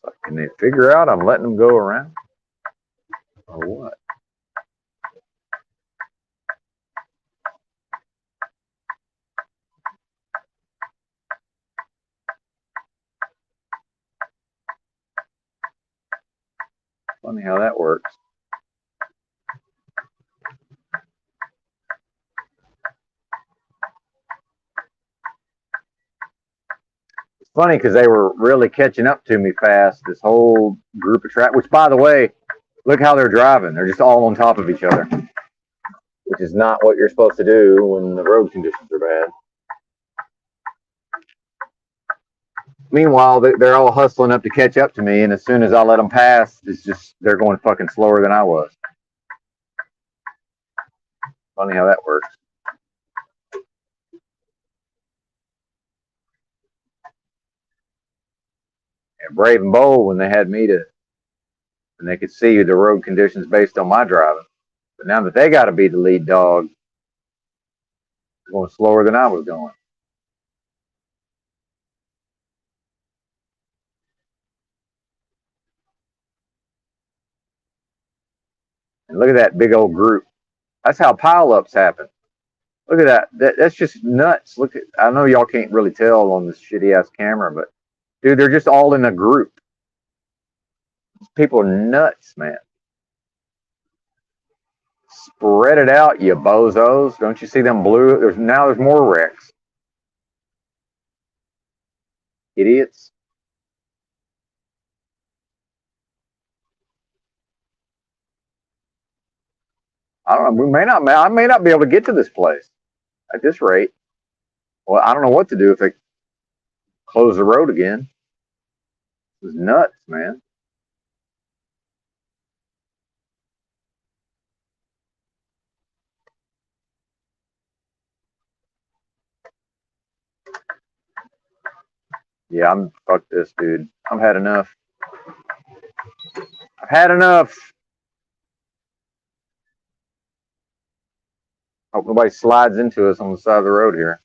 So can they figure out I'm letting them go around or what? Funny how that works. It's funny because they were really catching up to me fast. This whole group of track, which by the way, look how they're driving. They're just all on top of each other, which is not what you're supposed to do when the road conditions are bad. Meanwhile, they're all hustling up to catch up to me, and as soon as I let them pass, it's just they're going fucking slower than I was. Funny how that works. And Brave and Bold, when they had me to, and they could see the road conditions based on my driving. But now that they got to be the lead dog, going slower than I was going. And look at that big old group. That's how pileups happen. Look at that's just nuts. Look at. I know y'all can't really tell on this shitty ass camera, but dude, they're just all in a group. People are nuts, man. Spread it out, you bozos. Don't you see them blue? There's more wrecks. Idiots. I don't know. I may not be able to get to this place at this rate. Well, I don't know what to do if they close the road again. It's nuts, man. Yeah, I'm fuck this, dude. I've had enough. I've had enough. Hope nobody slides into us on the side of the road here.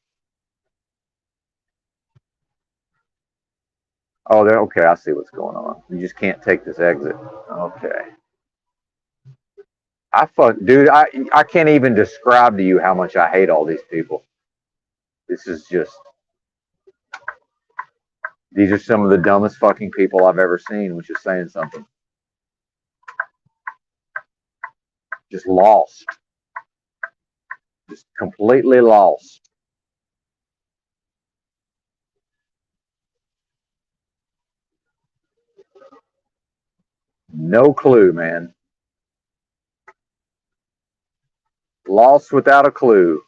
Oh, they're okay. I see what's going on. You just can't take this exit. Okay. Dude. I can't even describe to you how much I hate all these people. This is just. These are some of the dumbest fucking people I've ever seen, which is saying something. Just lost. Just completely lost. No clue, man. Lost without a clue.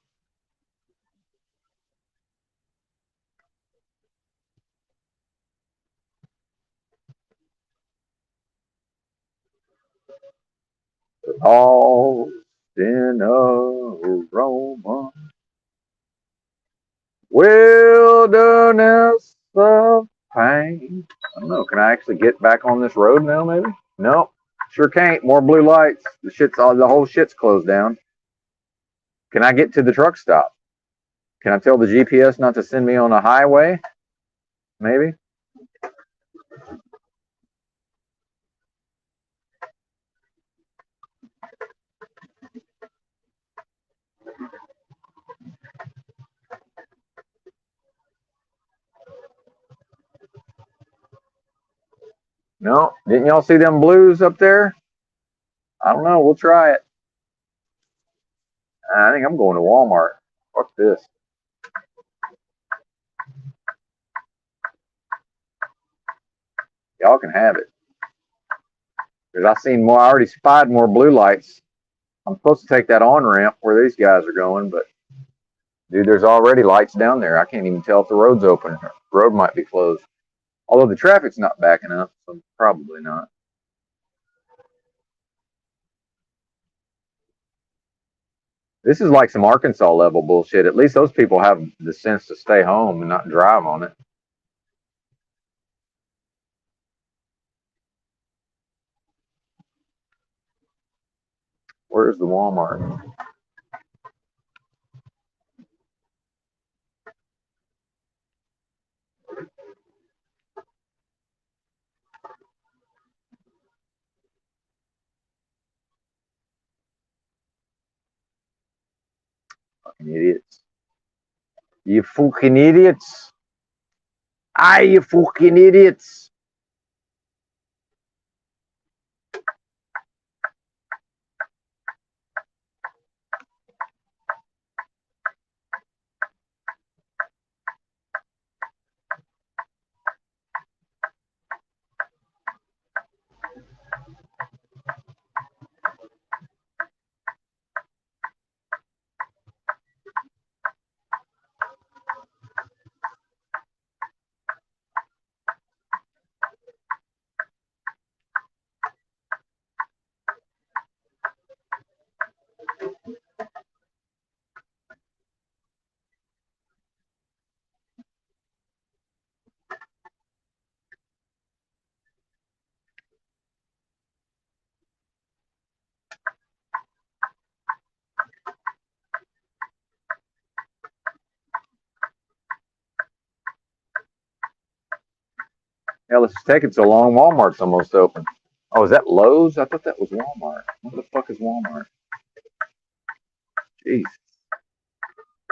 All in a Roma. Wilderness of pain. I don't know. Can I actually get back on this road now, maybe? No, sure can't. More blue lights. The whole shit's closed down. Can I get to the truck stop? Can I tell the GPS not to send me on a highway? Maybe. No. Didn't y'all see them blues up there? I don't know. We'll try it. I think I'm going to Walmart. Fuck this. Y'all can have it. Because I seen more. I already spied more blue lights. I'm supposed to take that on ramp where these guys are going, but dude, there's already lights down there. I can't even tell if the road's open. The road might be closed. Although the traffic's not backing up, so probably not. This is like some Arkansas level bullshit. At least those people have the sense to stay home and not drive on it. Where's the Walmart? Fucking idiots. You fucking idiots. Ah, you fucking idiots. Hell, it's taking so long. Walmart's almost open. Oh, is that Lowe's? I thought that was Walmart. What the fuck is Walmart? Jeez.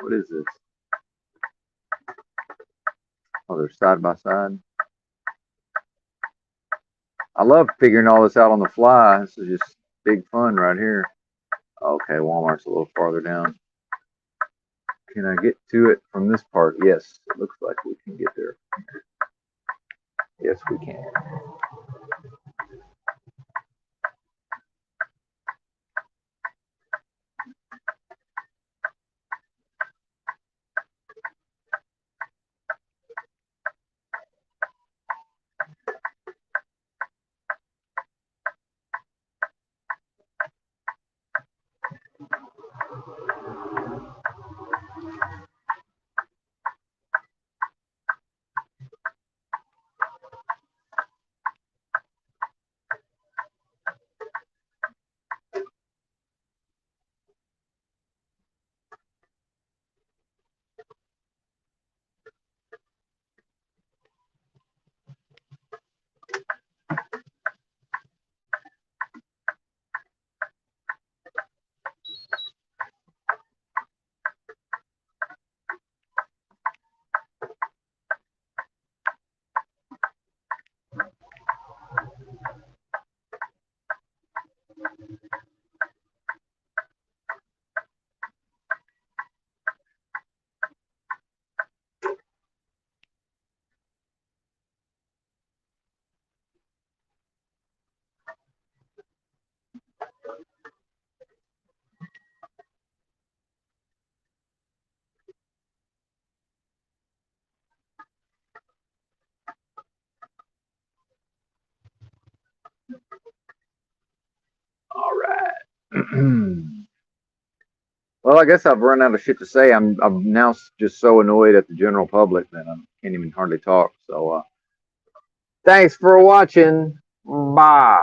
What is this? Oh, they're side by side. I love figuring all this out on the fly. This is just big fun right here. Okay, Walmart's a little farther down. Can I get to it from this part? Yes, it looks like we can get there. Yes, we can. All right. Well, I guess I've run out of shit to say. I'm now just so annoyed at the general public that I can't even hardly talk. So thanks for watching. Bye.